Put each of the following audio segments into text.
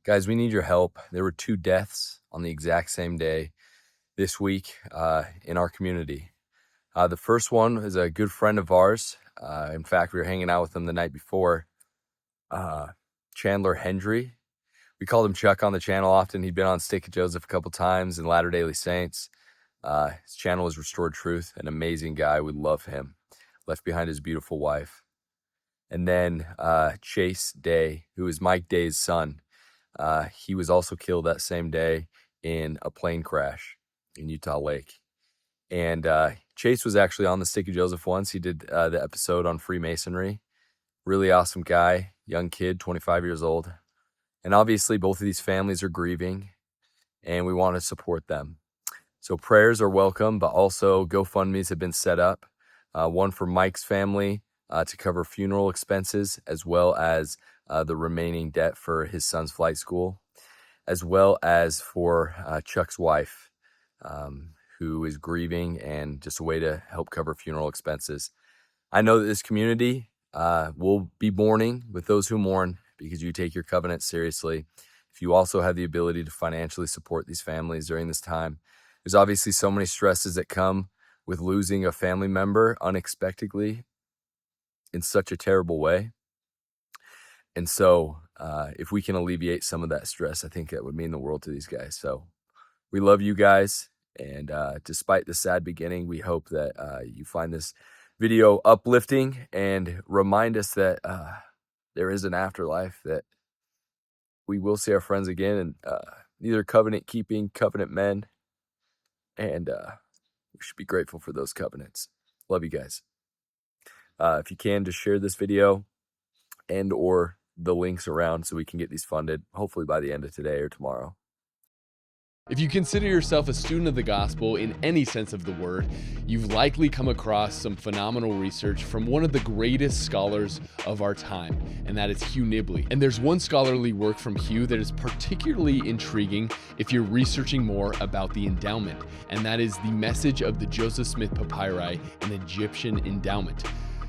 Guys, we need your help. There were 2 deaths on the exact same day this week in our community. The first one is a good friend of ours. In fact, we were hanging out with him the night before. Chandler Hendry. We called him Chuck on the channel often. He'd been on Stick of Joseph a couple times in Latter-day Saints. His channel is Restored Truth. An amazing guy. We love him. Left behind his beautiful wife. And then Chase Day, who is Mike Day's son. He was also killed that same day in a plane crash in Utah Lake. And Chase was actually on the Stick of Joseph once. He did the episode on Freemasonry. Really awesome guy, young kid, 25 years old. And obviously both of these families are grieving and we want to support them. So prayers are welcome, but also GoFundMes have been set up. One for Mike's family to cover funeral expenses, as well as the remaining debt for his son's flight school, as well as for Chuck's wife, who is grieving, and just a way to help cover funeral expenses. I know that this community will be mourning with those who mourn because you take your covenant seriously. If you also have the ability to financially support these families during this time, there's obviously so many stresses that come with losing a family member unexpectedly in such a terrible way. And so if we can alleviate some of that stress, I think that would mean the world to these guys. So we love you guys. And despite the sad beginning, we hope that you find this video uplifting and remind us that there is an afterlife, that we will see our friends again, and these are covenant-keeping covenant men. And we should be grateful for those covenants. Love you guys. If you can, just share this video and or the links around so we can get these funded, hopefully by the end of today or tomorrow. If you consider yourself a student of the gospel in any sense of the word, you've likely come across some phenomenal research from one of the greatest scholars of our time, and that is Hugh Nibley. And there's one scholarly work from Hugh that is particularly intriguing if you're researching more about the Endowment, and that is the message of the Joseph Smith Papyri, an Egyptian endowment.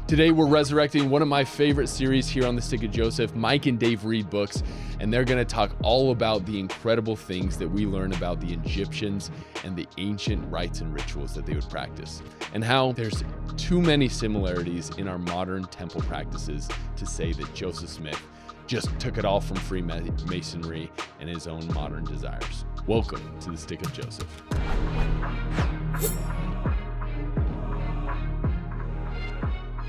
Today, we're resurrecting one of my favorite series here on the Stick of Joseph, Mike and Dave read books, and they're going to talk all about the incredible things that we learn about the Egyptians and the ancient rites and rituals that they would practice, and how there's too many similarities in our modern temple practices to say that Joseph Smith just took it all from Freemasonry and his own modern desires. Welcome to the Stick of Joseph.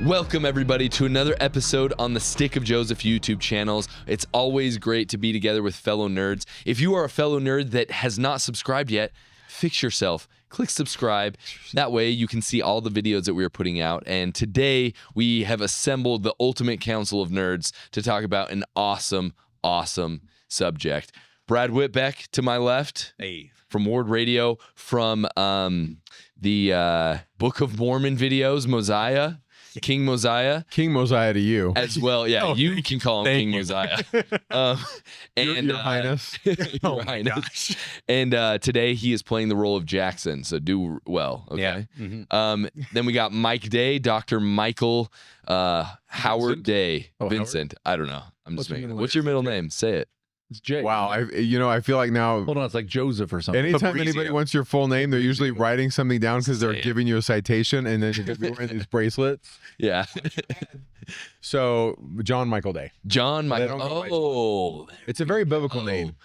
Welcome everybody to another episode on the Stick of Joseph YouTube channels. It's always great to be together with fellow nerds. If you are a fellow nerd that has not subscribed yet, fix yourself. Click subscribe. That way you can see all the videos that we are putting out. And today we have assembled the ultimate council of nerds to talk about an awesome, awesome subject. Brad Whitbeck to my left. Hey. From Ward Radio, from the Book of Mormon videos, Mosiah. King Mosiah. King Mosiah to you. As well, yeah. Oh, you can call him King Mosiah. And Your Highness. Your Highness. And today he is playing the role of Jackson, so do well, okay? Yeah. Mm-hmm. Then we got Mike Day, Dr. Michael Howard Day. Oh, Vincent. Howard? I don't know. I'm just making. What's What's your middle name? Say it. It's Jay. Wow, I feel like now. Hold on, it's like Joseph or something. Anytime Fabrizio. anybody wants your full name, they're usually writing something down because they're Say it. giving you a citation, and then you're wearing these bracelets. Yeah. So John Michael Day. John They Michael. don't go by Oh. It's a very biblical name.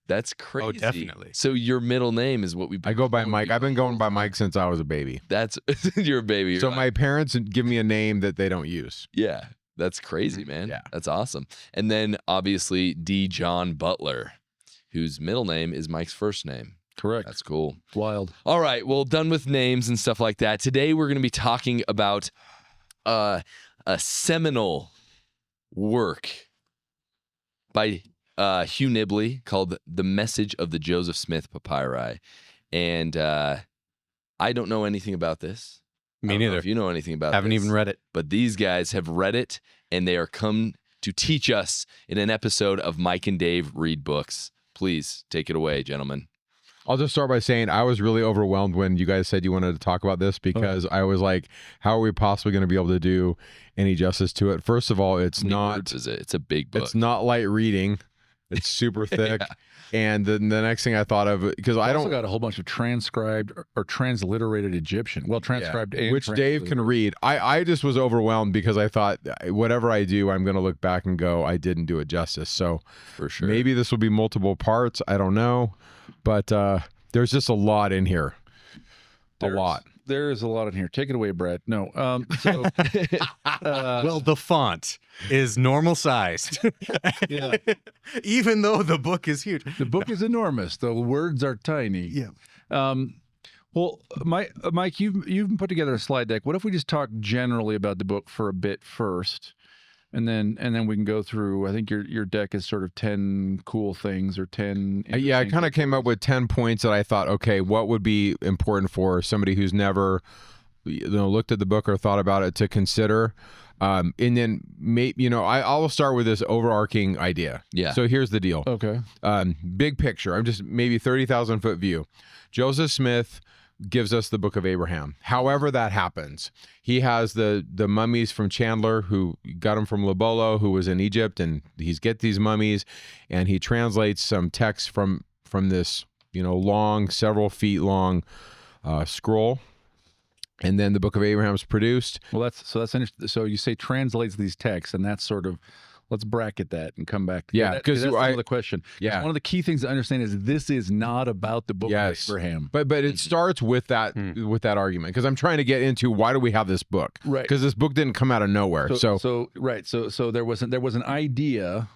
That's crazy. definitely. So your middle name is what we. I go by Mike. I've been going by Mike since I was a baby. That's your baby. So right? my parents give me a name that they don't use. Yeah, that's crazy, man. Yeah. That's awesome. And then obviously D. John Butler, whose middle name is Mike's first name. Correct. That's cool. Wild. All right, well, done with names and stuff like that. Today we're going to be talking about a seminal work by Hugh Nibley called The Message of the Joseph Smith Papyri. And I don't know anything about this. Me I don't know neither. if you know anything about Haven't this, even read it. but these guys have read it, and they are come to teach us in an episode of Mike and Dave Read Books. Please take it away, gentlemen. I'll just start by saying I was really overwhelmed when you guys said you wanted to talk about this because I was like, how are we possibly going to be able to do any justice to it? First of all, it's How many not. words is it? It's a big book. It's not light reading. It's super thick. And then the next thing I thought of, because I also don't got a whole bunch of transcribed or transliterated Egyptian. Well, transcribed and which Dave can read. I just was overwhelmed because I thought whatever I do, I'm going to look back and go, I didn't do it justice. So For sure. maybe this will be multiple parts. I don't know, but there's just a lot in here. A lot. There is a lot in here. Take it away, Brad. No. So, Well, the font is normal sized. yeah, Even though the book is huge. the book is enormous. The words are tiny. Yeah. Well, Mike, you've put together a slide deck. What if we just talk generally about the book for a bit first, and then we can go through. I think your deck is sort of 10 cool things or 10. Yeah, I kind of came up with 10 points that I thought, okay, what would be important for somebody who's never looked at the book or thought about it to consider. And then I'll start with this overarching idea. Yeah. So here's the deal. Okay. Big picture. I'm just maybe 30,000 foot view. Joseph Smith gives us the Book of Abraham. However that happens, he has the mummies from Chandler, who got them from Lobolo, who was in Egypt, and he's get these mummies, and he translates some text from this long, several feet long scroll. And then the Book of Abraham is produced. Well, that's interesting. So you say translates these texts, and that's sort of, let's bracket that and come back. Yeah, because that's another question. Yeah. One of the key things to understand is this is not about the Book of Abraham. But it starts with that argument, because I'm trying to get into why do we have this book? Right. Because this book didn't come out of nowhere. So there was an idea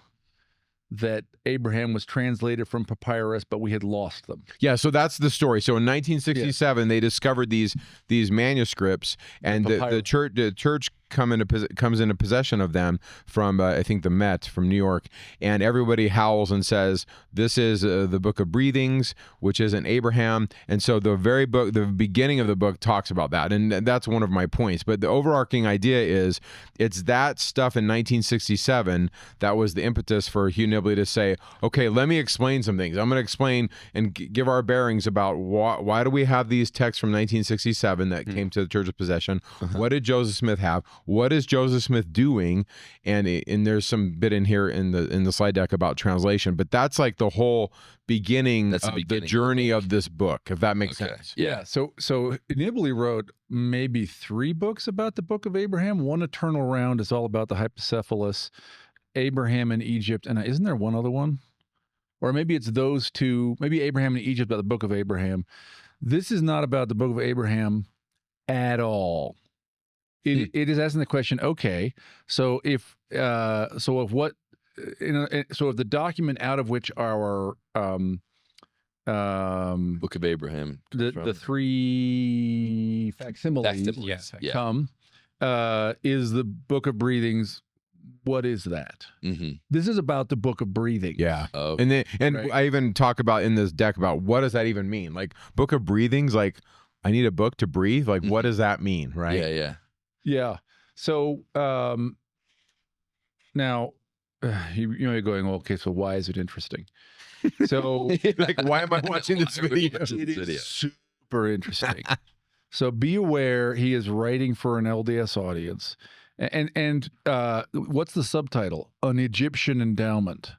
that Abraham was translated from papyrus, but we had lost them. Yeah, so that's the story. So in 1967, they discovered these manuscripts, and the church comes into possession of them from I think the Met from New York, and everybody howls and says this is the Book of Breathings, which isn't Abraham. And so the beginning of the book talks about that, and that's one of my points. But the overarching idea is it's that stuff in 1967 that was the impetus for Hugh Nibley to say, okay, let me explain some things. I'm going to explain and give our bearings about why do we have these texts from 1967 that came to the church's possession. What did Joseph Smith have? What is Joseph Smith doing? And there's some bit in here in the slide deck about translation, but that's like the whole beginning the journey of this book, if that makes sense. Yeah. So Nibley wrote maybe 3 books about the Book of Abraham. One, Eternal Round, is all about the hypocephalus, Abraham in Egypt, and isn't there one other one? Or maybe it's those two, maybe Abraham in Egypt about the Book of Abraham. This is not about the Book of Abraham at all. It is asking the question, okay, so if the document out of which our Book of Abraham, the 3 facsimiles come is the Book of Breathings. What is that? This is about the Book of Breathing. Yeah. I even talk about in this deck about what does that even mean? Like Book of Breathings, like I need a book to breathe. Like what does that mean? Right. Yeah. So now you're going, okay, so why is it interesting? So like, why am I watching this video? It is super interesting. So be aware, he is writing for an LDS audience. And what's the subtitle? An Egyptian Endowment,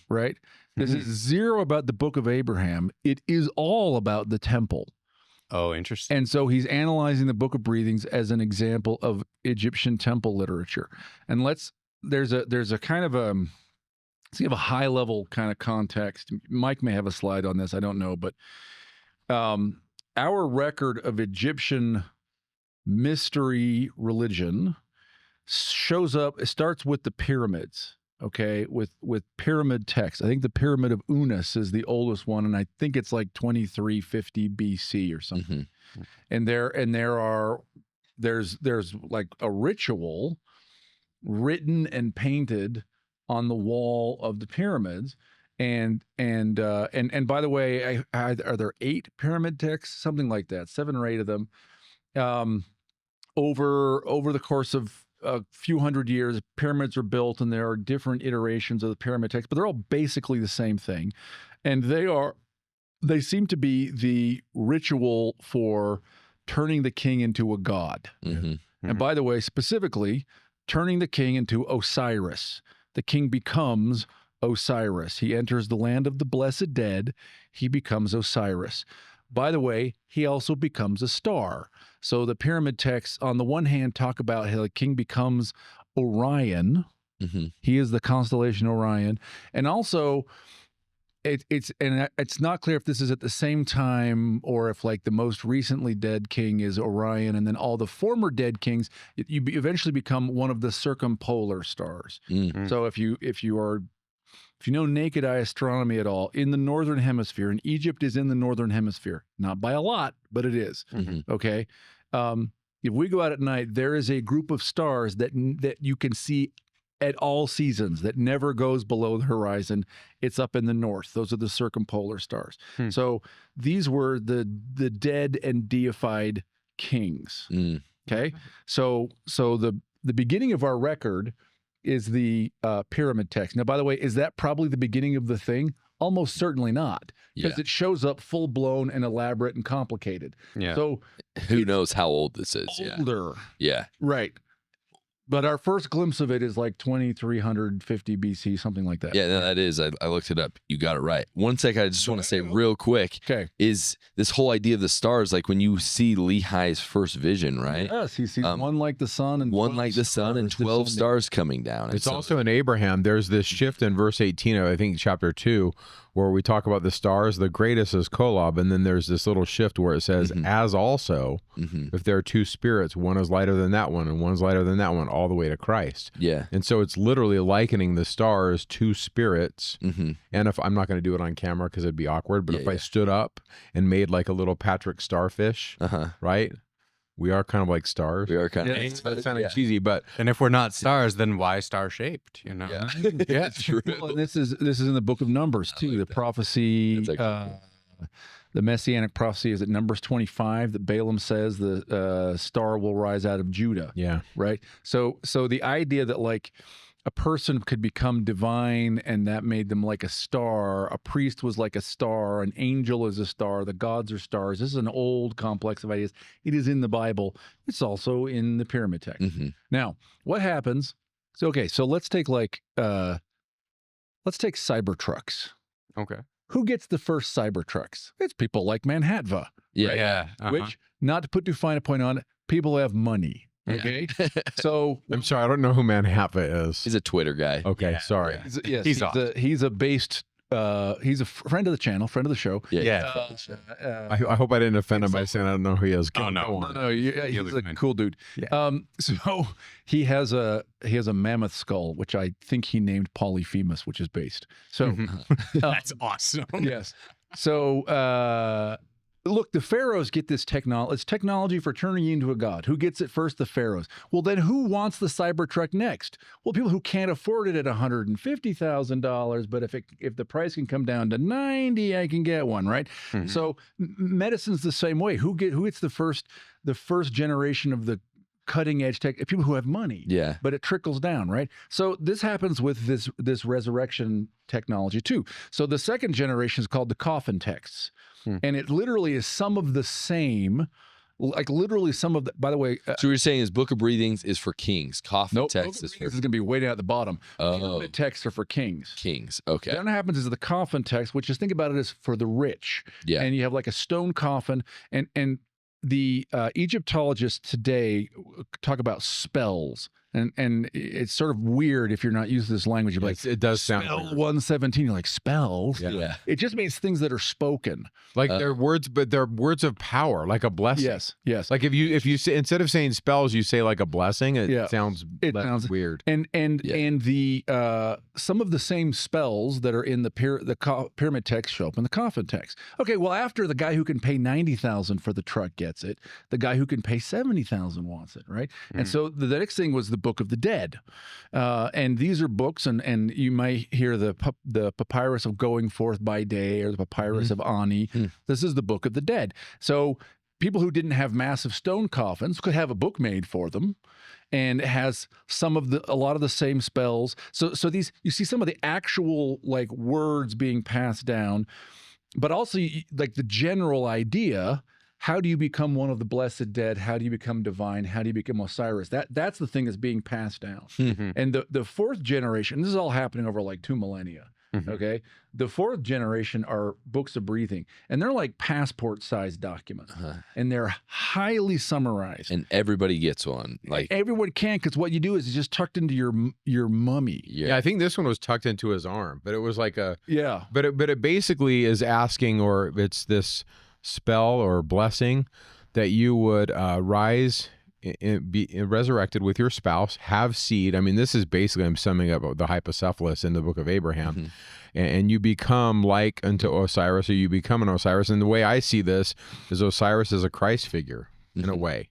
right? This is zero about the Book of Abraham. It is all about the temple. Oh, interesting. And so he's analyzing the Book of Breathings as an example of Egyptian temple literature. And there's a kind of let's give a high level kind of context. Mike may have a slide on this, I don't know, but our record of Egyptian mystery religion shows up. It starts with the pyramids. Okay, with pyramid text. I think the Pyramid of Unas is the oldest one, and I think it's like 2350 BC or something. And there's like a ritual written and painted on the wall of the pyramids. And by the way, are there 8 pyramid texts, something like that, 7 or 8 of them, over the course of a few hundred years. Pyramids are built, and there are different iterations of the pyramid text, but they're all basically the same thing. And they seem to be the ritual for turning the king into a god. And by the way, specifically, turning the king into Osiris. The king becomes Osiris. He enters the land of the blessed dead. He becomes Osiris. By the way, he also becomes a star. So the pyramid texts, on the one hand, talk about how the king becomes Orion. He is the constellation Orion. And also, it's not clear if this is at the same time or if like the most recently dead king is Orion, and then all the former dead kings, you eventually become one of the circumpolar stars. So if you know naked eye astronomy at all, in the northern hemisphere, and Egypt is in the northern hemisphere, not by a lot, but it is. Okay, if we go out at night, there is a group of stars that you can see at all seasons that never goes below the horizon. It's up in the north. Those are the circumpolar stars. So these were the dead and deified kings. Okay, so the beginning of our record is the pyramid text. Now, by the way, is that probably the beginning of the thing? Almost certainly not, because it shows up full blown and elaborate and complicated. So who knows how old this is? Older. Yeah. Right. But our first glimpse of it is like 2350 BC, something like that. Yeah, no, that is. I looked it up. You got it right. One sec, I just want to say real quick, is this whole idea of the stars, like when you see Lehi's first vision, right? Yes, he sees one like the sun and one like the sun and 12 stars coming down. It's also in Abraham. There's this shift in verse 18 of, I think, chapter 2, where we talk about the stars. The greatest is Kolob, and then there's this little shift where it says, as also, if there are two spirits, one is lighter than that one, and one's lighter than that one, all the way to Christ. Yeah. And so it's literally likening the stars to spirits. And if I'm not going to do it on camera because it'd be awkward, but if I stood up and made like a little Patrick starfish, right? We are kind of like stars. We are kind of. That sounded cheesy, but and if we're not stars, then why star shaped? You know. Yeah, true. Well, and this is in the Book of Numbers too. The prophecy, the messianic prophecy is at Numbers 25 that Balaam says the star will rise out of Judah. Yeah. Right. So the idea that like a person could become divine and that made them like a star, a priest was like a star, an angel is a star, the gods are stars. This is an old complex of ideas. It is in the Bible. It's also in the pyramid text. Now, what happens? So let's take Cybertrucks. Okay. Who gets the first Cybertrucks? It's people like Manhatva. Yeah. Which, not to put too fine a point on it, people have money. Okay, so I'm sorry, I don't know who Manhatva is. He's a Twitter guy. Okay, sorry. He's a he's a friend of the channel, friend of the show. I hope I didn't offend him by saying I don't know who he is. No, he's a cool dude. So he has a mammoth skull, which I think he named Polyphemus, which is based. So that's awesome. Yes. So look, the pharaohs get this technology. It's technology for turning you into a god. Who gets it first? The pharaohs. Well, then who wants the Cybertruck next? Well, people who can't afford it at $150,000, but if the price can come down to $90,000, I can get one, right? So medicine's the same way. Who gets the first generation of the cutting edge tech? People who have money. Yeah. But it trickles down, right? So this happens with this resurrection technology too. So the second generation is called the coffin texts. And it literally is some of the same, like literally some of the, by the way. So what you're saying is Book of Breathings is for kings. Coffin text is for... This is going to be way down at the bottom. Pyramid texts are for kings. Kings, okay. Then what happens is the coffin text, which is, think about it as for the rich. Yeah. And you have like a stone coffin, and the Egyptologists today talk about spells. And it's sort of weird if you're not used to this language. You're like, it does sound spell weird. 117. You're like, spells? Yeah. It just means things that are spoken. Like they're words, but they're words of power, like a blessing. Yes. Like if you say, instead of saying spells, you say like a blessing. It sounds weird. And the some of the same spells that are in the pyramid text show up in the coffin text. Okay, well, after the guy who can pay $90,000 for the truck gets it, the guy who can pay $70,000 wants it, right? And so the next thing was the Book of the Dead, and these are books, and you might hear the papyrus of Going Forth by Day or the papyrus of Ani. This is the Book of the Dead. So people who didn't have massive stone coffins could have a book made for them, and it has a lot of the same spells. So these, you see some of the actual like words being passed down, but also like the general idea. how do you become one of the blessed dead? How do you become divine? How do you become Osiris? That's the thing that's being passed down. And the fourth generation, this is all happening over like 2 millennia. Okay. The fourth generation are books of breathing, and they're like passport-sized documents, and they're highly summarized. And everybody gets one. Like everyone can, because what you do is it's just tucked into your mummy. Yeah, I think this one was tucked into his arm, but it was like a But it basically is asking, or it's this spell or blessing that you would rise. Be resurrected with your spouse, have seed. I mean, this is basically, I'm summing up the hypocephalus in the book of Abraham, and you become like unto Osiris, or you become an Osiris. And the way I see this is Osiris is a Christ figure in a way.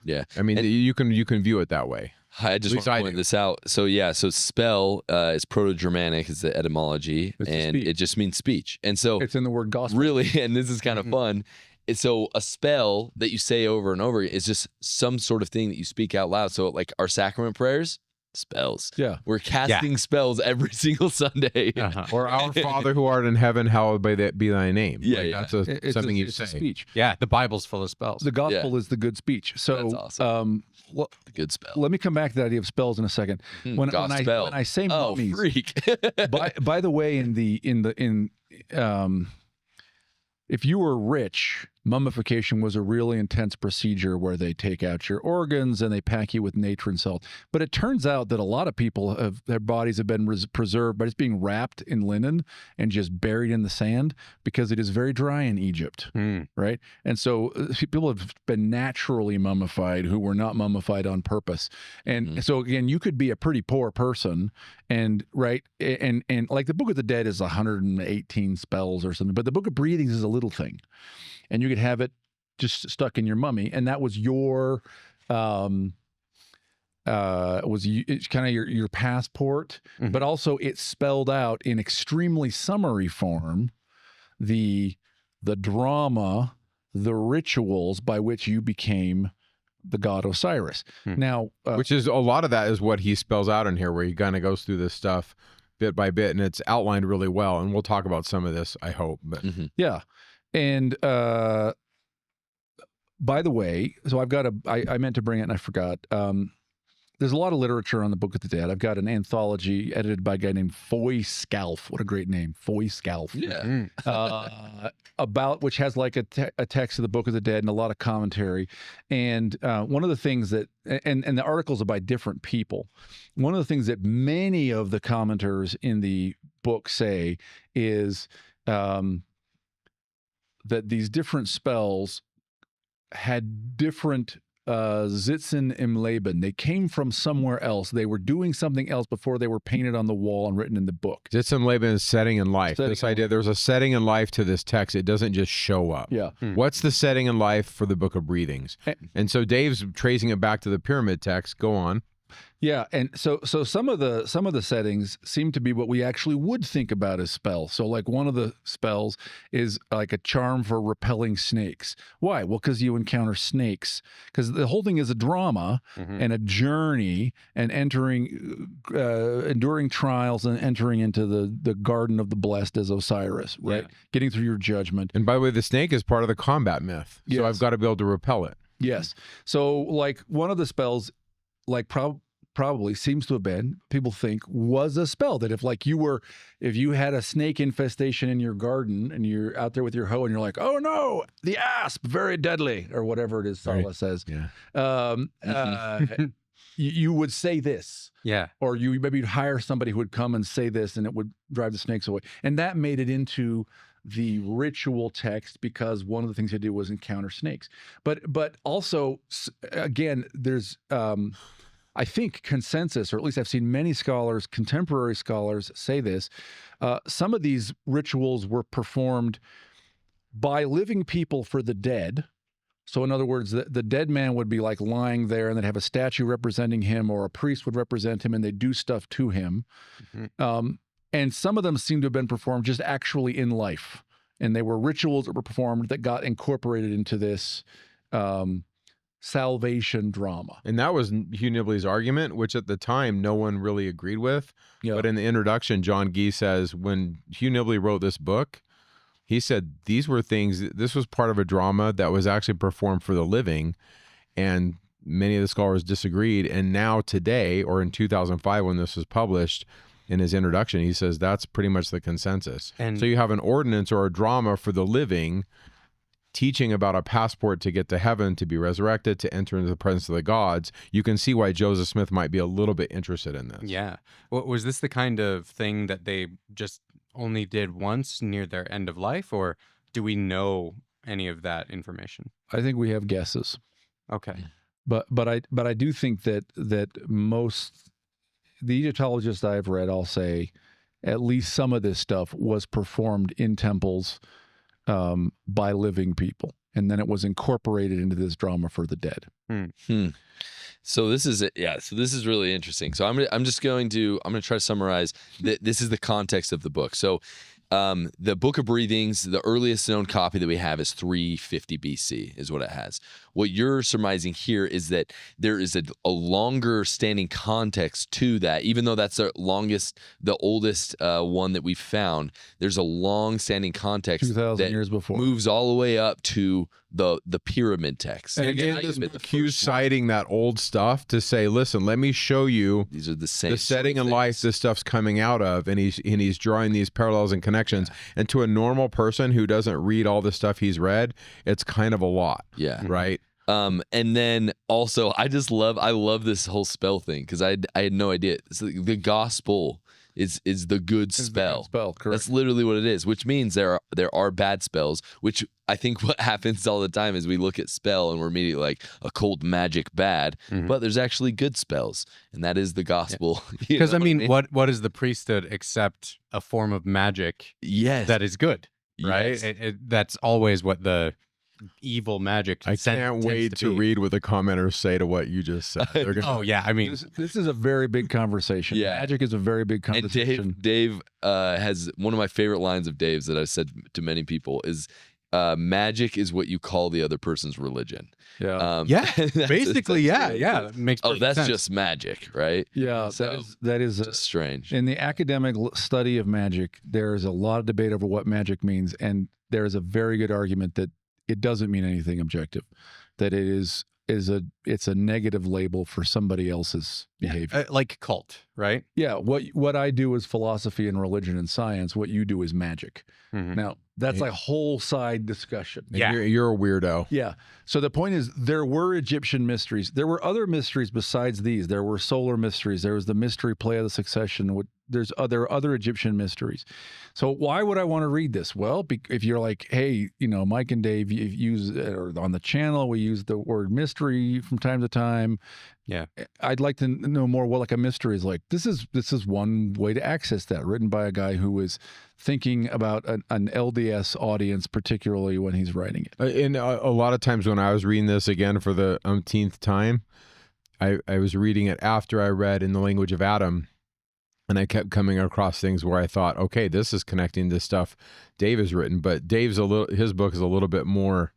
Yeah, I mean, you can view it that way. I just want to point this out. So yeah, so spell is Proto-Germanic, is the etymology, and it just means speech. And so it's in the word gospel. Really, and this is kind of fun. So a spell that you say over and over is just some sort of thing that you speak out loud. So like our sacrament prayers, spells. Yeah. We're casting spells every single Sunday. Or our Father who art in heaven, hallowed be thy name. Yeah, That's something you say. A speech. Yeah, the Bible's full of spells. The gospel is the good speech. So that's awesome. Well, the good spell. Let me come back to the idea of spells in a second. When I say mummies, freak. by the way, if you were rich, mummification was a really intense procedure where they take out your organs and they pack you with natron salt. But it turns out that a lot of people their bodies have been preserved by just being wrapped in linen and just buried in the sand, because it is very dry in Egypt, right? And so people have been naturally mummified who were not mummified on purpose. And so again, you could be a pretty poor person, and like the Book of the Dead is 118 spells or something, but the Book of Breathings is a little thing. And you could have it just stuck in your mummy, and that was your it's kind of your passport, but also it spelled out in extremely summary form the drama, the rituals by which you became the god Osiris. Now, which is a lot of that is what he spells out in here, where he kind of goes through this stuff bit by bit, and it's outlined really well. And we'll talk about some of this, I hope. But yeah. And by the way, so I've got I meant to bring it and I forgot. There's a lot of literature on the Book of the Dead. I've got an anthology edited by a guy named Foy Scalf. What a great name, Foy Scalf. Yeah. About which has like a text of the Book of the Dead and a lot of commentary. And one of the things that, and the articles are by different people. One of the things that many of the commenters in the book say is that these different spells had different Sitzen im Leben. They came from somewhere else. They were doing something else before they were painted on the wall and written in the book. Sitzen im Leben is setting in life. This idea, there's a setting in life to this text. It doesn't just show up. Yeah. What's the setting in life for the Book of Breathings? And so Dave's tracing it back to the pyramid text. Go on. Yeah, and so some of the settings seem to be what we actually would think about as spells. So like one of the spells is like a charm for repelling snakes. Why? Well, because you encounter snakes. Because the whole thing is a drama and a journey and enduring trials and entering into the garden of the blessed as Osiris, right? Yeah. Getting through your judgment. And by the way, the snake is part of the combat myth. So I've got to be able to repel it. Yes. So like one of the spells, like probably seems to have been, people think, was a spell that if you had a snake infestation in your garden and you're out there with your hoe and you're like, oh no, the asp, very deadly, or whatever it is Sala says. Yeah. You would say this. Yeah. Or maybe you'd hire somebody who would come and say this and it would drive the snakes away. And that made it into the ritual text because one of the things they did was encounter snakes. But also, again, there's I think consensus, or at least I've seen many scholars, contemporary scholars say this, some of these rituals were performed by living people for the dead. So in other words, the dead man would be like lying there and they'd have a statue representing him, or a priest would represent him and they'd do stuff to him. And some of them seem to have been performed just actually in life. And they were rituals that were performed that got incorporated into this salvation drama. And that was Hugh Nibley's argument, which at the time no one really agreed with. Yeah. But in the introduction, John Gee says when Hugh Nibley wrote this book, He said these were things, this was part of a drama that was actually performed for the living, and many of the scholars disagreed. And now today, or in 2005 when this was published, in his introduction, he says that's pretty much the consensus. And so you have an ordinance or a drama for the living teaching about a passport to get to heaven, to be resurrected, to enter into the presence of the gods. You can see why Joseph Smith might be a little bit interested in this. Yeah. Was this the kind of thing that they just only did once near their end of life, or do we know any of that information? I think we have guesses. Okay. But I do think that most the Egyptologists I've read all say at least some of this stuff was performed in temples by living people, and then it was incorporated into this drama for the dead. So this is it. Yeah. So this is really interesting. So I'm going to try to summarize. This is the context of the book. So the Book of Breathings, the earliest known copy that we have is 350 BC is what it has. What you're surmising here is that there is a longer standing context to that. Even though that's the oldest one that we've found, there's a long standing context 2,000 years before, moves all the way up to the pyramid text. And again, Hugh's citing that old stuff to say, listen, let me show you these are the same the setting in life this stuff's coming out of, and he's drawing these parallels and connections. And to a normal person who doesn't read all the stuff he's read, it's kind of a lot. Yeah. Right. And then also I love this whole spell thing, because I had no idea. It's the gospel is the good spell. Correct. That's literally what it is, which means there are bad spells, which I think what happens all the time is we look at spell and we're immediately like occult magic bad, but there's actually good spells, and that is the gospel. Because I mean, what is the priesthood except a form of magic that is good, right? Yes. That's always what the evil magic. I can't wait to read what the commenters say to what you just said. Oh yeah, I mean, this is a very big conversation. Yeah. Magic is a very big conversation. And Dave has one of my favorite lines of Dave's that I've said to many people is, magic is what you call the other person's religion. Yeah. Basically, yeah. Makes that's sense. just magic, right? Yeah, So, that is just strange. in the academic study of magic, there is a lot of debate over what magic means, and there is a very good argument that it doesn't mean anything objective, that it's a negative label for somebody else's behavior. Like cult, right? Yeah, what I do is philosophy and religion and science. What you do is magic. Now, that's a whole side discussion. Yeah. You're a weirdo. Yeah. So the point is, there were Egyptian mysteries. There were other mysteries besides these. There were solar mysteries. There was the mystery play of the succession. There are other Egyptian mysteries. So why would I want to read this? Well, if you're like, hey, Mike and Dave use, or on the channel, we use the word mystery from time to time. Yeah. I'd like to know more what like a mystery is like. This is one way to access that, written by a guy who was thinking about an LDS audience, particularly when he's writing it. And a lot of times when I was reading this again for the umpteenth time, I was reading it after I read In the Language of Adam, and I kept coming across things where I thought, okay, this is connecting to stuff Dave has written, but his book is a little bit more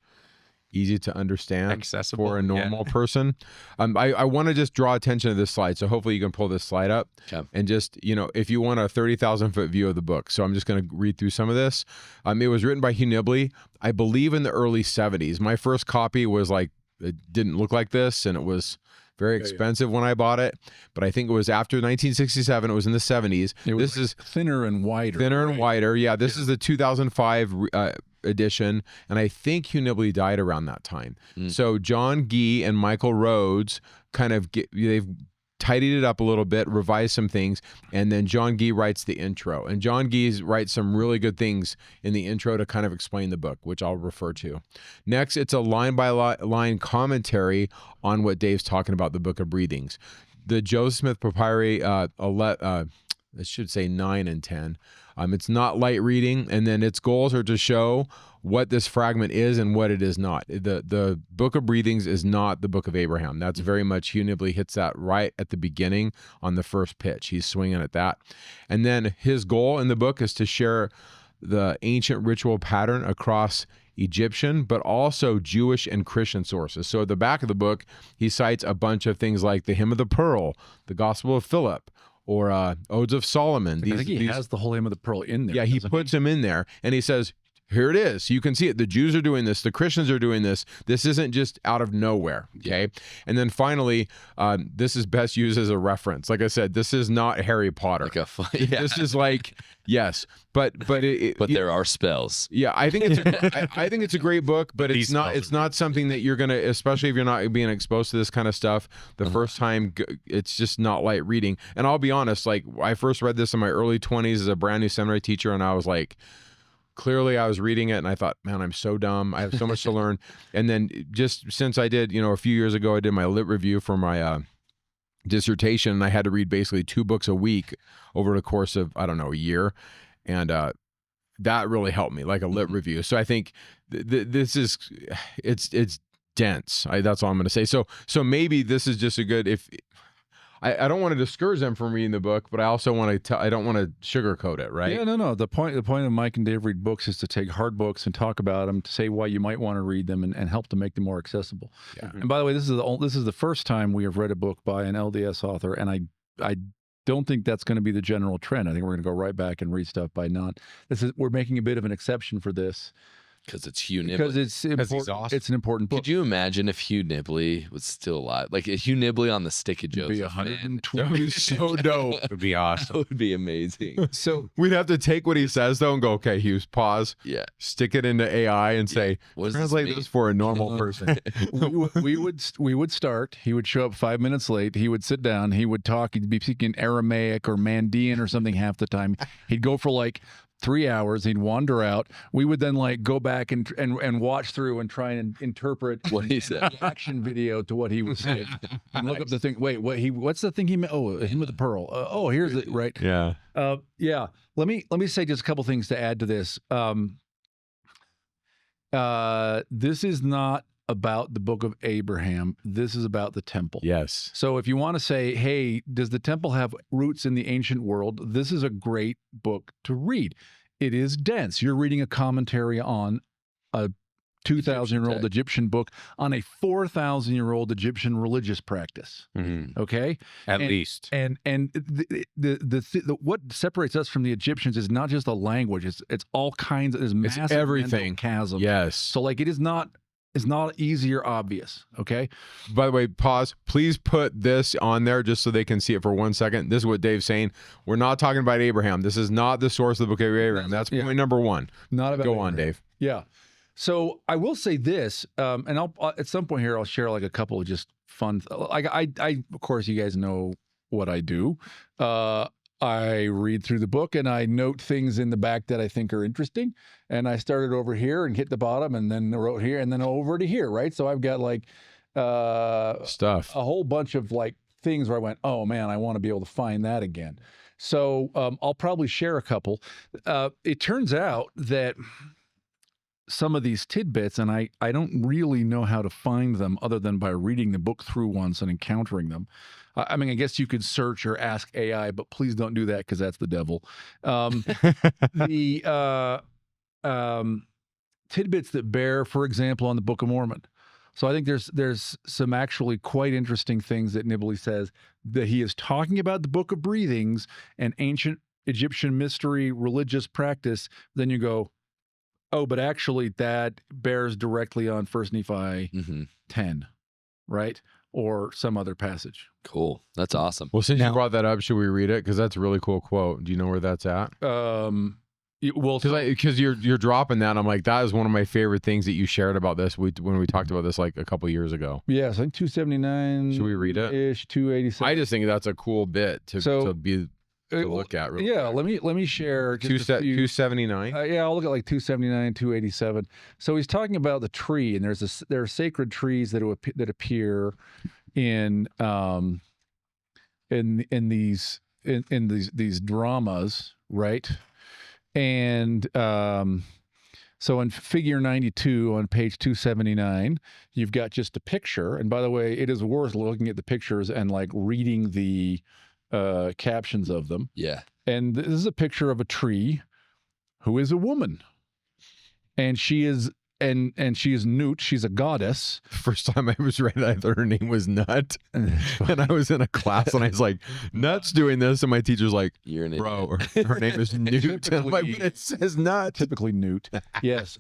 easy to understand, accessible for a normal person. I want to just draw attention to this slide, so hopefully you can pull this slide up. Okay. And just, if you want a 30,000 foot view of the book. So I'm just going to read through some of this. It was written by Hugh Nibley, I believe in the early 70s. My first copy was like, it didn't look like this, and it was very expensive when I bought it, but I think it was after 1967. It was in the 70s. This is thinner and wider. Thinner and wider. Yeah, this is the 2005 edition, and I think Hugh Nibley died around that time. So John Gee and Michael Rhodes kind of they've tidied it up a little bit, revised some things, and then John Gee writes the intro. And John Gee writes some really good things in the intro to kind of explain the book, which I'll refer to. Next, it's a line-by-line commentary on what Dave's talking about, the Book of Breathings. The Joseph Smith Papyri, I should say 9 and 10. It's not light reading, and then its goals are to show what this fragment is and what it is not. The Book of Breathings is not the Book of Abraham. That's very much, Hugh Nibley hits that right at the beginning on the first pitch. He's swinging at that. And then his goal in the book is to share the ancient ritual pattern across Egyptian, but also Jewish and Christian sources. So at the back of the book, he cites a bunch of things like the Hymn of the Pearl, the Gospel of Philip, or Odes of Solomon. I think he has the whole Hymn of the Pearl in there. Yeah, he puts them in there, and he says, here it is. You can see it. The Jews are doing this. The Christians are doing this. This isn't just out of nowhere. Okay. And then finally, this is best used as a reference. Like I said, this is not Harry Potter. Like This is like, yes, but there are spells. Yeah, I think I think it's a great book, but it's not something that you're gonna, especially if you're not being exposed to this kind of stuff the first time. It's just not light reading. And I'll be honest, like I first read this in my early 20s as a brand new seminary teacher, and I was like, clearly I was reading it and I thought, man, I'm so dumb. I have so much to learn. And then just since I did, a few years ago, I did my lit review for my dissertation, and I had to read basically 2 books a week over the course of, I don't know, a year. And that really helped me, like a lit review. So I think this is, it's dense. That's all I'm going to say. So maybe this is just a good, I don't want to discourage them from reading the book, but I also want to I don't want to sugarcoat it, right? Yeah, no. The point of Mike and Dave read books is to take hard books and talk about them, to say why you might want to read them, and help to make them more accessible. Yeah. And by the way, this is the first time we have read a book by an LDS author, and I don't think that's going to be the general trend. I think we're going to go right back and read stuff by not. We're making a bit of an exception for this. Because it's Hugh Nibley. Because it's important. he's awesome. It's an important book. Could you imagine if Hugh Nibley was still alive? Like Hugh Nibley on the Stick of Joseph. Be Man. 120. That would be so dope. It would be awesome. That would be amazing. So We'd have to take what he says though and go, okay, Hughes, pause, Yeah. stick it into AI and say, What does translate mean? this for a normal person. we would start. He would show up 5 minutes late. He would sit down. He would talk. He'd be speaking Aramaic or Mandean or something half the time. He'd go for like 3 hours. He'd wander out. We would then like go back and watch through and try and interpret What he said. action video to what he was saying and look up the thing. Wait, what's the thing he meant? Oh, him with the pearl. Oh, here's it. Right. Yeah. Yeah. Let me say just a couple things to add to this. This is not about the Book of Abraham. This is about the temple. Yes. So if you want to say, hey, does the temple have roots in the ancient world? This is a great book to read. It is dense. You're reading a commentary on a 2,000-year-old Egyptian book on a 4,000-year-old Egyptian religious practice. Mm-hmm. Okay? At least. And the what separates us from the Egyptians is not just a language. It's all kinds of, there's massive everything. mental chasm. Yes. So like it is not easy or obvious, okay? By the way, pause. Please put this on there just so they can see it for 1 second. This is what Dave's saying. We're not talking about Abraham. This is not the source of the Book of Abraham. That's point number 1. Not about Go Abraham. on, Dave. Yeah. So I will say this, and I'll at some point here I'll share like a couple of just fun. Like I of course you guys know what I do. I read through the book and I note things in the back that I think are interesting. And I started over here and hit the bottom and then wrote here and then over to here, right? So I've got like Stuff. a whole bunch of like things where I went, oh man, I want to be able to find that again. So I'll probably share a couple. It turns out that some of these tidbits, and I don't really know how to find them other than by reading the book through once and encountering them. I mean, I guess you could search or ask AI, but please don't do that because that's the devil. The tidbits that bear, for example, on the Book of Mormon. So I think there's some actually quite interesting things that Nibley says that he is talking about the Book of Breathings and ancient Egyptian mystery religious practice. Then you go, oh, but actually that bears directly on 1 Nephi 10, right? Or some other passage. Cool. That's awesome. Well, since you brought that up, should we read it? Because that's a really cool quote. Do you know where that's at? Well, Because you're dropping that, I'm like, that is one of my favorite things that you shared about this when we talked about this like a couple years ago. yes, I think 279. Should we read it? Ish 287. I just think that's a cool bit to look at. Really yeah, let me share just a few. 279. Yeah, I'll look at like 279, 287. So he's talking about the tree, and there are sacred trees that appear in these dramas, right? And so in figure 92 on page 279, you've got just a picture. And by the way, it is worth looking at the pictures and like reading the captions of them. Yeah. And this is a picture of a tree who is a woman. And she is and she is Newt. She's a goddess. First time I was read, I thought her name was Nut, and I was in a class and I was like, Nut's doing this, and my teacher's like, You're an bro, her name is Newt. And I'm like, but it says Nut. Typically Newt. Yes.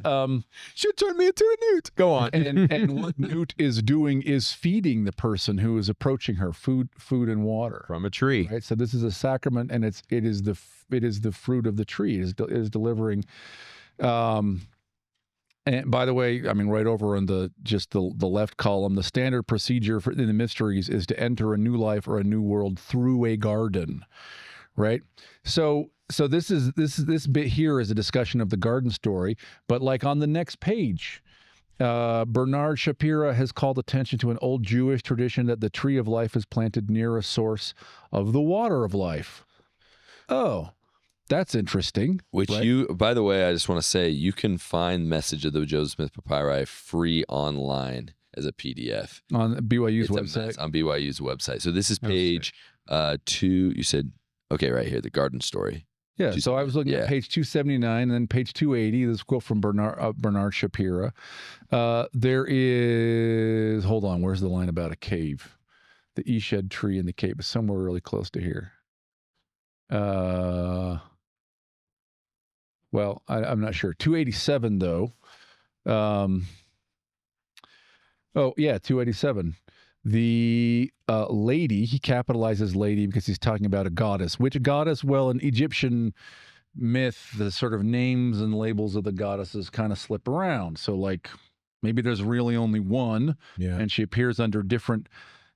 She turned me into a newt. Go on. And what Newt is doing is feeding the person who is approaching her food and water From a tree. Right. So this is a sacrament, and it is the fruit of the tree. It is delivering. And by the way, I mean, right over on the left column, the standard procedure in the mysteries is to enter a new life or a new world through a garden, right? So this bit here is a discussion of the garden story, but like on the next page, Bernard Shapira has called attention to an old Jewish tradition that the tree of life is planted near a source of the water of life. Oh. That's interesting. Which right? by the way, I just want to say, you can find Message of the Joseph Smith Papyri free online as a PDF. On BYU's It's website? on BYU's website. So this is page 2, you said, okay, right here, the garden story. Yeah, so I was looking at page 279 and then page 280. This quote from Bernard Shapira. There is, hold on, where's the line about a cave? The Eshed tree in the cave is somewhere really close to here. Well, I'm not sure. 287, though. Oh, yeah, 287. The lady, he capitalizes lady because he's talking about a goddess. Which goddess? Well, in Egyptian myth, the sort of names and labels of the goddesses kind of slip around. So, like, maybe there's really only one, and she appears under different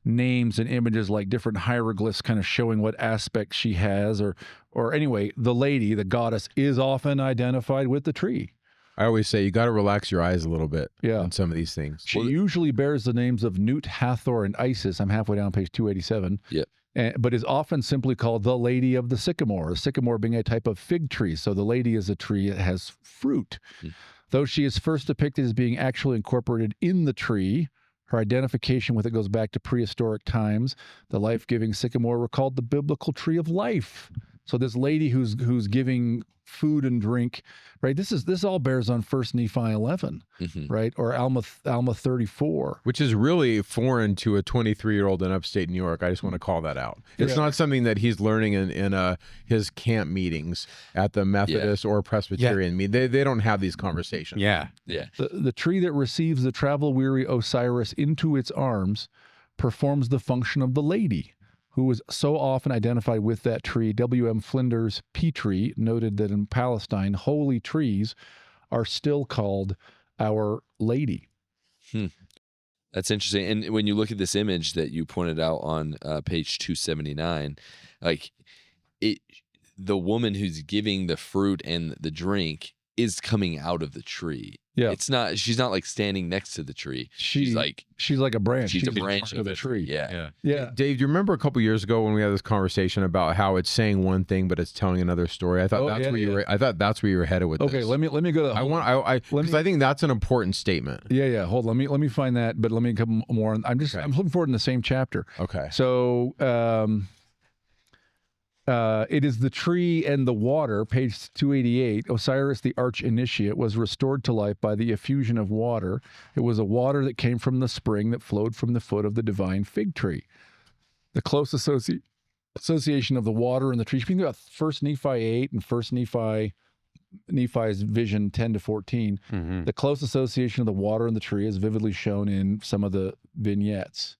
names and images, like different hieroglyphs kind of showing what aspect she has, or anyway, the lady, the goddess, is often identified with the tree. I always say you got to relax your eyes a little bit on some of these things. She usually bears the names of Nut, Hathor, and Isis. I'm halfway down page 287. Yep. But is often simply called the Lady of the Sycamore, the sycamore being a type of fig tree. So the lady is a tree that has fruit. Though she is first depicted as being actually incorporated in the tree, her identification with it goes back to prehistoric times. The life-giving sycamore were called the biblical tree of life. So this lady who's giving food and drink, right? This all bears on 1 Nephi 11, right? Or Alma 34, which is really foreign to a 23-year-old in upstate New York. I just want to call that out. It's not something that he's learning in his camp meetings at the Methodist or Presbyterian meeting. They don't have these conversations. The tree that receives the travel-weary Osiris into its arms performs the function of the lady, who was so often identified with that tree. W.M. Flinders Petrie noted that in Palestine, holy trees are still called Our Lady. That's interesting. And when you look at this image that you pointed out on page 279, like the woman who's giving the fruit and the drink is coming out of the tree. Yeah. She's not like standing next to the tree. She's like a branch. She's a branch of the tree. Yeah. Dave, do you remember a couple years ago when we had this conversation about how it's saying one thing but it's telling another story? I thought that's where you were. I thought that's where you were headed with this. Okay, let me go. Because I think that's an important statement. Yeah. Hold on. Let me find that. But let me come more. I'm looking forward in the same chapter. Okay. So. It is the tree and the water, page 288. Osiris, the arch-initiate, was restored to life by the effusion of water. It was a water that came from the spring that flowed from the foot of the divine fig tree. The close association of the water and the tree. Speaking about 1 Nephi 8 and 1 Nephi's vision 10 to 14, the close association of the water and the tree is vividly shown in some of the vignettes.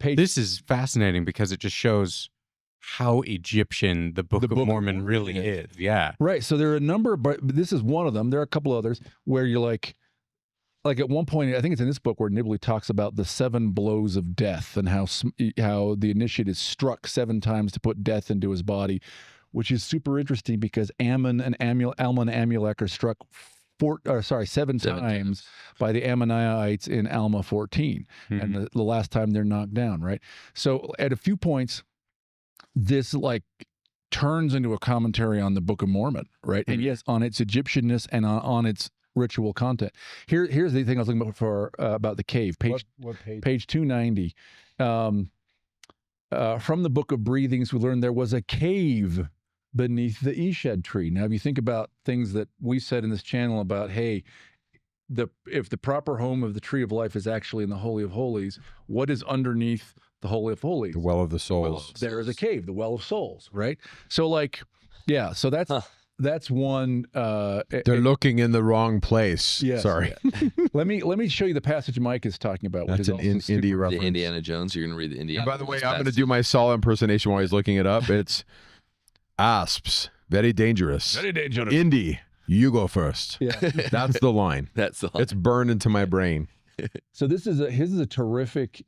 This is fascinating because it just shows how Egyptian the Book of Mormon really is. Yeah. Right. So there are a number, but this is one of them. There are a couple others where you're like at one point, I think it's in this book where Nibley talks about the 7 blows of death and how the initiate is struck 7 times to put death into his body, which is super interesting because Alma and Amulek are struck 7 times by the Ammonites in Alma 14, and the last time they're knocked down, right? So at a few points, this like turns into a commentary on the Book of Mormon, right? And yes, on its Egyptianness and on its ritual content. Here's the thing I was looking for about the cave. Page 290. From the Book of Breathings, we learned there was a cave beneath the Eshed tree. Now, if you think about things that we said in this channel about, hey, if the proper home of the tree of life is actually in the Holy of Holies, what is underneath the Holy of Holies? The well of the souls. There is a cave, the well of souls, right? So like, yeah, so that's one. They're looking in the wrong place. Yes, Sorry. Yeah. let me show you the passage Mike is talking about. Which That's is an also indie The reference. Indiana Jones. You're going to read the Indiana And by the way, Jones I'm going to passage. do my Saul impersonation while he's looking it up. It's asps, very dangerous. Very dangerous. Indy, you go first. Yeah. That's the line. That's the line. It's burned into my brain. So this is a terrific.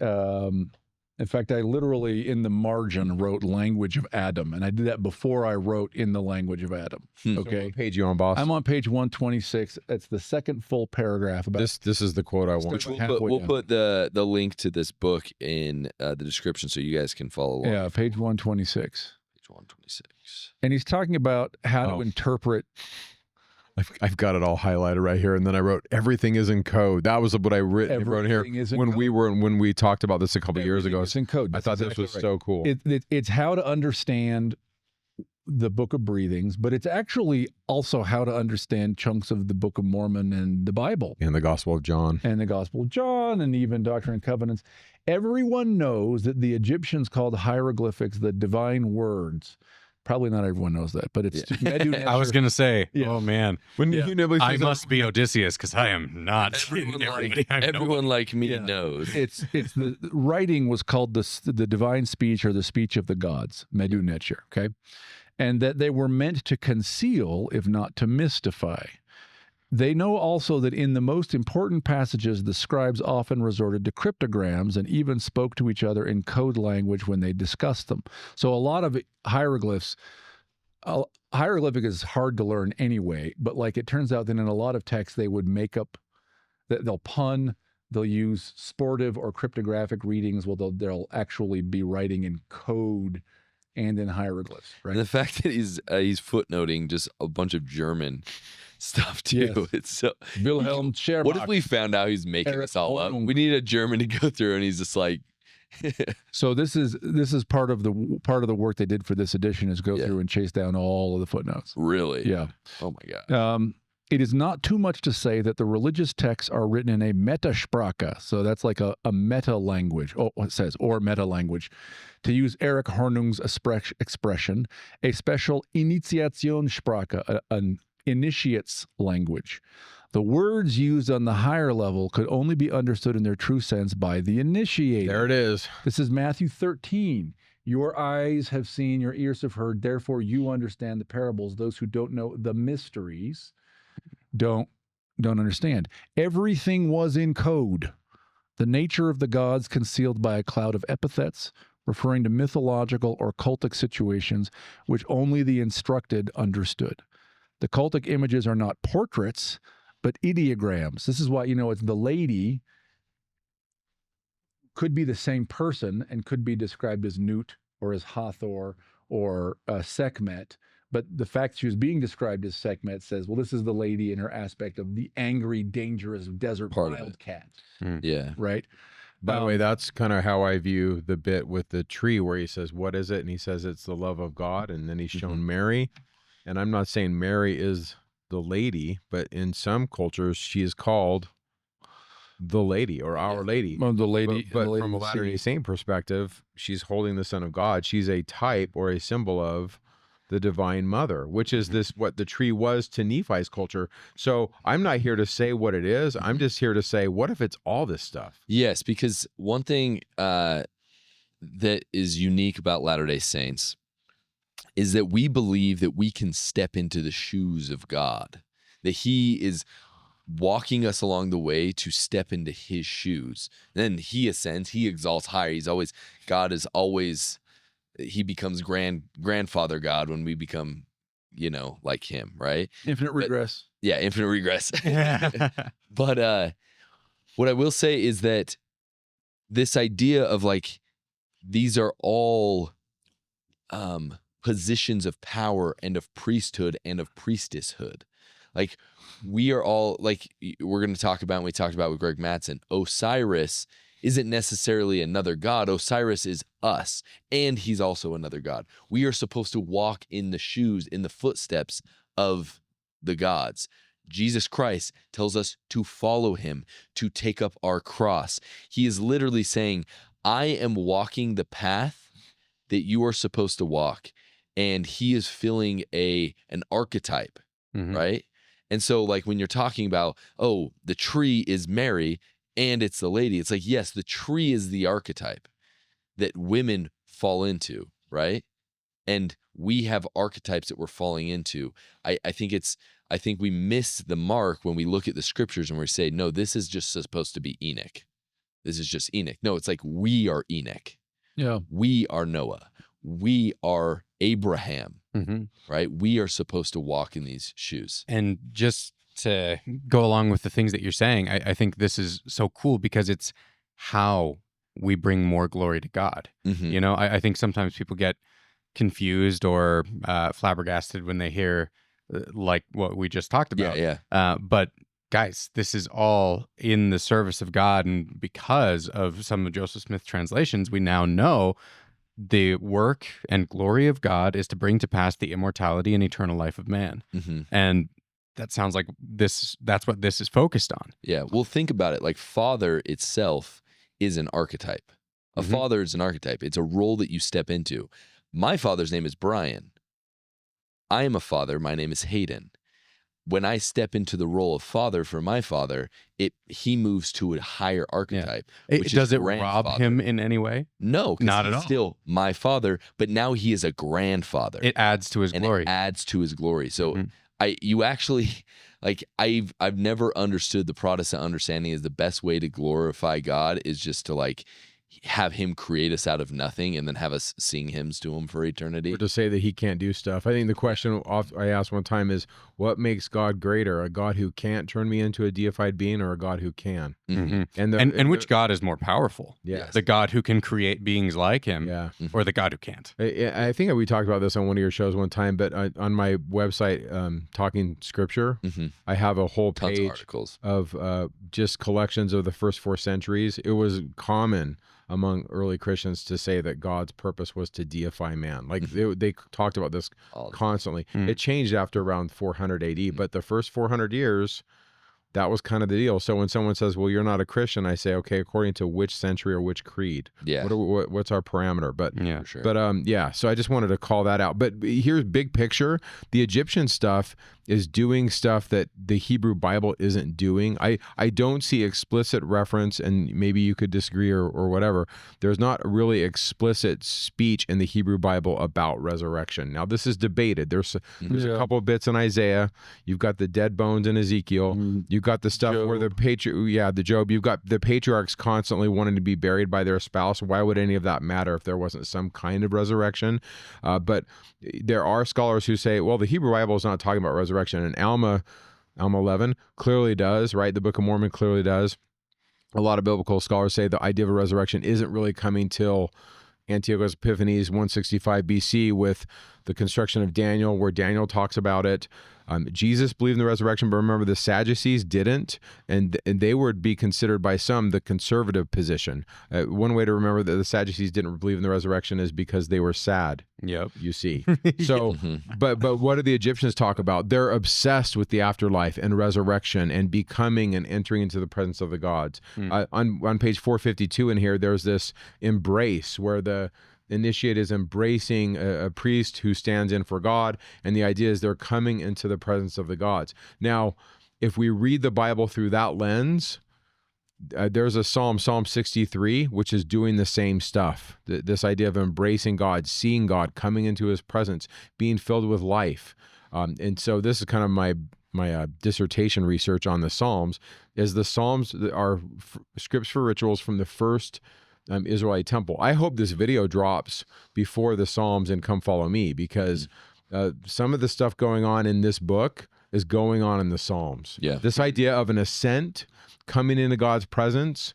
In fact, I literally in the margin wrote language of Adam, and I did that before I wrote in the language of Adam. Okay, What page you on, boss? I'm on page 126. It's the second full paragraph about This is the quote I want. Which halfway we'll down. put the link to this book in the description so you guys can follow along. Yeah, page 126. Page 126. And he's talking about how to interpret. I've got it all highlighted right here, and then I wrote everything is in code. That was what I wrote here Everything is in when we talked about this a couple years ago. It's in code. I That's thought this exactly was right. so cool. It's how to understand the Book of Breathings, but it's actually also how to understand chunks of the Book of Mormon and the Bible In the Gospel of John. and the Gospel of John and even Doctrine and Covenants. Everyone knows that the Egyptians called hieroglyphics the divine words. Probably not everyone knows that, but it's I was going to say, Yeah. oh man, When Yeah. Hugh Nibley I says that- must be Odysseus because I am not. Everyone like me Yeah. knows. it's the writing was called the divine speech or the speech of the gods, Medu Neter, okay? And that they were meant to conceal, if not to mystify. They know also that in the most important passages, the scribes often resorted to cryptograms and even spoke to each other in code language when they discussed them. So a lot of hieroglyphs, hieroglyphic is hard to learn anyway, but like it turns out that in a lot of texts, they would make up, they'll pun, they'll use sportive or cryptographic readings. Well, they'll actually be writing in code and in hieroglyphs, right? And the fact that he's footnoting just a bunch of German stuff too. Yes. It's so Wilhelm Scherbach. What if we found out he's making Eric this all up? Hornung. We need a German to go through, and he's just like, So this is part of the work they did for this edition is go Yeah. through and chase down all of the footnotes. really? Yeah. Oh my god. It is not too much to say that the religious texts are written in a Metasprache. So that's like a meta language. Oh, it says, or meta language. To use Eric Hornung's expression, a special Initiationssprache, an initiate's language. The words used on the higher level could only be understood in their true sense by the initiated. There it is. This is Matthew 13. Your eyes have seen, your ears have heard, therefore you understand the parables. Those who don't know the mysteries don't understand. Everything was in code. The nature of the gods concealed by a cloud of epithets, referring to mythological or cultic situations which only the instructed understood. The cultic images are not portraits, but ideograms. This is why, it's the lady could be the same person and could be described as Nut or as Hathor or Sekhmet. But the fact she was being described as Sekhmet says, well, this is the lady in her aspect of the angry, dangerous desert Part of it. wildcat, Yeah. right? By the way, that's kind of how I view the bit with the tree where he says, what is it? And he says, it's the love of God. And then he's shown Mary. And I'm not saying Mary is the lady, but in some cultures, she is called the lady or our lady. Well, the lady, But the lady from a of the Latter-day sea. Saint perspective, she's holding the Son of God. She's a type or a symbol of the Divine Mother, which is what the tree was to Nephi's culture. So I'm not here to say what it is. I'm just here to say, what if it's all this stuff? Yes, because one thing that is unique about Latter-day Saints is that we believe that we can step into the shoes of God, that he is walking us along the way to step into his shoes. Then he ascends, he exalts higher. God is always, he becomes grandfather God when we become, like him, right? Infinite regress. Yeah, infinite regress. But what I will say is that this idea of like, these are all positions of power and of priesthood and of priestesshood. Like we are all, like we're going to talk about, and we talked about with Greg Mattson, Osiris isn't necessarily another god. Osiris is us, and he's also another god. We are supposed to walk in the shoes, in the footsteps of the gods. Jesus Christ tells us to follow him, to take up our cross. He is literally saying, I am walking the path that you are supposed to walk. And he is filling an archetype, right? And so like when you're talking about, oh, the tree is Mary and it's the lady, it's like, yes, the tree is the archetype that women fall into, right? And we have archetypes that we're falling into. I think we miss the mark when we look at the scriptures and we say, no, this is just supposed to be Enoch. This is just Enoch. No, it's like we are Enoch. Yeah. We are Noah. We are Abraham, right? We are supposed to walk in these shoes. And just to go along with the things that you're saying, I think this is so cool because it's how we bring more glory to God. You know, I think sometimes people get confused or flabbergasted when they hear like what we just talked about. But guys, this is all in the service of God. And because of some of Joseph Smith's translations, we now know the work and glory of God is to bring to pass the immortality and eternal life of man. And that sounds like that's what this is focused on. Yeah. Well, think about it. Like father itself is an archetype. A father is an archetype. It's a role that you step into. My father's name is Brian. I am a father. My name is Hayden. When I step into the role of father for my father, he moves to a higher archetype. Does it rob him in any way? No, not at all. Still my father, but now he is a grandfather. It adds to his glory. It adds to his glory. So you actually, like, I've never understood the Protestant understanding is the best way to glorify God is just to like have him create us out of nothing and then have us sing hymns to him for eternity. Or to say that he can't do stuff. I think the question I asked one time is, what makes God greater? A God who can't turn me into a deified being or a God who can? And which God is more powerful? Yes. The God who can create beings like him or the God who can't? I think we talked about this on one of your shows one time, but on my website, Talking Scripture, I have a whole Tons page of articles of just collections of the first 4 centuries. It was common among early Christians to say that God's purpose was to deify man. Like they talked about this constantly. It changed after around 400 AD, but the first 400 years, that was kind of the deal. So when someone says, well, you're not a Christian, I say, okay, according to which century or which creed? Yeah. What's our parameter? But yeah, for sure. But yeah, so I just wanted to call that out. But here's big picture. The Egyptian stuff is doing stuff that the Hebrew Bible isn't doing. I don't see explicit reference, and maybe you could disagree or whatever. There's not really explicit speech in the Hebrew Bible about resurrection. Now, this is debated. There's a couple of bits in Isaiah. You've got the dead bones in Ezekiel. You've got the stuff where the Job, you've got the patriarchs constantly wanting to be buried by their spouse. Why would any of that matter if there wasn't some kind of resurrection? But there are scholars who say, well, the Hebrew Bible is not talking about resurrection. And Alma 11 clearly does, right? The Book of Mormon clearly does. A lot of biblical scholars say the idea of a resurrection isn't really coming till Antiochus Epiphanes 165 BC with the construction of Daniel, where Daniel talks about it. Jesus believed in the resurrection, but remember the Sadducees didn't, and they would be considered by some the conservative position. One way to remember that the Sadducees didn't believe in the resurrection is because they were sad. Yep. You see. So, but what do the Egyptians talk about? They're obsessed with the afterlife and resurrection and becoming and entering into the presence of the gods. On page 452 in here, there's this embrace where the initiate is embracing a priest who stands in for God, and the idea is they're coming into the presence of the gods. Now, if we read the Bible through that lens, there's a Psalm 63, which is doing the same stuff. This idea of embracing God, seeing God, coming into his presence, being filled with life. And so this is kind of my dissertation research on the Psalms, is the Psalms are scripts for rituals from the first Israelite temple. I hope this video drops before the Psalms and Come Follow Me, because some of the stuff going on in this book is going on in the Psalms. Yeah. This idea of an ascent, coming into God's presence,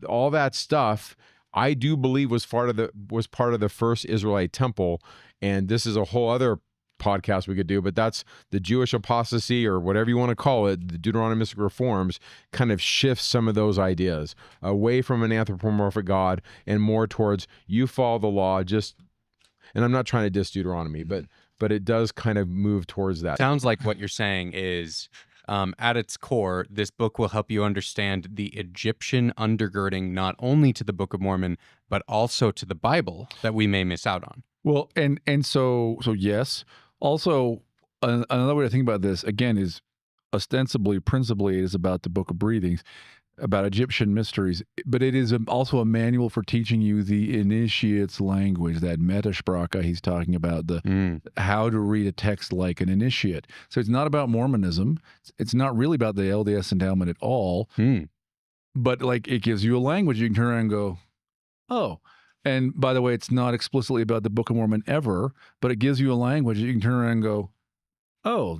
all that stuff, I do believe was part of the first Israelite temple, and this is a whole other podcast we could do, but that's the Jewish apostasy, or whatever you want to call it. The Deuteronomistic reforms kind of shifts some of those ideas away from an anthropomorphic God and more towards you follow the law. And I'm not trying to diss Deuteronomy, but it does kind of move towards that. Sounds like what you're saying is, at its core, this book will help you understand the Egyptian undergirding not only to the Book of Mormon, but also to the Bible that we may miss out on. Well, and so yes. Also, another way to think about this, again, is principally, it is about the Book of Breathings, about Egyptian mysteries, but it is also a manual for teaching you the initiate's language, that metasprache he's talking about, the how to read a text like an initiate. So it's not about Mormonism. It's not really about the LDS endowment at all, but like it gives you a language you can turn around and go, oh. And by the way, it's not explicitly about the Book of Mormon ever, but it gives you a language that you can turn around and go, oh,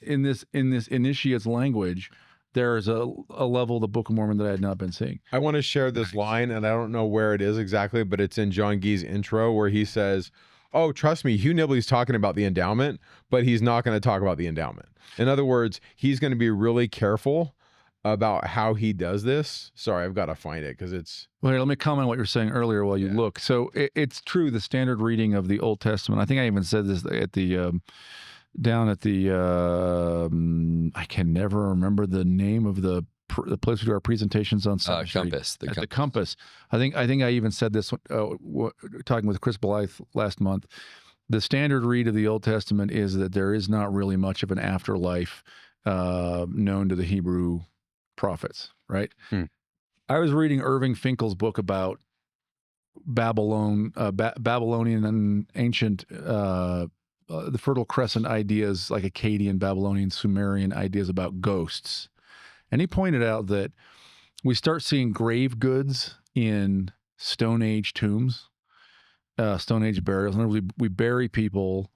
in this initiate's language, there's a level of the Book of Mormon that I had not been seeing. I want to share this line, and I don't know where it is exactly, but it's in John Gee's intro where he says, oh, trust me, Hugh Nibley's talking about the endowment, but he's not going to talk about the endowment. In other words, he's going to be really careful about how he does this. Sorry, I've got to find it because it's... Well, here, let me comment on what you were saying earlier while you look. So it's true, the standard reading of the Old Testament, I think I even said this at the... down at the, I can never remember the name of the place we do our presentations on Sunday Street. Compass. The Compass. I think I even said this talking with Chris Blythe last month. The standard read of the Old Testament is that there is not really much of an afterlife known to the Hebrew prophets, right? I was reading Irving Finkel's book about Babylonian and ancient the Fertile Crescent ideas, like Akkadian, Babylonian, Sumerian ideas about ghosts. And he pointed out that we start seeing grave goods in Stone Age tombs, Stone Age burials. In other words, we bury people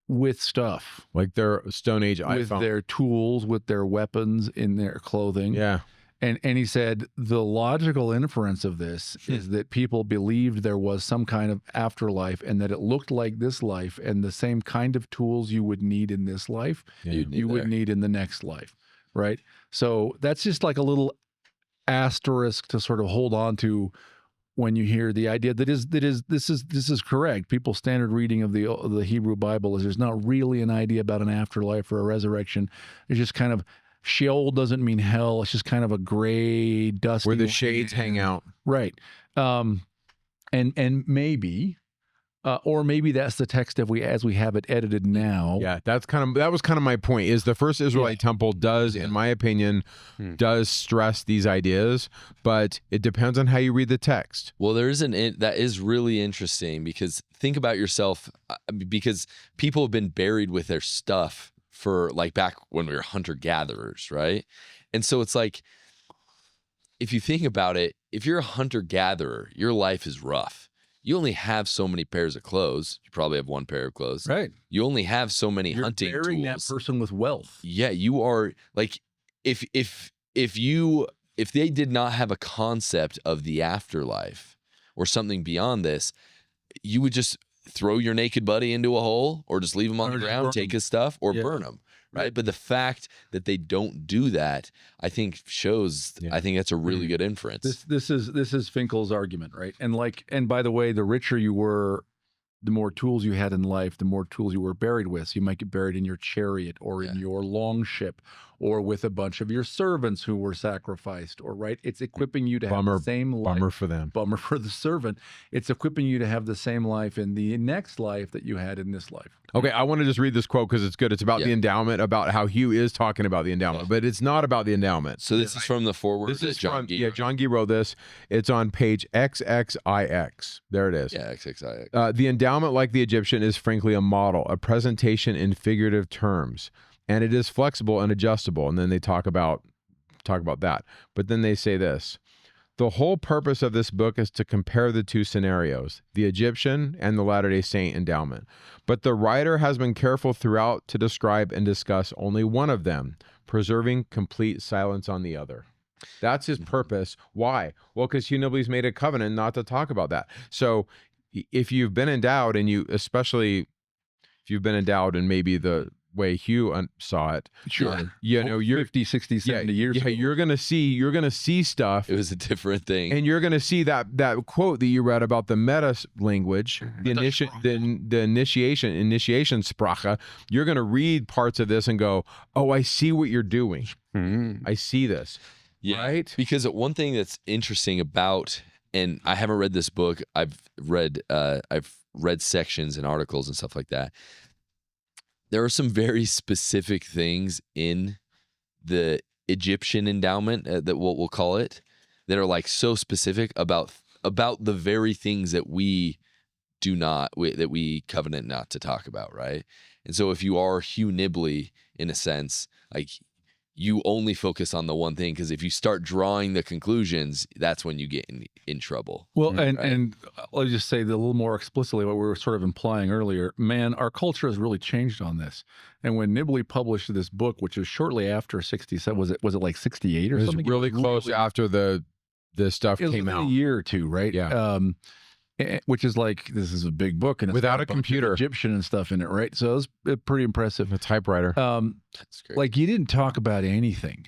with stuff. Like their Stone Age iPhone. With their tools, with their weapons, in their clothing. Yeah. And he said the logical inference of this is that people believed there was some kind of afterlife and that it looked like this life, and the same kind of tools you would need in this life, you would need in the next life, right? So that's just like a little asterisk to sort of hold on to when you hear the idea this is correct. People's standard reading of the Hebrew Bible is there's not really an idea about an afterlife or a resurrection. It's just kind of Sheol doesn't mean hell. It's just kind of a gray, dusty... where the shades hang out. Right. And maybe, or maybe that's the text as we have it edited now. Yeah, that was kind of my point, is the First Israelite Temple does, in my opinion, does stress these ideas, but it depends on how you read the text. Well, that is really interesting, because think about yourself, because people have been buried with their stuff for like back when we were hunter-gatherers, right? And so it's like, if you think about it, if you're a hunter-gatherer, your life is rough. You only have so many pairs of clothes. You probably have one pair of clothes. Right. You only have so many You're hunting burying tools. that person with wealth. Yeah, you are like, if they did not have a concept of the afterlife or something beyond this, you would just throw your naked buddy into a hole, or just leave him on the ground, take his stuff, or burn him, right? But the fact that they don't do that, I think shows. I think that's a really good inference. This is Finkel's argument, right? And by the way, the richer you were, the more tools you had in life, the more tools you were buried with. So you might get buried in your chariot, or in your longship, or with a bunch of your servants who were sacrificed, or right. It's equipping you to have the same life. Bummer for them. Bummer for the servant. It's equipping you to have the same life in the next life that you had in this life. Okay, I want to just read this quote because it's good. It's about the endowment, about how Hugh is talking about the endowment, but it's not about the endowment. So this is from the foreword. This is John Gee. Yeah, John Gee wrote this. It's on page XXIX. There it is. Yeah, XXIX. The endowment, like the Egyptian, is frankly a model, a presentation in figurative terms, and it is flexible and adjustable. And then they talk about that. But then they say this: the whole purpose of this book is to compare the two scenarios, the Egyptian and the Latter-day Saint endowment. But the writer has been careful throughout to describe and discuss only one of them, preserving complete silence on the other. That's his purpose. Why? Well, because Hugh Nibley's made a covenant not to talk about that. So if you've been endowed, and you especially if you've been endowed in maybe the way Hugh saw it. Sure. You know, you're 50, 60, 70 years ago. you're gonna see stuff. It was a different thing. And you're gonna see that quote that you read about the meta language, the initiation sprache. You're gonna read parts of this and go, oh, I see what you're doing. I see this. Yeah, right? Because one thing that's interesting about, and I haven't read this book, I've read sections and articles and stuff like that. There are some very specific things in the Egyptian endowment, that what we'll call it, that are like so specific about the very things that we that we covenant not to talk about, right? And so if you are Hugh Nibley, in a sense, like, you only focus on the one thing, because if you start drawing the conclusions, that's when you get in trouble. Well, and let's just say that a little more explicitly what we were sort of implying earlier. Man, our culture has really changed on this. And when Nibley published this book, which was shortly after 67, was it like 68 or something? It was really close after the stuff came out. A year or two, right? Yeah. Which is like, this is a big book, and it's without got a computer, Egyptian and stuff in it, right? So it was pretty impressive. A typewriter. That's great. Like, you didn't talk about anything,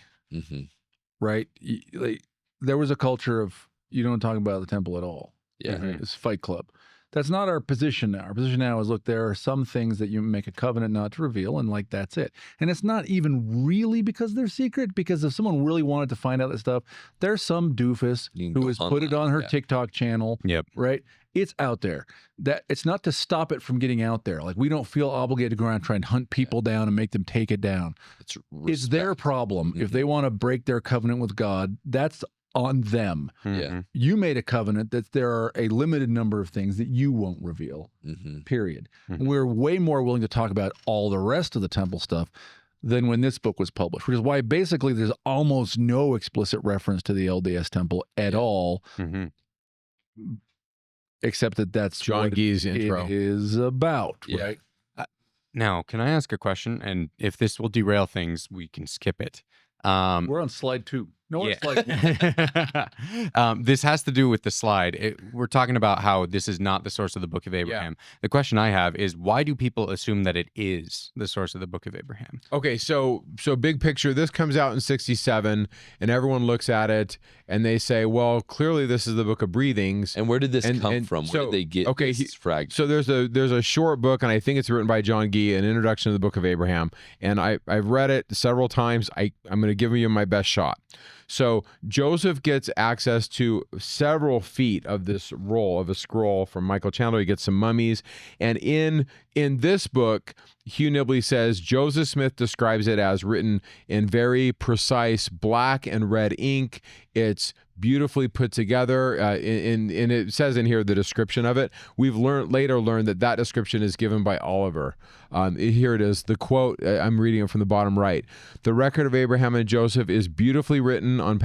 right? Like, there was a culture of, you don't talk about the temple at all. Yeah, right? It's Fight Club. That's not our position now. Our position now is, look, there are some things that you make a covenant not to reveal, and like, that's it. And it's not even really because they're secret, because if someone really wanted to find out that stuff, there's some doofus who has put it on her TikTok channel. Yep. Right? It's out there. That it's not to stop it from getting out there. Like, we don't feel obligated to go around and try and hunt people down and make them take it down. It's their problem. If they want to break their covenant with God, that's on them. Yeah. You made a covenant that there are a limited number of things that you won't reveal, period. And we're way more willing to talk about all the rest of the temple stuff than when this book was published, which is why basically there's almost no explicit reference to the LDS temple at all, except that that's John Gee's intro is about, right? Now, can I ask a question? And if this will derail things, we can skip it. We're on slide 2. No, it's like this has to do with the slide. We're talking about how this is not the source of the Book of Abraham. Yeah. The question I have is, why do people assume that it is the source of the Book of Abraham? Okay, so big picture, this comes out in 67, and everyone looks at it and they say, well, clearly this is the Book of Breathings. And where did this come from? Where did they get this fragment? So there's a short book, and I think it's written by John Gee, an introduction to the Book of Abraham. And I've read it several times. I'm going to give you my best shot. So Joseph gets access to several feet of this roll of a scroll from Michael Chandler. He gets some mummies. And in this book, Hugh Nibley says Joseph Smith describes it as written in very precise black and red ink. It's beautifully put together, and it says in here the description of it. We've later learned that description is given by Oliver. Here it is, the quote, I'm reading it from the bottom right. The record of Abraham and Joseph is beautifully written on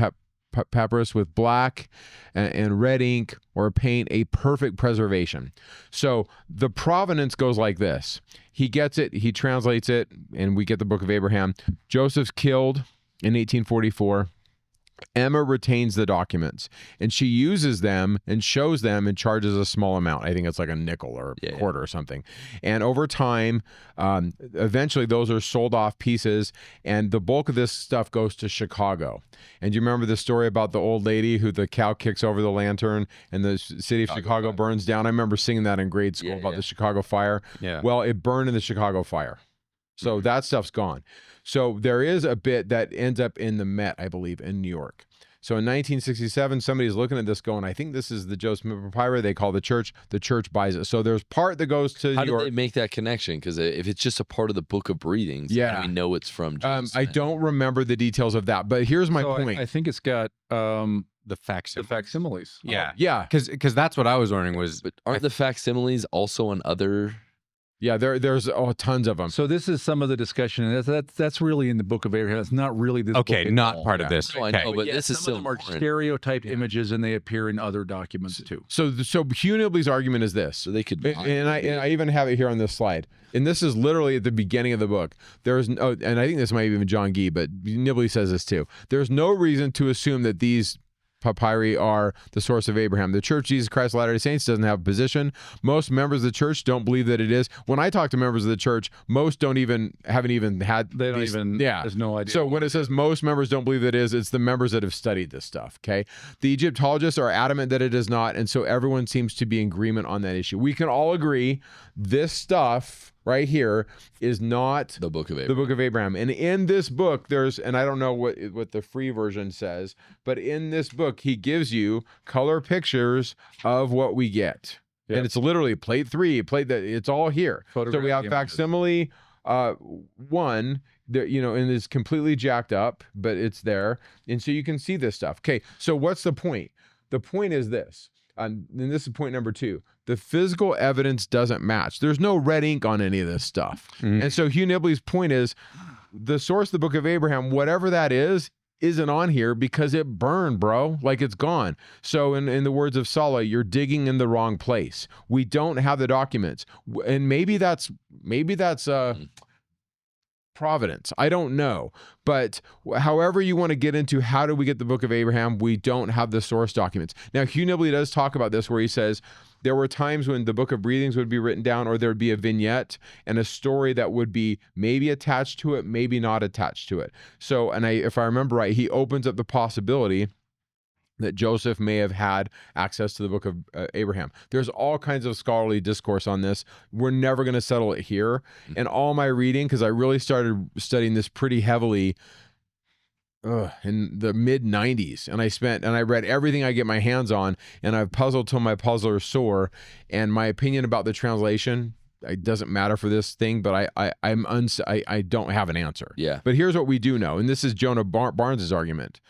papyrus with black and red ink or paint, a perfect preservation. So the provenance goes like this. He gets it, he translates it, and we get the Book of Abraham. Joseph's killed in 1844. Emma retains the documents, and she uses them and shows them and charges a small amount. I think it's like a nickel or a quarter or something. And over time, eventually those are sold off pieces, and the bulk of this stuff goes to Chicago. And do you remember the story about the old lady who the cow kicks over the lantern and the city of Chicago burns down? I remember singing that in grade school about the Chicago fire. Yeah. Well, it burned in the Chicago fire. So that stuff's gone. So there is a bit that ends up in the Met, I believe, in New York. So in 1967, somebody's looking at this going, I think this is the Joseph Smith papyrus. They call the church buys it. So there's part that goes to New York. How did they make that connection? Because if it's just a part of the Book of Breathings, how do we know it's from Joseph Smith? I don't remember the details of that, but here's my point. I think it's got the facsimiles. Yeah. Yeah. Because that's what I was wondering was... But aren't the facsimiles also on other... Yeah, there's tons of them. So this is some of the discussion, and that's really in the Book of Abraham. It's not really this book at not all. part of this. No, I know, but this is some still of them are stereotyped images, and they appear in other documents too. So Hugh Nibley's argument is this. So they could... And I even have it here on this slide. And this is literally at the beginning of the book. There's no, and I think this might be even John Gee, but Nibley says this too. There's no reason to assume that these papyri are the source of Abraham. The Church of Jesus Christ of Latter-day Saints doesn't have a position. Most members of the church don't believe that it is. When I talk to members of the church, most haven't even had. They don't even. Yeah, there's no idea. So when it says most members don't believe that it is, it's the members that have studied this stuff. Okay, the Egyptologists are adamant that it is not, and so everyone seems to be in agreement on that issue. We can all agree this stuff right here is not the Book of Abraham. The Book of Abraham. And in this book, and I don't know what the free version says, but in this book, he gives you color pictures of what we get. Yep. And it's literally plate 3, it's all here. So we have facsimile 1, and it's completely jacked up, but it's there. And so you can see this stuff. Okay, so what's the point? The point is this. And this is point number 2. The physical evidence doesn't match. There's no red ink on any of this stuff. Mm-hmm. And so Hugh Nibley's point is the source of the Book of Abraham, whatever that is, isn't on here because it burned, bro. Like it's gone. So in the words of Salah, you're digging in the wrong place. We don't have the documents. And maybe that's providence. I don't know. But however you want to get into how do we get the Book of Abraham, we don't have the source documents. Now, Hugh Nibley does talk about this where he says there were times when the Book of Breathings would be written down, or there'd be a vignette and a story that would be maybe attached to it, maybe not attached to it. So, if I remember right, he opens up the possibility that Joseph may have had access to the Book of Abraham. There's all kinds of scholarly discourse on this. We're never going to settle it here. And all my reading, because I really started studying this pretty heavily in the mid-90s, and I read everything I get my hands on, and I've puzzled till my puzzler is sore. And my opinion about the translation, it doesn't matter for this thing, but I don't have an answer. Yeah. But here's what we do know, and this is Jonah Barnes's argument.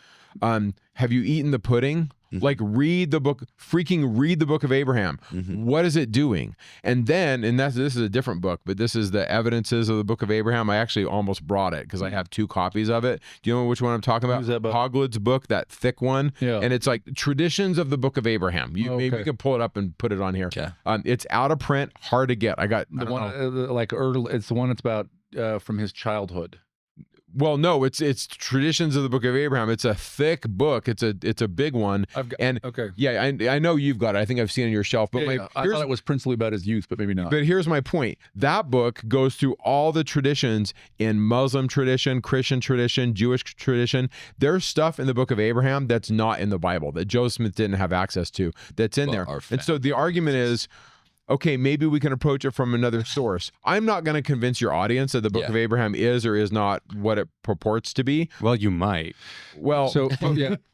Have you eaten the pudding? Mm-hmm. Like read the Book of Abraham. Mm-hmm. What is it doing? And then, this is a different book, but this is the Evidences of the Book of Abraham. I actually almost brought it because I have 2 copies of it. Do you know which one I'm talking about? Who's that book? Hoglett's book, that thick one. Yeah. And it's like Traditions of the Book of Abraham. Maybe you can pull it up and put it on here. Okay. It's out of print, hard to get. I got the one it's the one that's about from his childhood. Well, no, it's Traditions of the Book of Abraham. It's a thick book. It's a big one. Okay. Yeah, I know you've got it. I think I've seen it on your shelf. But I thought it was principally about his youth, but maybe not. But here's my point. That book goes through all the traditions in Muslim tradition, Christian tradition, Jewish tradition. There's stuff in the Book of Abraham that's not in the Bible, that Joseph Smith didn't have access to, that's in there. And so the argument is, okay, maybe we can approach it from another source. I'm not going to convince your audience that the Book of Abraham is or is not what it purports to be. Well, you might. Well, so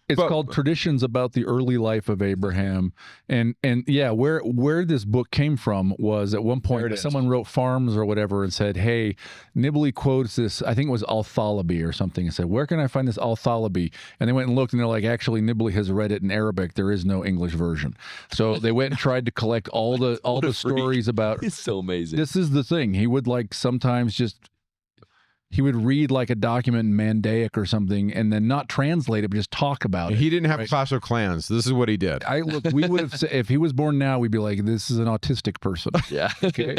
it's called Traditions About the Early Life of Abraham, and where this book came from was at one point someone wrote Farms or whatever and said, hey, Nibley quotes this, I think it was Al-Thalabi or something, and said, where can I find this Al-Thalabi? And they went and looked, and they're like, actually, Nibley has read it in Arabic. There is no English version. So they went and tried to collect all the stories about. It's so amazing. This is the thing. He would sometimes he would read like a document in Mandaic or something and then not translate it, but just talk about it. He didn't have class or clans. This is what he did. We would have said, if he was born now, we'd be like, this is an autistic person. Yeah. Okay.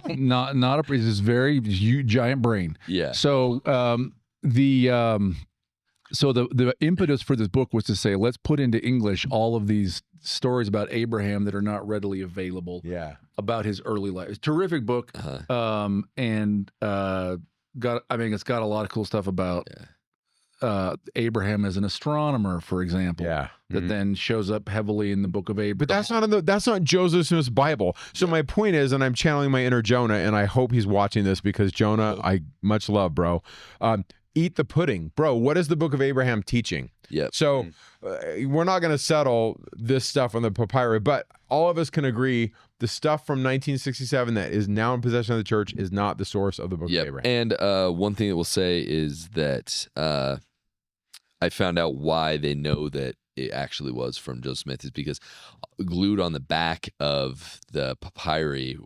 He's this very giant brain. Yeah. So, the impetus for this book was to say, let's put into English all of these stories about Abraham that are not readily available. Yeah. About his early life. It's a terrific book. It's got a lot of cool stuff about Abraham as an astronomer, for example. Yeah. That then shows up heavily in the Book of Abraham. But that's not Joseph Smith's Bible. So my point is, and I'm channeling my inner Jonah, and I hope he's watching this because Jonah, I much love, bro. Eat the pudding, bro. What is the Book of Abraham teaching? Yep. So we're not going to settle this stuff on the papyri, but all of us can agree the stuff from 1967 that is now in possession of the church is not the source of the Book of Abraham. And one thing that we'll say is that I found out why they know that it actually was from Joseph Smith is because glued on the back of the papyri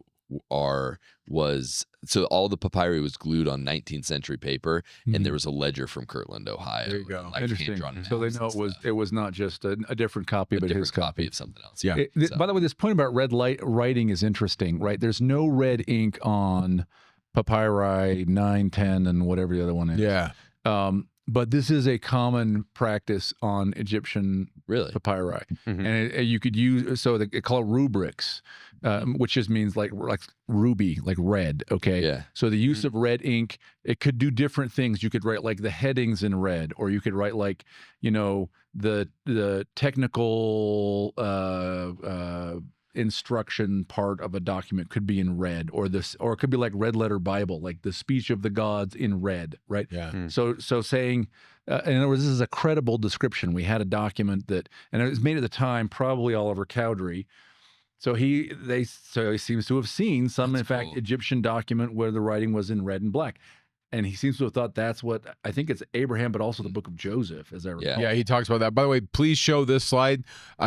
so all the papyri was glued on 19th century paper, and there was a ledger from Kirtland, Ohio. There you go. Like interesting. So they know it was not just a different copy, but his copy of something else. Yeah. By the way, this point about red writing is interesting, right? There's no red ink on papyri 9, 10, and whatever the other one is. Yeah. But this is a common practice on Egyptian papyri, and you could use they call it rubrics, which just means like ruby, like red. Okay, Yeah. So the use of red ink, it could do different things. You could write like the headings in red, or you could write like the technical instruction part of a document could be in red, or it could be like red letter Bible, like the speech of the gods in red, right? Yeah. So saying, in other words, this is a credible description. We had a document and it was made at the time, probably Oliver Cowdery. So he seems to have seen some, in fact, Egyptian document where the writing was in red and black. And he seems to have thought that's what, I think it's Abraham, but also the book of Joseph, as I recall. Yeah, he talks about that. By the way, please show this slide.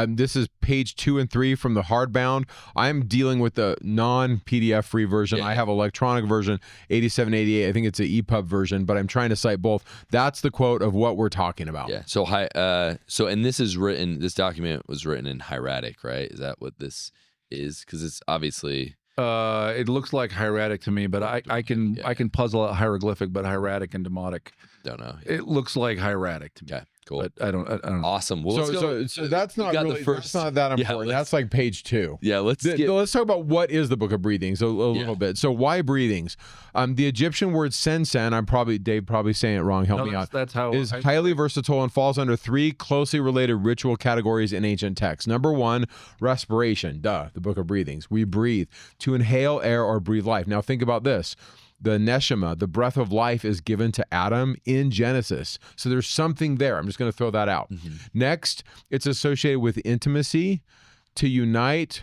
This is page 2 and 3 from the hardbound. I'm dealing with the non-PDF free version. I have electronic version, 8788. I think it's an EPUB version, but I'm trying to cite both. That's the quote of what we're talking about. Yeah. So and this is written, this document was written in hieratic, right? Is that what this is? Because it's obviously... It looks like hieratic to me, but I can puzzle out hieroglyphic, but hieratic and demotic. Don't know. It looks like hieratic to me. Okay, cool. But I don't know. Awesome. Well, so that's not really, that's not that important. That's like page 2. Yeah, let's talk about what is the Book of Breathings a little bit. So why breathings? The Egyptian word sensen, Dave probably saying it wrong. Help me out. That's how is highly versatile and falls under 3 closely related ritual categories in ancient texts. Number 1, respiration. The Book of Breathings. We breathe to inhale air or breathe life. Now think about this. The neshama, the breath of life, is given to Adam in Genesis. So there's something there. I'm just going to throw that out. Next, it's associated with intimacy, to unite,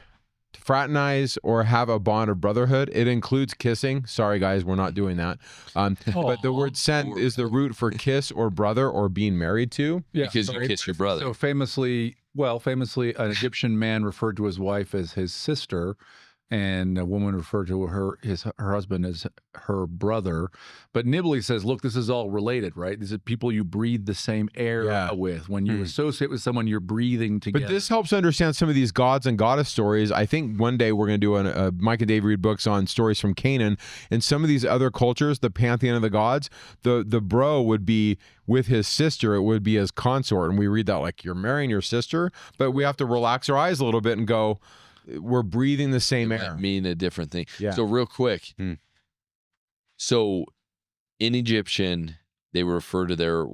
to fraternize, or have a bond of brotherhood. It includes kissing. Sorry, guys, we're not doing that. But the word sen is the root for kiss or brother or being married to. Yeah, because you kiss your brother. So famously, an Egyptian man referred to his wife as his sister, and a woman referred to her husband as her brother. But Nibley says, look, this is all related, right? These are people you breathe the same air with. When you associate with someone, you're breathing together. But this helps understand some of these gods and goddess stories. I think one day we're going to do a Mike and Dave read books on stories from Canaan. And some of these other cultures, the pantheon of the gods, the bro would be with his sister. It would be his consort. And we read that like, you're marrying your sister. But we have to relax our eyes a little bit and go, we're breathing the same air. Mean a different thing. Yeah. So real quick. So in Egyptian, they would refer to their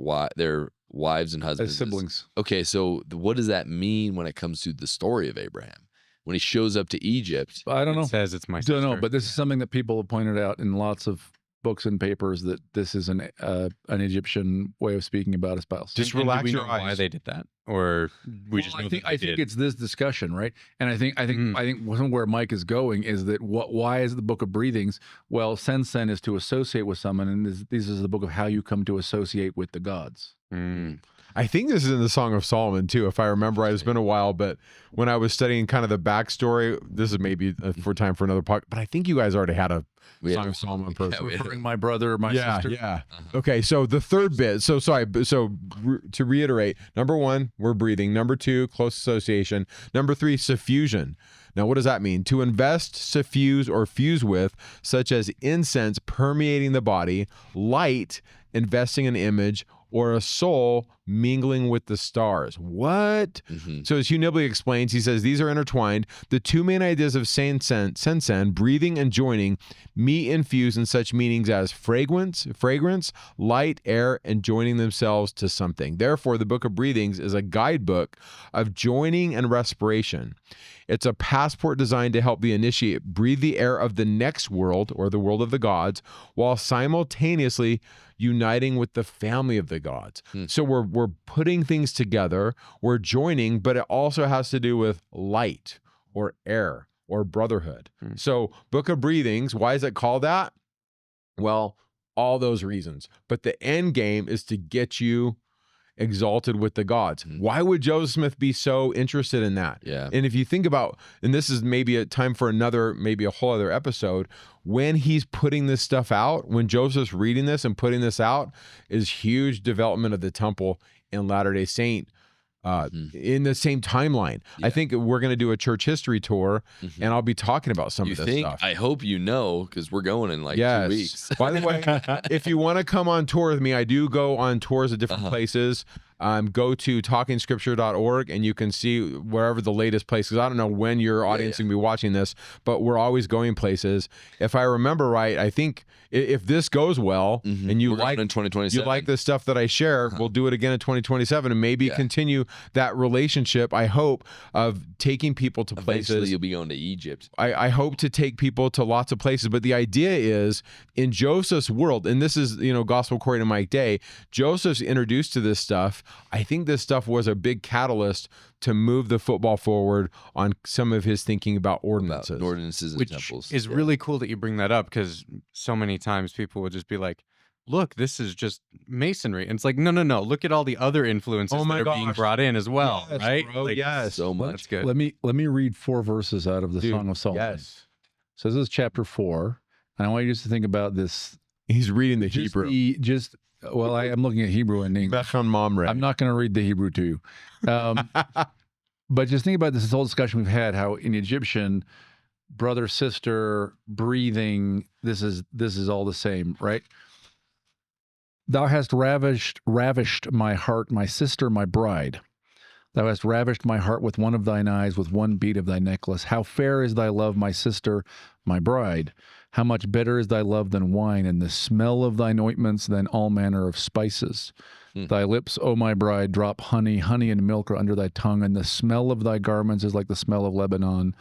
wives and husbands as siblings. Okay, so what does that mean when it comes to the story of Abraham? When he shows up to Egypt, I don't know. It says it's my sister. Don't know, but this is something that people have pointed out in lots of books and papers, that this is an Egyptian way of speaking about a spouse. Just And relax do we your know eyes. why they did that, or we just know I think it's this discussion, right? And I think where Mike is going is that why is the Book of Breathings? Well, sensen is to associate with someone, and this is the book of how you come to associate with the gods. I think this is in the Song of Solomon too, if I remember right. It's been a while, but when I was studying kind of the backstory, this is maybe for time for another podcast, but I think you guys already had a Song of Solomon person. Referring my brother or my sister. Yeah. Okay, so the third bit, so to reiterate, number 1, we're breathing. Number 2, close association. Number 3, suffusion. Now, what does that mean? To invest, suffuse, or fuse with, such as incense permeating the body, light, investing an image, or a soul mingling with the stars. What? So as Hugh Nibley explains, he says these are intertwined. The 2 main ideas of sensen, breathing and joining, meet and fuse in such meanings as fragrance, light, air, and joining themselves to something. Therefore, the Book of Breathings is a guidebook of joining and respiration. It's a passport designed to help the initiate breathe the air of the next world, or the world of the gods, while simultaneously uniting with the family of the gods. So we're putting things together, we're joining, but it also has to do with light or air or brotherhood. So Book of Breathings, why is it called that? Well, all those reasons. But the end game is to get you exalted with the gods. Why would Joseph Smith be so interested in that? Yeah. And if you think about, and this is maybe a time for maybe a whole other episode, when he's putting this stuff out, when Joseph's reading this and putting this out, is huge development of the temple in Latter-day Saint in the same timeline. I think we're going to do a church history tour, and I'll be talking about some of this stuff. I hope you know, because we're going in like 2 weeks. By the way, if you want to come on tour with me, I do go on tours of different places. Go to talkingscripture.org and you can see wherever the latest places. I don't know when your audience is going to be watching this, but we're always going places. If I remember right, I think if this goes well and you like in 2027. you like the stuff that I share, we'll do it again in 2027 and maybe continue that relationship. I hope of taking people to places. Eventually you'll be going to Egypt. I hope to take people to lots of places, but the idea is in Joseph's world, and this is, gospel according to Mike Day, Joseph's introduced to this stuff. I think this stuff was a big catalyst to move the football forward on some of his thinking about ordinances. And temples. Is really cool that you bring that up, because so many times people would just be like, look, this is just masonry. And it's like, no. Look at all the other influences that are being brought in as well, right? Bro, Like, so much. That's good. Let me read 4 verses out of the Song of Solomon. Yes. So this is chapter 4, and I want you just to think about this. He's reading the Hebrew. I'm looking at Hebrew and English. Bechon Mamre. I'm not going to read the Hebrew to you. But just think about this whole discussion we've had, how in Egyptian, brother, sister, breathing, this is all the same, right? Thou hast ravished my heart, my sister, my bride. Thou hast ravished my heart with one of thine eyes, with one bead of thy necklace. How fair is thy love, my sister, my bride. How much better is thy love than wine, and the smell of thine ointments than all manner of spices. Thy lips, O my bride, drop honey. Honey and milk are under thy tongue, and the smell of thy garments is like the smell of Lebanon.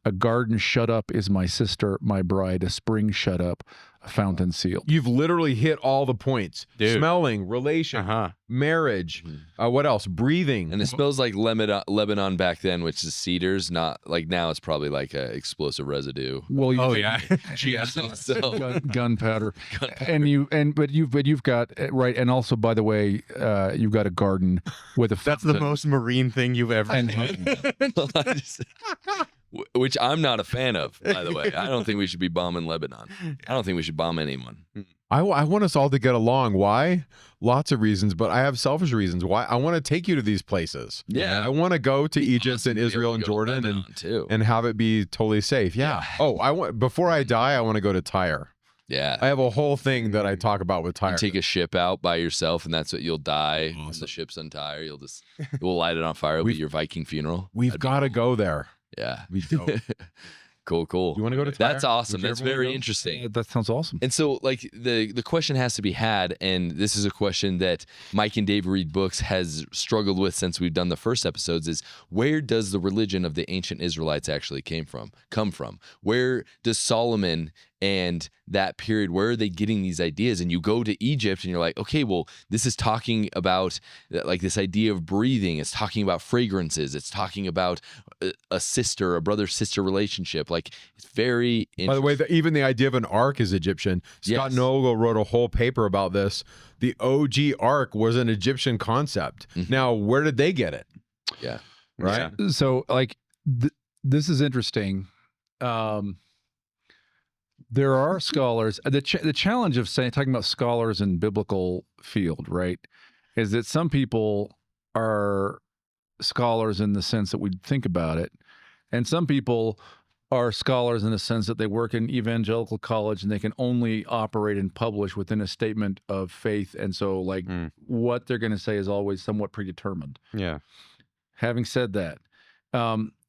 A garden shut up is my sister, my bride. A spring shut up, a fountain sealed. You've literally hit all the points. Dude. Smelling, relation, marriage, what else? Breathing. And it smells like Lebanon back then, which is cedars. Not like now. It's probably like a explosive residue. Well, So gunpowder, but you've got right, and also by the way, you've got a garden with a That's the most marine thing you've ever seen. which I'm not a fan of, by the way. I don't think we should be bombing Lebanon. I don't think we should bomb anyone. I want us all to get along. Why? Lots of reasons, but I have selfish reasons. Why? I want to take you to these places. Yeah. I want to go to Egypt and Israel and Jordan and have it be totally safe. Yeah. Oh, before I die, I want to go to Tyre. Yeah. I have a whole thing that I talk about with Tyre. You take a ship out by yourself, and that's what you'll die. When the ship's on Tyre, we'll light it on fire. It'll be your Viking funeral. We've got to go there. Yeah. We don't. Cool. You want to go to Tyre? That's awesome. Would you That's ever wanna very go? interesting. That sounds awesome. And so, like, the question has to be had, and this is a question that Mike and Dave Read Books has struggled with since we've done the first episodes, is where does the religion of the ancient Israelites actually come from? Where does Solomon and that period, where are they getting these ideas? And you go to Egypt and you're like, okay, well, this is talking about like this idea of breathing. It's talking about fragrances. It's talking about a brother-sister relationship. Like, it's very interesting. By the way, even the idea of an ark is Egyptian. Scott Nogle wrote a whole paper about this. The OG ark was an Egyptian concept. Now, where did they get it? Yeah. Right? Yeah. So, like, this is interesting. There are scholars. The challenge of talking about scholars in biblical field, right, is that some people are scholars in the sense that we think about it, and some people are scholars in the sense that they work in evangelical college and they can only operate and publish within a statement of faith, and so like what they're going to say is always somewhat predetermined. Yeah. Having said that,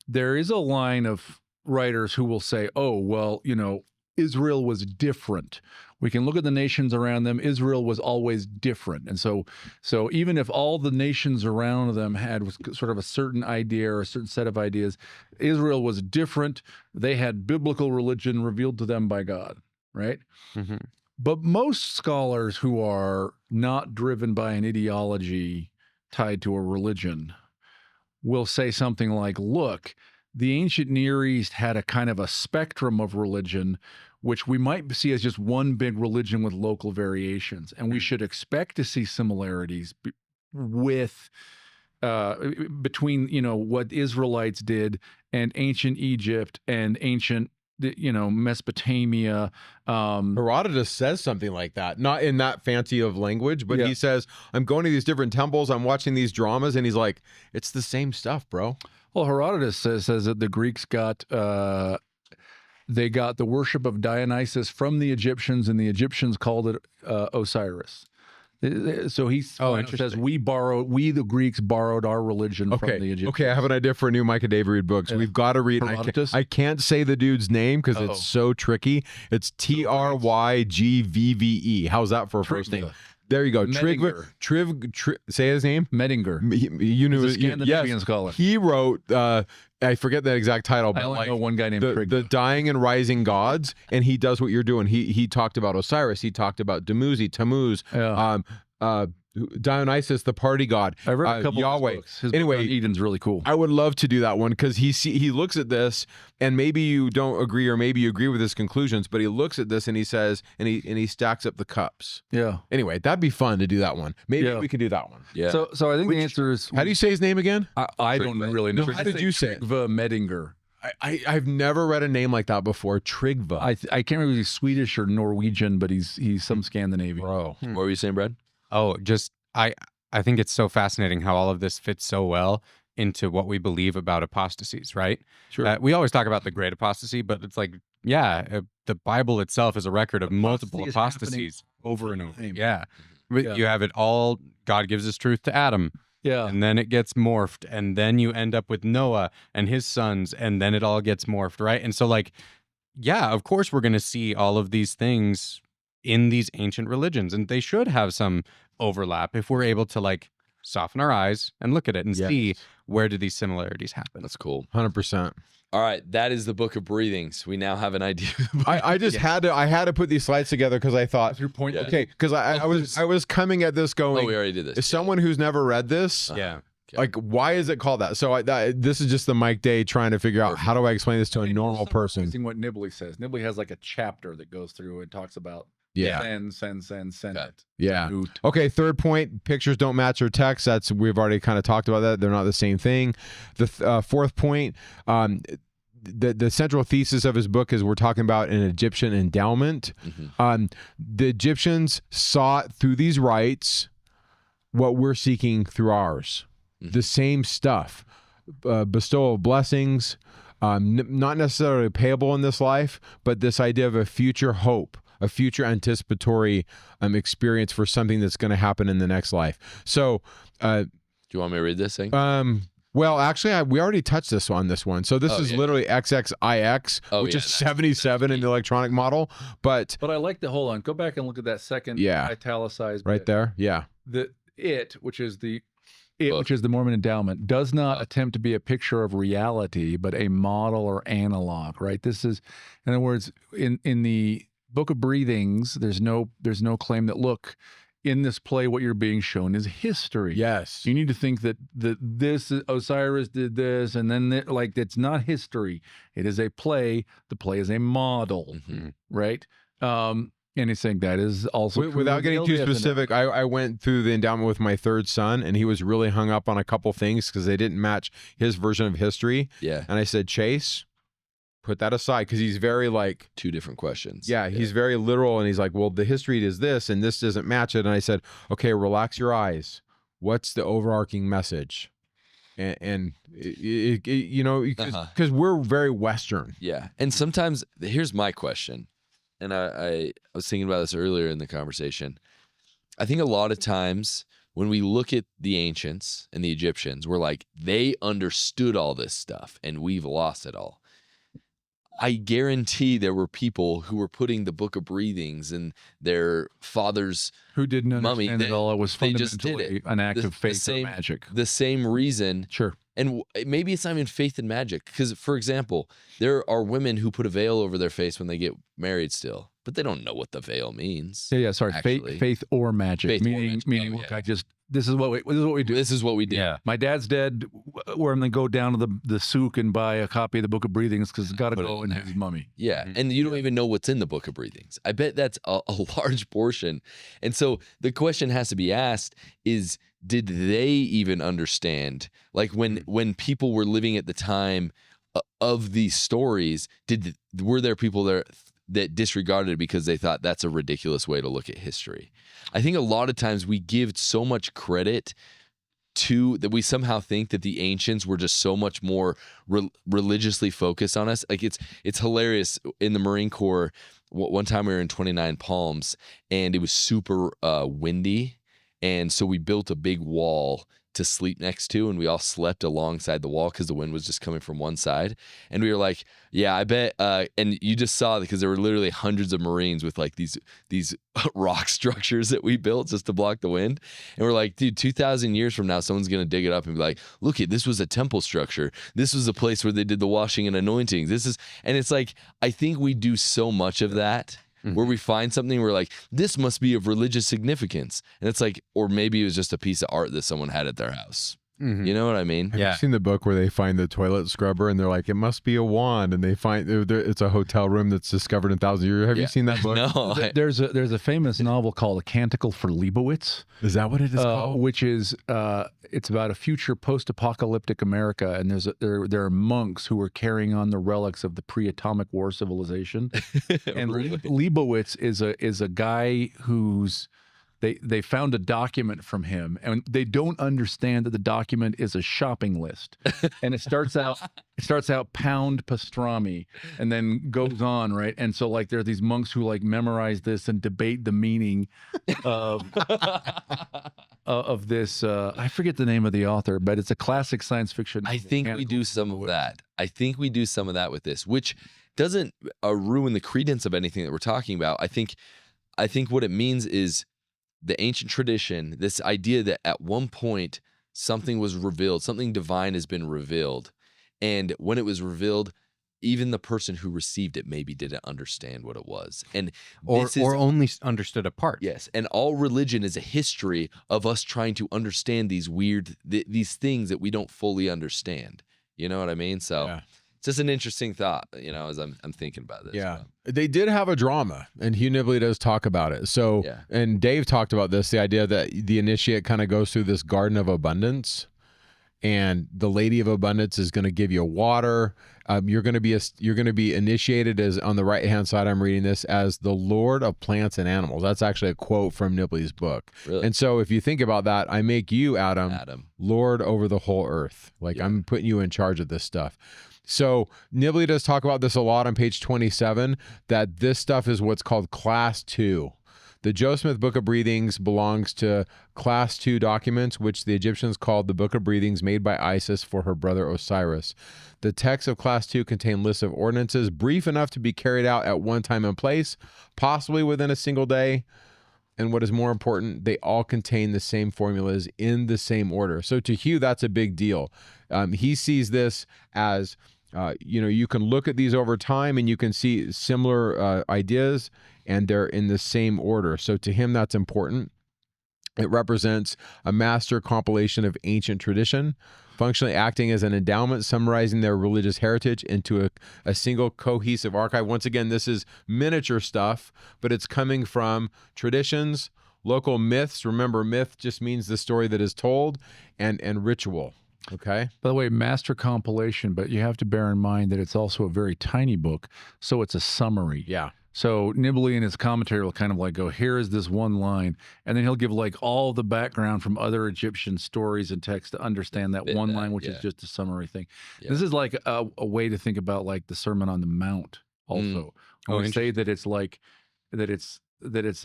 there is a line of writers who will say, "Oh, well, Israel was different. We can look at the nations around them. Israel was always different." And so even if all the nations around them had sort of a certain idea or a certain set of ideas, Israel was different. They had biblical religion revealed to them by God, right? Mm-hmm. But most scholars who are not driven by an ideology tied to a religion will say something like, look, the ancient Near East had a kind of a spectrum of religion, which we might see as just one big religion with local variations. And we should expect to see similarities between, what Israelites did and ancient Egypt and ancient Mesopotamia. Herodotus says something like that, not in that fancy of language, but Yeah. he says, I'm going to these different temples, I'm watching these dramas, and he's like, it's the same stuff, bro. Well, Herodotus says that the Greeks got they got the worship of Dionysus from the Egyptians, and the Egyptians called it Osiris. So he says we the Greeks borrowed our religion from the Egyptians. Okay, I have an idea for a new Micah Dave read books. We've got to read. I can't say the dude's name because it's so tricky. It's Trygvve. How's that for a first name? There you go. Say his name. Medinger. You knew He's a Scandinavian scholar. He wrote. I forget the exact title, but I only know one guy named the Dying and Rising Gods, and he does what you're doing. He talked about Osiris. He talked about Tammuz. Dionysus, the party god. I've read a couple Yahweh. of his books. His Anyway, book on Eden's really cool. I would love to do that one because he looks at this, and maybe you don't agree, or maybe you agree with his conclusions, but he looks at this and he says, and he stacks up the cups. Yeah. Anyway, that'd be fun to do that one. Maybe we can do that one. Yeah. So I think the answer is, how do you say his name again? I don't really know. No, how did you say it? Trygve Medinger. I've never read a name like that before. Trygve. I can't remember if he's Swedish or Norwegian, but he's some Scandinavian. Bro. What were you saying, Brad? Oh, just I think it's so fascinating how all of this fits so well into what we believe about apostasies, right? Sure. We always talk about the great apostasy, but it's like, the Bible itself is a record of multiple apostasies over and over. Yeah. You have it all. God gives his truth to Adam. Yeah. And then it gets morphed. And then you end up with Noah and his sons. And then it all gets morphed, right? And so, of course, we're going to see all of these things in these ancient religions. And they should have some overlap if we're able to soften our eyes and look at it and see where do these similarities happen. That's cool. 100%. All right, that is the Book of Breathings. We now have an idea. I just had to put these slides together because I thought, your point. okay, because I was coming at this going, we already did this. As someone who's never read this, why is it called that? So this is just the Mike Day trying to figure out how do I explain this to a normal person. What Nibley says. Nibley has a chapter that goes through and talks about send it. Yeah. Okay, third point, pictures don't match our text. We've already kind of talked about that. They're not the same thing. The fourth point, the central thesis of his book is we're talking about an Egyptian endowment. The Egyptians sought through these rites what we're seeking through ours. The same stuff. Bestowal of blessings, not necessarily payable in this life, but this idea of a future hope, a future anticipatory experience for something that's going to happen in the next life. So, do you want me to read this thing? Well, actually, we already touched this on this one. So this is literally XXIX, which is 77 in the electronic model. But I like hold on, go back and look at that second italicized right bit. There. Yeah. Which is the Mormon Endowment, does not attempt to be a picture of reality, but a model or analog, right? This is, in other words, in the Book of Breathings, there's no claim that, look, in this play, what you're being shown is history. Yes. You need to think that this Osiris did this, and then it's not history. It is a play. The play is a model, right? And he's saying that is also without getting too specific. I went through the endowment with my third son, and he was really hung up on a couple things because they didn't match his version of history. Yeah. And I said, Chase, put that aside, because he's very two different questions. Yeah, he's very literal, and he's like, well, the history is this, and this doesn't match it. And I said, okay, relax your eyes. What's the overarching message? And because we're very Western. Yeah. And sometimes, here's my question. And I was thinking about this earlier in the conversation. I think a lot of times when we look at the ancients and the Egyptians, we're like, they understood all this stuff and we've lost it all. I guarantee there were people who were putting the Book of Breathings in their father's who didn't mummy. understand it all. It was fundamentally just did it. an act of faith or magic. The same reason. Sure. And maybe it's not even faith and magic. Because, for example, there are women who put a veil over their face when they get married still, but they don't know what the veil means. Yeah, sorry. Faith or magic. Meaning, look, this is what we do. This is what we do. Yeah. My dad's dead. We're going to go down to the souk and buy a copy of the Book of Breathings because it's got to go in his mummy. Yeah. And you don't even know what's in the Book of Breathings. I bet that's a large portion. And so the question has to be asked is, did they even understand? Like when people were living at the time, of these stories, were there people there that disregarded it because they thought that's a ridiculous way to look at history? I think a lot of times we give so much credit to that, we somehow think that the ancients were just so much more religiously focused on us. Like it's hilarious. In the Marine Corps, one time we were in 29 Palms and it was super windy, and so we built a big wall to sleep next to, and we all slept alongside the wall because the wind was just coming from one side. And we were like, yeah, I bet, and you just saw, because there were literally hundreds of Marines with like these rock structures that we built just to block the wind. And we're like, dude, 2,000 years from now, someone's going to dig it up and be like, look, this was a temple structure. This was a place where they did the washing and anointings. And it's like, I think we do so much of that, where we find something, we're like, this must be of religious significance. And it's like, or maybe it was just a piece of art that someone had at their house. You know what I mean? Have you seen the book where they find the toilet scrubber and they're like, it must be a wand, and they find it's a hotel room that's discovered in 1,000 years? Have you seen that book? No. There's a famous novel called A Canticle for Leibowitz. Is that what it is called? Which is it's about a future post-apocalyptic America, and there are monks who are carrying on the relics of the pre-atomic war civilization. And Really? Leibowitz is a guy who's they found a document from him, and they don't understand that the document is a shopping list. And it starts out pound pastrami, and then goes on, right? And so like there are these monks who like memorize this and debate the meaning of this. I forget the name of the author, but it's a classic science fiction. I think we do some of that. I think we do some of that with this, which doesn't ruin the credence of anything that we're talking about. I think what it means is the ancient tradition, this idea that at one point something was revealed, something divine has been revealed. And when it was revealed, even the person who received it maybe didn't understand what it was. And or only understood a part. Yes. And all religion is a history of us trying to understand these these things that we don't fully understand. You know what I mean? So it's just an interesting thought, as I'm thinking about this. Yeah. They did have a drama, and Hugh Nibley does talk about it. So, and Dave talked about this, the idea that the initiate kind of goes through this garden of abundance, and the Lady of Abundance is going to give you water. You're going to be initiated as, on the right-hand side, I'm reading this, as the Lord of plants and animals. That's actually a quote from Nibley's book. Really? And so if you think about that, I make you, Adam, Lord over the whole earth. Like I'm putting you in charge of this stuff. So Nibley does talk about this a lot on page 27, that this stuff is what's called Class 2. The Joe Smith Book of Breathings belongs to Class 2 documents, which the Egyptians called the Book of Breathings made by Isis for her brother Osiris. The texts of Class 2 contain lists of ordinances brief enough to be carried out at one time and place, possibly within a single day. And what is more important, they all contain the same formulas in the same order. So to Hugh, that's a big deal. He sees this as, you can look at these over time and you can see similar ideas, and they're in the same order. So to him, that's important. It represents a master compilation of ancient tradition, functionally acting as an endowment, summarizing their religious heritage into a single cohesive archive. Once again, this is miniature stuff, but it's coming from traditions, local myths. Remember, myth just means the story that is told, and ritual. Okay. By the way, master compilation, but you have to bear in mind that it's also a very tiny book, so it's a summary. Yeah. So Nibley in his commentary will kind of like go, here is this one line, and then he'll give like all the background from other Egyptian stories and texts to understand that one line, which is just a summary thing. Yeah. This is like a way to think about like the Sermon on the Mount also. When we say that it's like, that it's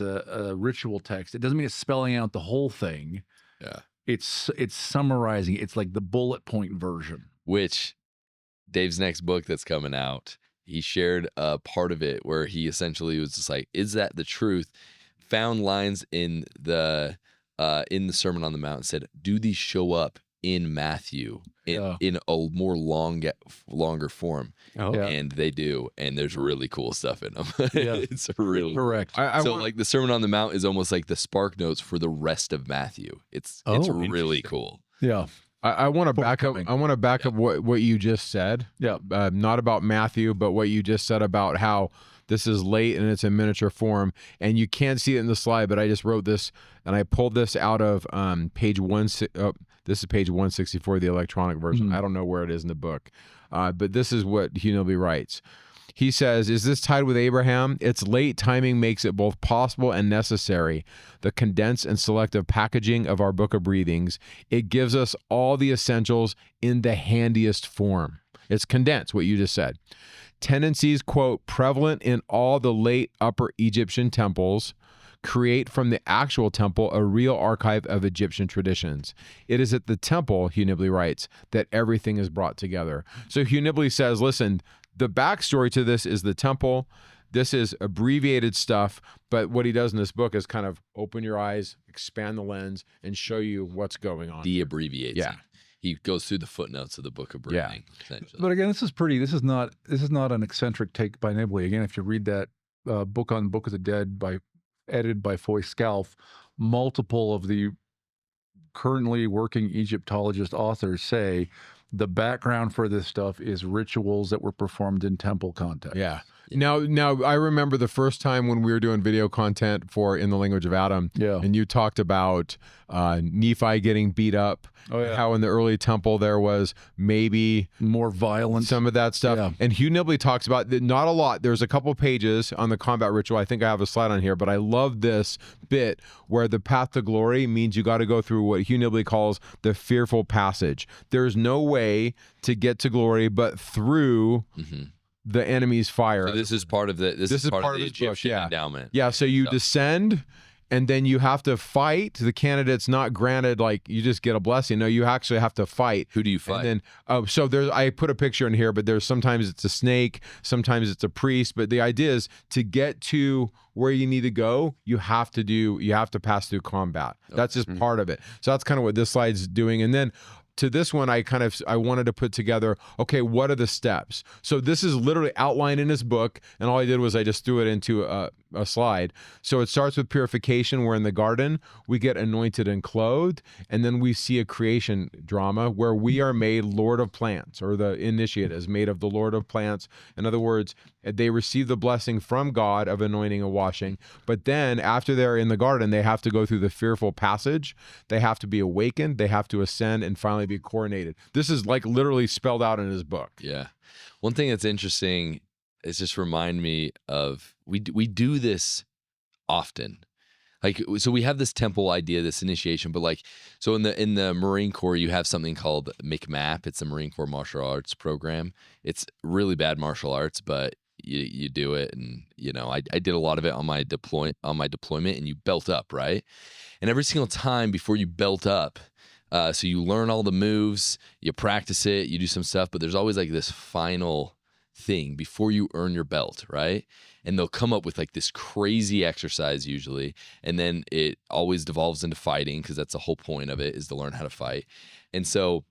a ritual text, it doesn't mean it's spelling out the whole thing. Yeah. It's summarizing. It's like the bullet point version. Which Dave's next book that's coming out, he shared a part of it where he essentially was just like, is that the truth? Found lines in the Sermon on the Mount and said, do these show up in Matthew in a more longer form? And they do, and there's really cool stuff in them. It's really correct. Like the Sermon on the Mount is almost like the spark notes for the rest of Matthew. It's really cool. Yeah. I want to back up. I want to back up what you just said. Yeah. Not about Matthew, but what you just said about how This is late and it's in miniature form, and you can't see it in the slide, but I just wrote this and I pulled this out of page this is page 164 of the electronic version. I don't know where it is in the book, but this is what Hugh Nibley writes. He says, is this tied with Abraham? Its late timing makes it both possible and necessary. The condensed and selective packaging of our Book of Breathings, it gives us all the essentials in the handiest form. It's condensed, what you just said. Tendencies, quote, prevalent in all the late Upper Egyptian temples, create from the actual temple a real archive of Egyptian traditions. It is at the temple, Hugh Nibley writes, that everything is brought together. So Hugh Nibley says, listen, the backstory to this is the temple. This is abbreviated stuff, but what he does in this book is kind of open your eyes, expand the lens, and show you what's going on. De-abbreviates. Yeah. He goes through the footnotes of the Book of Breathing. Essentially. But again, this is not an eccentric take by Nibley. Again, if you read that book on Book of the Dead edited by Foy Scalf, multiple of the currently working Egyptologist authors say the background for this stuff is rituals that were performed in temple context. Yeah. Now, I remember the first time when we were doing video content for In the Language of Adam, and you talked about Nephi getting beat up, how in the early temple there was maybe more violence, some of that stuff. Yeah. And Hugh Nibley talks about that, not a lot. There's a couple pages on the combat ritual. I think I have a slide on here, but I love this bit where the path to glory means you got to go through what Hugh Nibley calls the fearful passage. There's no way to get to glory but through the enemy's fire. So this is part of the this is part of the Egyptian endowment. Yeah, so you descend and then you have to fight. The candidate's not granted like you just get a blessing. No, you actually have to fight. Who do you fight? And then so there's I put a picture in here, but there's sometimes it's a snake, sometimes it's a priest, but the idea is to get to where you need to go, you have to pass through combat. That's just part of it. So that's kind of what this slide's doing. And then to this one, I wanted to put together, okay, what are the steps? So this is literally outlined in his book, and all I did was I just threw it into a slide. So it starts with purification. We're in the garden. We get anointed and clothed, and then we see a creation drama where we are made Lord of plants, or the initiate is made of the Lord of plants. In other words, they receive the blessing from God of anointing and washing. But then after they're in the garden, they have to go through the fearful passage. They have to be awakened. They have to ascend and finally be coronated. This is like literally spelled out in his book. Yeah. One thing that's interesting is just remind me of, we do this often. Like, so we have this temple idea, this initiation, but like, so in the Marine Corps, you have something called MCMAP. It's a Marine Corps martial arts program. It's really bad martial arts, but you do it. And, you know, I did a lot of it on my deployment, and you belt up, right? And every single time before you belt up, so you learn all the moves, you practice it, you do some stuff, but there's always like this final thing before you earn your belt, right? And they'll come up with like this crazy exercise usually, and then it always devolves into fighting, because that's the whole point of it, is to learn how to fight. And so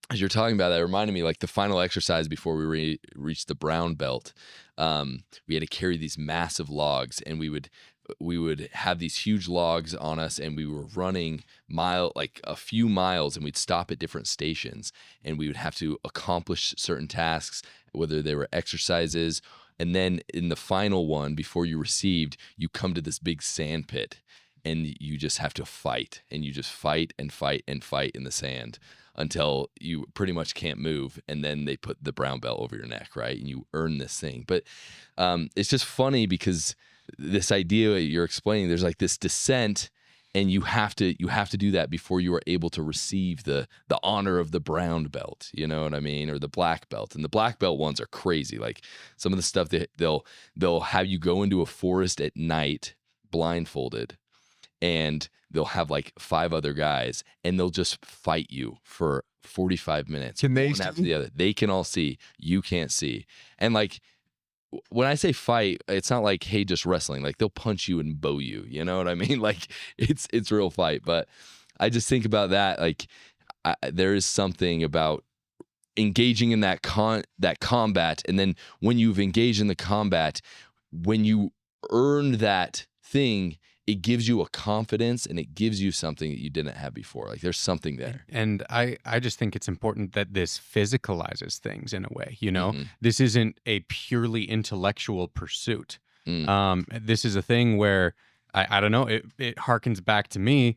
as you're talking about that, it reminded me like the final exercise before we reached the brown belt. We had to carry these massive logs, and we would have these huge logs on us, and we were running like a few miles, and we'd stop at different stations, and we would have to accomplish certain tasks, whether they were exercises. And then in the final one, before you received, you come to this big sand pit, and you just have to fight, and you just fight and fight and fight in the sand until you pretty much can't move. And then they put the brown belt over your neck, right? And you earn this thing. But it's just funny because this idea you're explaining, there's like this descent, and you have to do that before you are able to receive the honor of the brown belt, you know what I mean, or the black belt. And the black belt ones are crazy. Like some of the stuff that they'll have you go into a forest at night blindfolded, and they'll have like 5 other guys, and they'll just fight you for 45 minutes. Can they one after the other? They can all see, you can't see. And like, when I say fight, it's not like, hey, just wrestling. Like they'll punch you and bow you. You know what I mean? Like it's real fight. But I just think about that. Like there is something about engaging in that combat, and then when you've engaged in the combat, when you earn that thing, it gives you a confidence and it gives you something that you didn't have before. Like there's something there. And I just think it's important that this physicalizes things in a way, you know? This isn't a purely intellectual pursuit. This is a thing where, I don't know, it harkens back to me.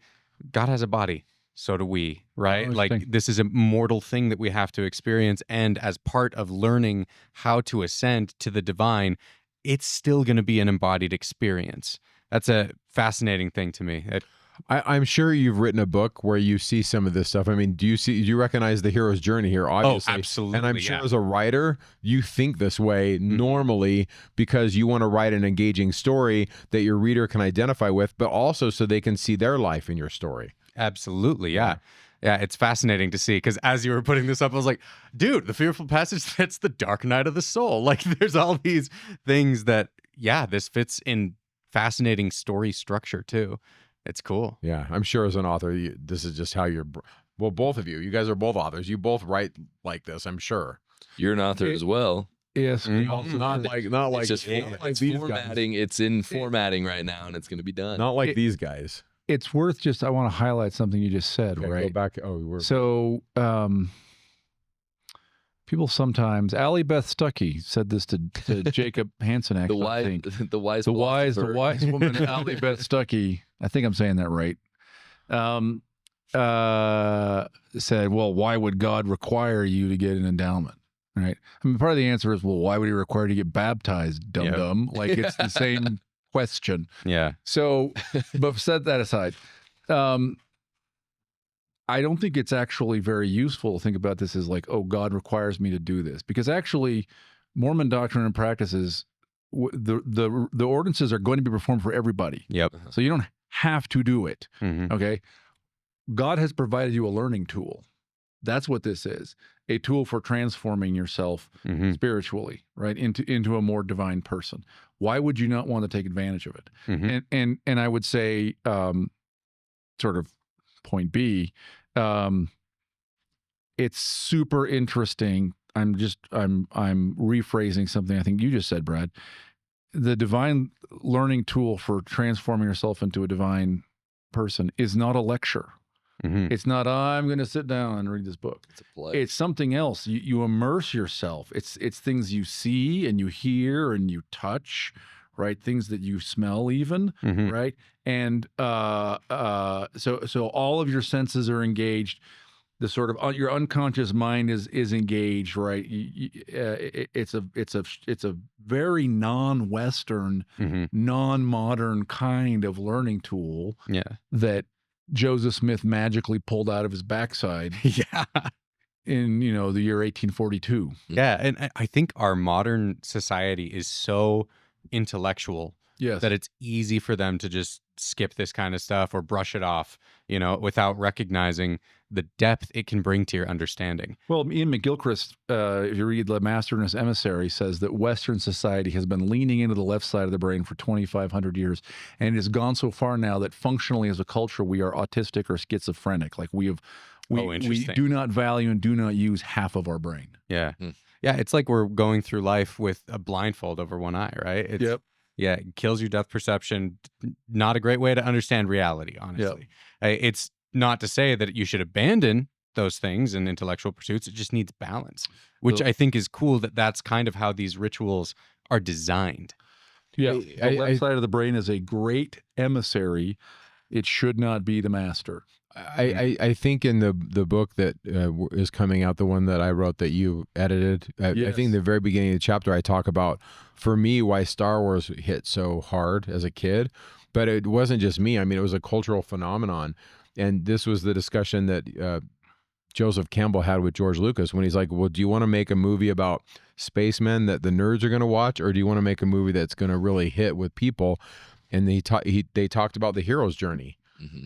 God has a body. So do we, right? Like this is a mortal thing that we have to experience. And as part of learning how to ascend to the divine, it's still going to be an embodied experience. That's a fascinating thing to me. I'm sure you've written a book where you see some of this stuff. I mean, do you recognize the hero's journey here? Obviously. Oh, absolutely. And I'm sure as a writer, you think this way normally because you want to write an engaging story that your reader can identify with, but also so they can see their life in your story. Absolutely, yeah. Yeah, it's fascinating to see because as you were putting this up, I was like, dude, the fearful passage, that's the dark night of the soul. Like there's all these things that, yeah, this fits in fascinating story structure too. It's cool. Yeah, I'm sure as an author, this is just how you're, well, both of you guys are both authors. You both write like this, I'm sure. You're an author as well. Yes. Also not like It's just formatting. It's in formatting right now and it's going to be done. Not like these guys. It's worth just, I want to highlight something you just said, Okay, right? Go back. Oh, So people sometimes, Allie Beth Stuckey said this to Jacob Hansen, actually. The wise woman, Allie Beth Stuckey, I think I'm saying that right, said, well, why would God require you to get an endowment? Right? I mean, part of the answer is, well, why would he require you to get baptized, dum-dum? Like, it's the same question. Yeah. So, but set that aside. I don't think it's actually very useful to think about this as like, oh, God requires me to do this, because actually, Mormon doctrine and practices, the ordinances are going to be performed for everybody. Yep. So you don't have to do it. Mm-hmm. Okay. God has provided you a learning tool. That's what this is. A tool for transforming yourself spiritually, right, into a more divine person. Why would you not want to take advantage of it? And I would say, sort of point B, it's super interesting. I'm rephrasing something I think you just said, Brad. The divine learning tool for transforming yourself into a divine person is not a lecture. It's not, I'm going to sit down and read this book. It's a play. It's something else. You immerse yourself. It's things you see and you hear and you touch, right? Things that you smell even, right? And so all of your senses are engaged. The sort of your unconscious mind is engaged, right? It's a very non-Western, non-modern kind of learning tool. Yeah. That Joseph Smith magically pulled out of his backside. Yeah. In, the year 1842. Yeah. And I think our modern society is so intellectual that it's easy for them to just skip this kind of stuff or brush it off, without recognizing the depth it can bring to your understanding. Well, Ian McGilchrist, if you read The Master and His Emissary, says that Western society has been leaning into the left side of the brain for 2,500 years, and it has gone so far now that functionally as a culture, we are autistic or schizophrenic. Like we do not value and do not use half of our brain. Yeah. Yeah, it's like we're going through life with a blindfold over one eye, right? Yeah, it kills your depth perception. Not a great way to understand reality, honestly. It's not to say that you should abandon those things and intellectual pursuits. It just needs balance, which I think is cool that's kind of how these rituals are designed. Yeah, the left side of the brain is a great emissary. It should not be the master. I think in the book that is coming out, the one that I wrote that you edited, I think in the very beginning of the chapter, I talk about, for me, why Star Wars hit so hard as a kid. But it wasn't just me. I mean, it was a cultural phenomenon. And this was the discussion that Joseph Campbell had with George Lucas when he's like, well, do you want to make a movie about spacemen that the nerds are going to watch? Or do you want to make a movie that's going to really hit with people? And they talked about the hero's journey.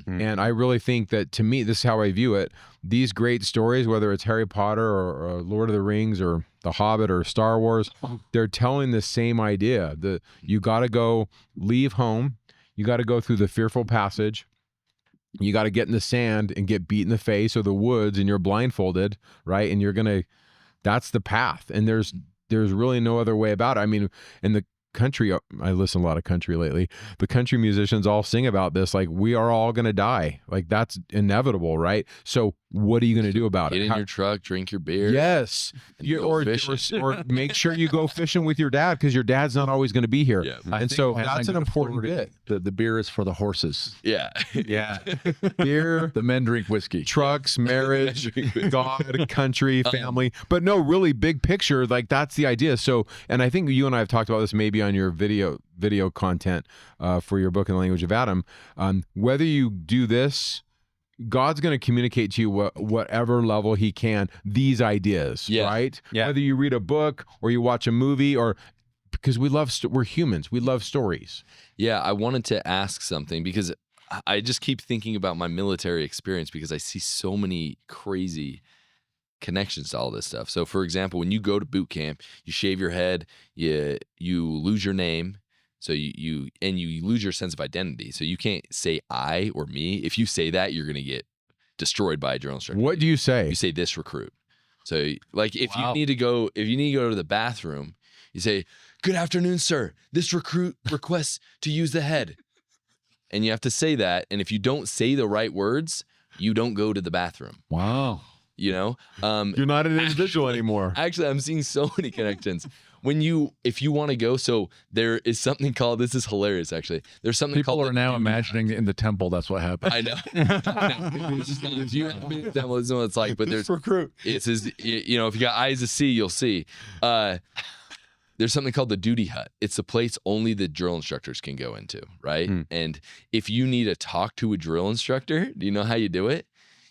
And I really think that, to me, this is how I view it. These great stories, whether it's Harry Potter or Lord of the Rings or The Hobbit or Star Wars, they're telling the same idea. You got to leave home. You got to go through the fearful passage. You got to get in the sand and get beat in the face or the woods, and you're blindfolded, right? And that's the path. And there's really no other way about it. I mean, and country, I listen a lot of country lately. The country musicians all sing about this, like, we are all going to die. Like, that's inevitable, right? So what are you going to do about Get it? in your truck, drink your beer. Yes. Or make sure you go fishing with your dad, because your dad's not always going to be here. Yeah. And so that's an important bit. The beer is for the horses. Yeah. Yeah. Beer, The men drink whiskey. trucks, marriage, God, country, family. But no, really big picture, like that's the idea. So, and I think you and I have talked about this maybe on your video content for your book in the language of Adam. Whether you do this, God's going to communicate to you whatever level he can, these ideas, right? Yeah. Whether you read a book or you watch a movie, or because we're humans, we love stories. Yeah, I wanted to ask something because I just keep thinking about my military experience, because I see so many crazy connections to all this stuff. So, for example, when you go to boot camp, you shave your head, you lose your name. So you lose your sense of identity. So you can't say I or me. If you say that, you're going to get destroyed by a drill instructor. What do you say? You say this recruit. So like if you need to go to the bathroom, you say, "Good afternoon, sir. This recruit requests to use the head." And you have to say that. And if you don't say the right words, you don't go to the bathroom. Wow. You know? You're not an individual anymore. Actually, I'm seeing so many connections. If you want to go, so there is something called, this is hilarious actually. There's something People called are now imagining in the temple that's what happened. I know. If you haven't been to the temple, this is what it's like. But there's it's if you got eyes to see, you'll see. There's something called the duty hut. It's the place only the drill instructors can go into, right? And if you need to talk to a drill instructor, do you know how you do it?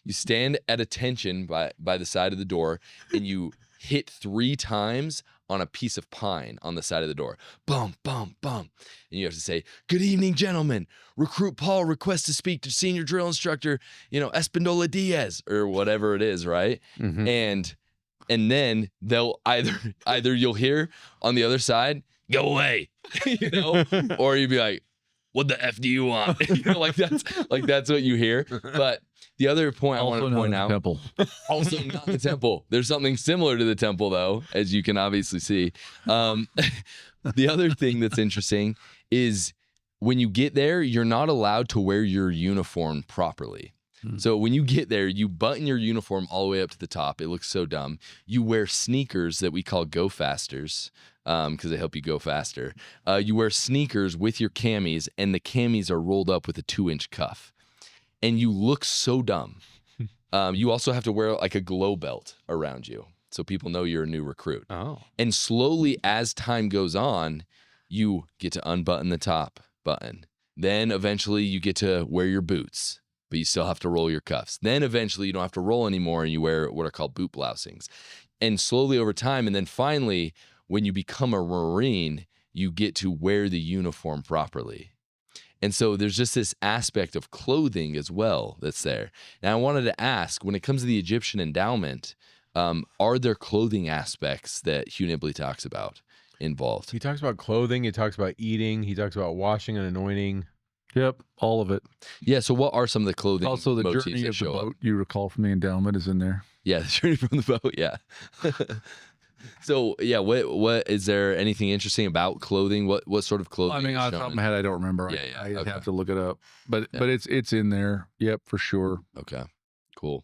You stand at attention by the side of the door, and you hit 3 times on a piece of pine on the side of the door. Bum, bum, bum. And you have to say, "Good evening, gentlemen. Recruit Paul requests to speak to senior drill instructor, Espindola Diaz," or whatever it is, right? Mm-hmm. And then they'll either you'll hear on the other side, "Go away," or you'd be like, "What the F do you want?" that's what you hear. But the other point I want to point out, temple. also not the temple. There's something similar to the temple, though, as you can obviously see. The other thing that's interesting is when you get there, you're not allowed to wear your uniform properly. So when you get there, you button your uniform all the way up to the top. It looks so dumb. You wear sneakers that we call go fasters, because they help you go faster. You wear sneakers with your camis, and the camis are rolled up with a 2-inch cuff. And you look so dumb. You also have to wear like a glow belt around you, so people know you're a new recruit. Oh. And slowly, as time goes on, you get to unbutton the top button. Then eventually you get to wear your boots, but you still have to roll your cuffs. Then eventually you don't have to roll anymore, and you wear what are called boot blousings. And slowly over time, and then finally, when you become a Marine, you get to wear the uniform properly. And so there's just this aspect of clothing as well that's there. Now I wanted to ask, when it comes to the Egyptian endowment, are there clothing aspects that Hugh Nibley talks about involved? He talks about clothing. He talks about eating. He talks about washing and anointing. Yep, all of it. Yeah, so what are some of the clothing Also, the motifs journey that of the show up? boat you recall from the endowment is in there. Yeah, the journey from the boat, yeah. So, yeah, what is there anything interesting about clothing? What sort of clothing? I mean, off the top of my head, I don't remember. Yeah, I'd okay. have to look it up. But it's in there. Yep, for sure. Okay, cool.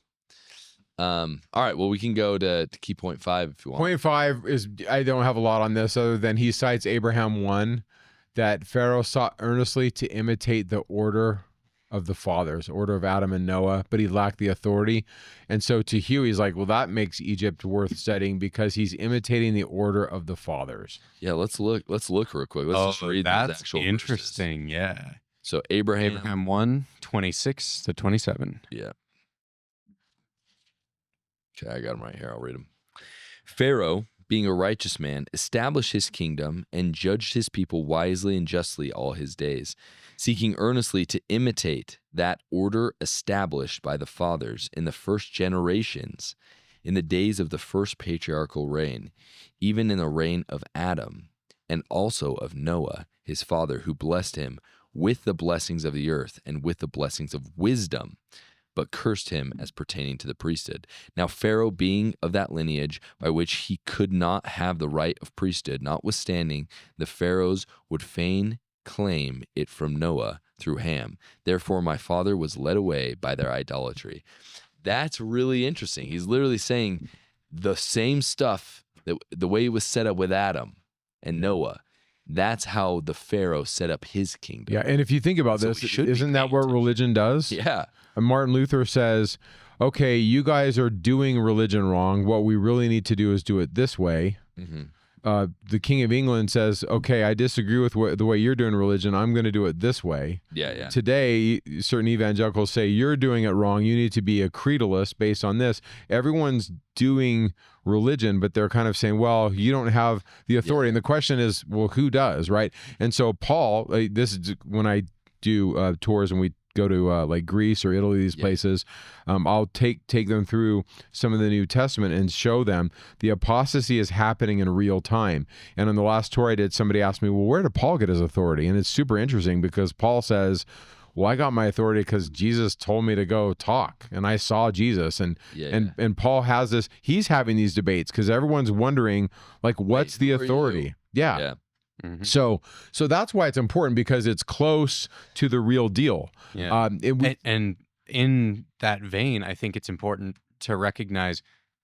All right, well, we can go to key point 5 if you want. Point 5 is, I don't have a lot on this other than he cites Abraham 1, that Pharaoh sought earnestly to imitate the order of the fathers, order of Adam and Noah, but he lacked the authority. And so to Hugh, he's like, well, that makes Egypt worth studying because he's imitating the order of the fathers. Yeah, let's look real quick. Let's just read these that's actual interesting. verses. Yeah. So Abraham 1:26 to 27. Yeah. Okay, I got them right here. I'll read them. Pharaoh, being a righteous man, established his kingdom and judged his people wisely and justly all his days, seeking earnestly to imitate that order established by the fathers in the first generations, in the days of the first patriarchal reign, even in the reign of Adam, and also of Noah, his father, who blessed him with the blessings of the earth and with the blessings of wisdom. but cursed him as pertaining to the priesthood. Now Pharaoh, being of that lineage by which he could not have the right of priesthood, notwithstanding the pharaohs would fain claim it from Noah through Ham. Therefore my father was led away by their idolatry. That's really interesting. He's literally saying the same stuff, that the way it was set up with Adam and Noah, that's how the Pharaoh set up his kingdom. Yeah, and if you think about this, isn't that what religion does? Yeah. And Martin Luther says, okay, you guys are doing religion wrong. What we really need to do is do it this way. The King of England says, okay, I disagree with the way you're doing religion. I'm going to do it this way. Yeah. Today, certain evangelicals say, you're doing it wrong. You need to be a creedalist based on this. Everyone's doing religion, but they're kind of saying, well, you don't have the authority. And the question is, well, who does, right? And so Paul, this is when I do tours and we go to like Greece or Italy, these places, I'll take them through some of the New Testament and show them the apostasy is happening in real time. And on the last tour I did, somebody asked me, well, where did Paul get his authority? And it's super interesting because Paul says, well, I got my authority because Jesus told me to go talk and I saw Jesus. And Paul has this, he's having these debates because everyone's wondering, like, what's the authority? Yeah. So that's why it's important, because it's close to the real deal. Yeah. And in that vein, I think it's important to recognize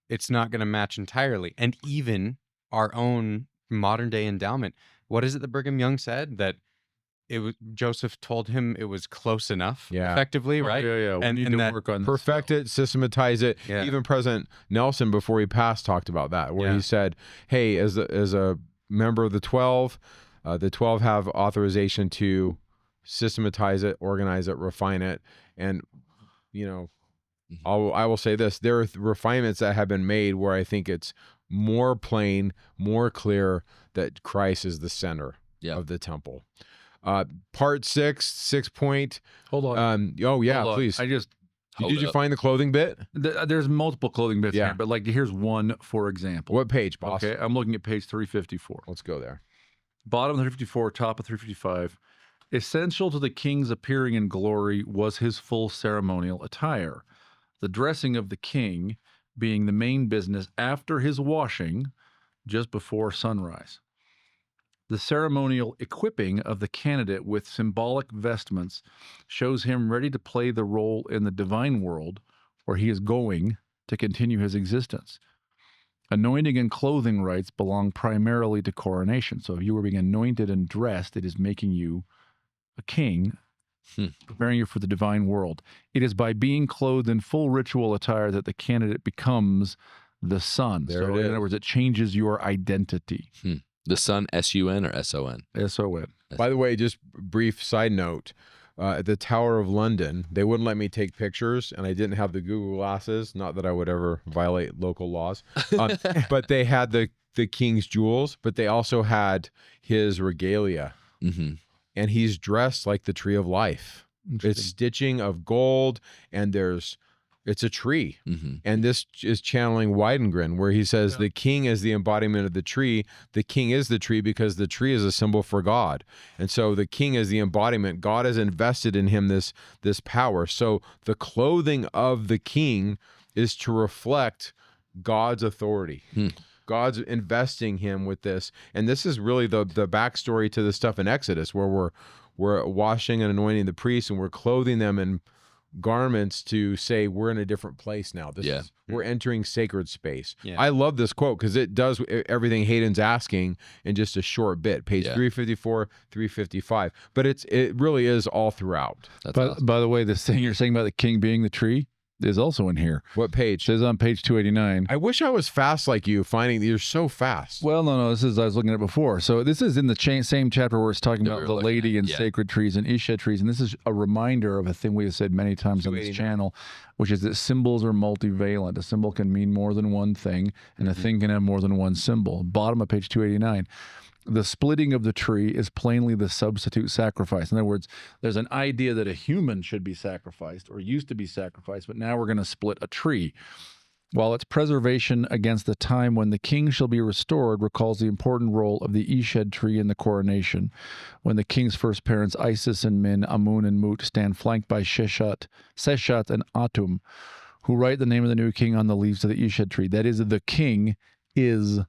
it's not going to match entirely. And even our own modern day endowment, what is it that Brigham Young said? That it was, Joseph told him it was close enough, effectively, right? Yeah. And need to that work on perfect it, systematize it. Yeah. Even President Nelson, before he passed, talked about that, where he said, hey, as a member of the 12 have authorization to systematize it, organize it, refine it. And, you know, I will say this, there are refinements that have been made where I think it's more plain, more clear that Christ is the center of the temple. Part 6 point. Hold on. Please. Did you find the clothing bit? There's multiple clothing bits here, but like here's one, for example. What page, boss? Okay, I'm looking at page 354. Let's go there. Bottom of 354, top of 355. Essential to the king's appearing in glory was his full ceremonial attire. The dressing of the king being the main business after his washing, just before sunrise. The ceremonial equipping of the candidate with symbolic vestments shows him ready to play the role in the divine world where he is going to continue his existence. Anointing and clothing rites belong primarily to coronation. So if you were being anointed and dressed, it is making you a king, preparing you for the divine world. It is by being clothed in full ritual attire that the candidate becomes the son. So in other words, it changes your identity. The Son, S-U-N or S-O-N? S-O-N. By the way, just brief side note, at the Tower of London, they wouldn't let me take pictures, and I didn't have the Google glasses. Not that I would ever violate local laws. But they had the king's jewels, but they also had his regalia. And he's dressed like the tree of life. It's stitching of gold, and it's a tree. And this is channeling Weidengren, where he says the king is the embodiment of the tree. The king is the tree because the tree is a symbol for God. And so the king is the embodiment. God has invested in him this power. So the clothing of the king is to reflect God's authority. God's investing him with this. And this is really the backstory to the stuff in Exodus, where we're washing and anointing the priests, and we're clothing them in garments to say we're in a different place now. We're entering sacred space. I love this quote because it does everything Hayden's asking in just a short bit. Page 354, 355. But it really is all throughout. By the way, this thing you're saying about the king being the tree is also in here. What page? It says on page 289. I wish I was fast like you, finding you're so fast. Well, no, this is, I was looking at it before. So this is in the same chapter where it's talking about the lady and sacred trees and Isha trees. And this is a reminder of a thing we have said many times on this channel, which is that symbols are multivalent. A symbol can mean more than one thing, and a thing can have more than one symbol. Bottom of page 289. The splitting of the tree is plainly the substitute sacrifice. In other words, there's an idea that a human should be sacrificed or used to be sacrificed, but now we're going to split a tree. while its preservation against the time when the king shall be restored recalls the important role of the Eshed tree in the coronation, when the king's first parents, Isis and Min, Amun and Mut, stand flanked by Seshat and Atum, who write the name of the new king on the leaves of the Eshed tree. That is, the king is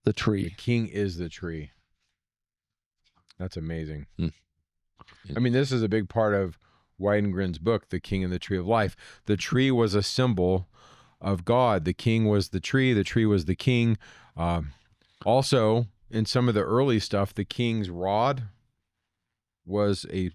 the tree. The king is the tree. That's amazing. Hmm. I mean, this is a big part of Weidengren's book, The King and the Tree of Life. The tree was a symbol of God. The king was the tree was the king. Also, in some of the early stuff, the king's rod was a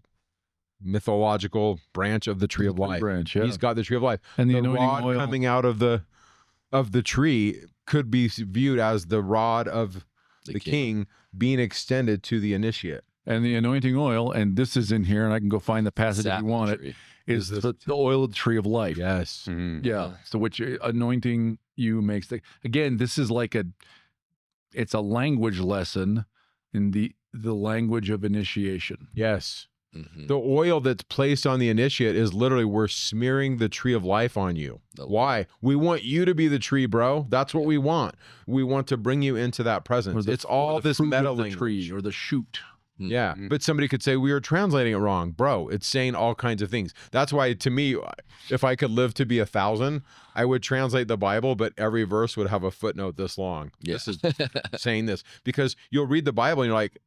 mythological branch of the tree of life. Branch, yeah. He's got the tree of life. And the rod anointing oil coming out of the tree could be viewed as the rod of the king being extended to the initiate. And the anointing oil, and this is in here, and I can go find the passage if you want it, is the oil of the tree of life. Yes. Mm. Yeah. So which anointing you makes the, again, this is like it's a language lesson in the language of initiation. Yes. Mm-hmm. The oil that's placed on the initiate is literally, we're smearing the tree of life on you. Why? We want you to be the tree, bro. That's what we want. We want to bring you into that presence. It's all this meta language. The tree or the shoot. Yeah, but somebody could say we are translating it wrong. Bro, it's saying all kinds of things. That's why, to me, if I could live to be 1,000, I would translate the Bible, but every verse would have a footnote this long. Yes. This is saying this. Because you'll read the Bible and you're like,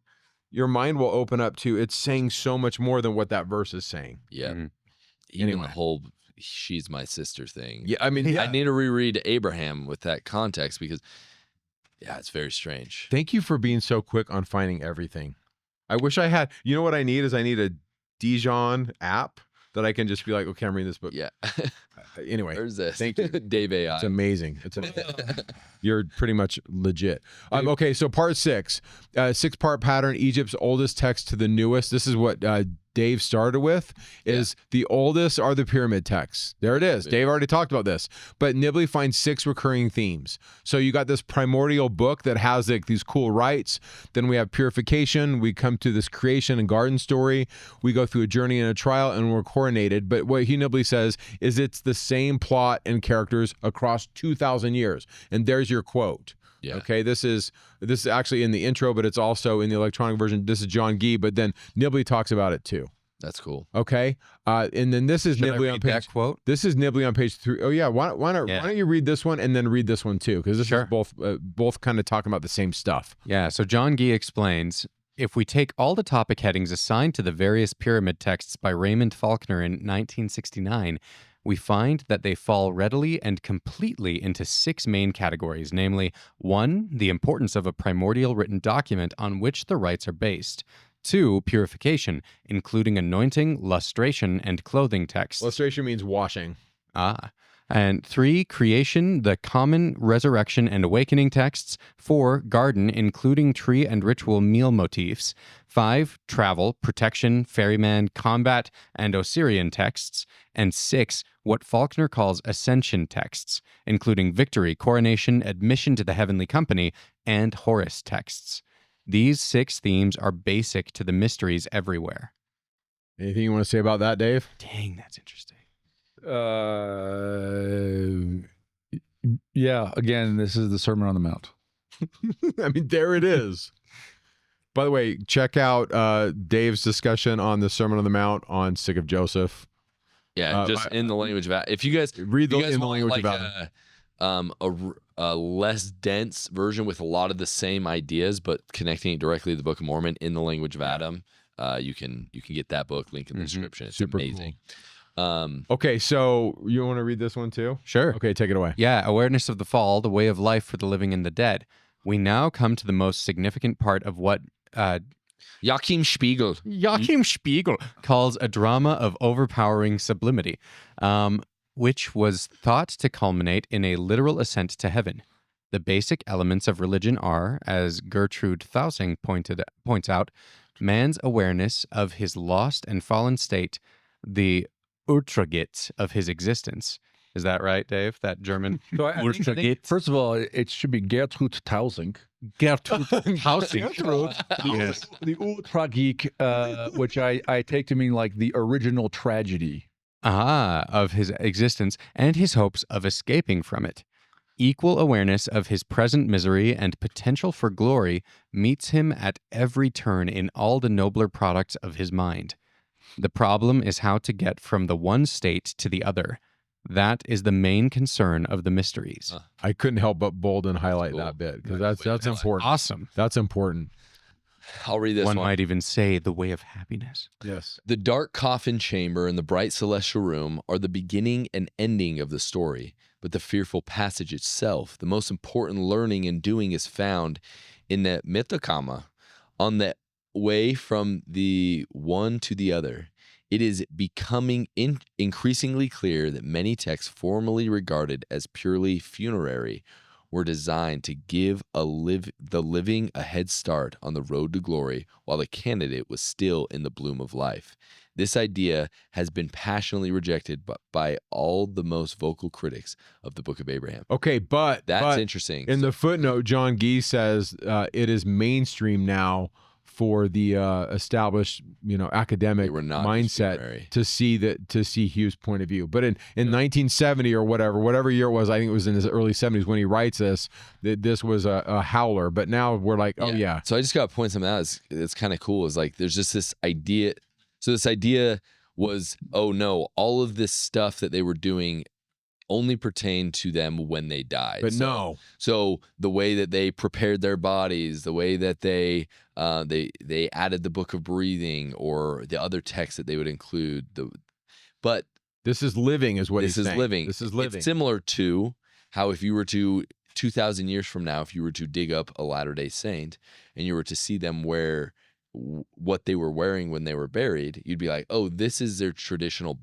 your mind will open up to, it's saying so much more than what that verse is saying. Yeah. Mm-hmm. Even the whole she's my sister thing. Yeah, I mean, I need to reread Abraham with that context because, yeah, it's very strange. Thank you for being so quick on finding everything. I wish I had, you know what I need is I need a Dijon app that I can just be like, okay, I'm reading this book. Yeah. Anyway. There's this. Thank you. Dave AI. It's amazing. You're pretty much legit. Okay, so part 6, 6-part pattern, Egypt's oldest text to the newest. This is what Dave started with, is the oldest are the pyramid texts. There it is. Dave already talked about this. But Nibley finds 6 recurring themes. So you got this primordial book that has like these cool rites. Then we have purification. We come to this creation and garden story. We go through a journey and a trial, and we're coronated. But what Hugh Nibley says is it's the same plot and characters across 2,000 years. And there's your quote. Yeah. Okay, this is actually in the intro, but it's also in the electronic version. This is John Gee, but then Nibley talks about it too. That's cool. Okay, and then this is Nibley on page. That quote? This is Nibley on page 3. Oh yeah, why don't you read this one and then read this one too? Because this is both kind of talking about the same stuff. Yeah. So John Gee explains, if we take all the topic headings assigned to the various pyramid texts by Raymond Faulkner in 1969. We find that they fall readily and completely into 6 main categories, namely 1, the importance of a primordial written document on which the rites are based. 2, purification, including anointing, lustration, and clothing texts. Lustration means washing. And 3, creation, the common resurrection and awakening texts. 4, garden, including tree and ritual meal motifs. 5, travel, protection, ferryman, combat, and Osirian texts. And 6, what Faulkner calls ascension texts, including victory, coronation, admission to the heavenly company, and Horus texts. These 6 themes are basic to the mysteries everywhere. Anything you want to say about that, Dave? Dang, that's interesting. Yeah, again, this is the Sermon on the Mount. I mean, there it is. By the way, check out Dave's discussion on the Sermon on the Mount on Sick of Joseph. Yeah, just in the language of if you guys read in the language of a less dense version with a lot of the same ideas, but connecting it directly to the Book of Mormon in the language of Adam, you can get that book. Link in the description. It's super amazing. Cool. Okay, so you want to read this one too? Sure. Okay, take it away. Yeah, awareness of the fall, the way of life for the living and the dead. We now come to the most significant part of what Joachim Spiegel calls a drama of overpowering sublimity, which was thought to culminate in a literal ascent to heaven. The basic elements of religion are, as Gertrude Thausing points out, man's awareness of his lost and fallen state, the Urtragit of his existence. Is that right, Dave? That German? So I think, first of all, it should be Gertrude Thausing. Gertrude Thausing. Yes. The Urtragik, which I take to mean like the original tragedy. Of his existence and his hopes of escaping from it. equal awareness of his present misery and potential for glory meets him at every turn in all the nobler products of his mind. The problem is how to get from the one state to the other. That is the main concern of the mysteries. I couldn't help but bold and highlight Cool. that bit because that's important. Awesome. That's important. I'll read this One one. might even say the way of happiness. Yes. The dark coffin chamber and the bright celestial room are the beginning and ending of the story, but the fearful passage itself, the most important learning and doing, is found in the Mitokama, on the way from the one to the other. It is becoming increasingly clear that many texts formerly regarded as purely funerary were designed to give the living a head start on the road to glory while the candidate was still in the bloom of life. This idea has been passionately rejected by all the most vocal critics of the Book of Abraham. Okay, but That's interesting. In the footnote, John Gee says it is mainstream now for the established, academic They were not mindset funerary. to see Hugh's point of view. But in 1970 or whatever year it was, I think it was in his early 70s when he writes this, that this was a howler. But now we're like, oh yeah. So I just got to point something out. It's kind of cool. Is like there's just this idea. So this idea was, oh no, all of this stuff that they were doing only pertained to them when they died. But no. So the way that they prepared their bodies, the way that they added the Book of Breathing or the other texts that they would include. But This is living, is what this he's is saying. living. This is living. It's similar to how if you were to 2,000 years from now, if you were to dig up a Latter-day Saint and you were to see them wear what they were wearing when they were buried, you'd be like, oh, this is their traditional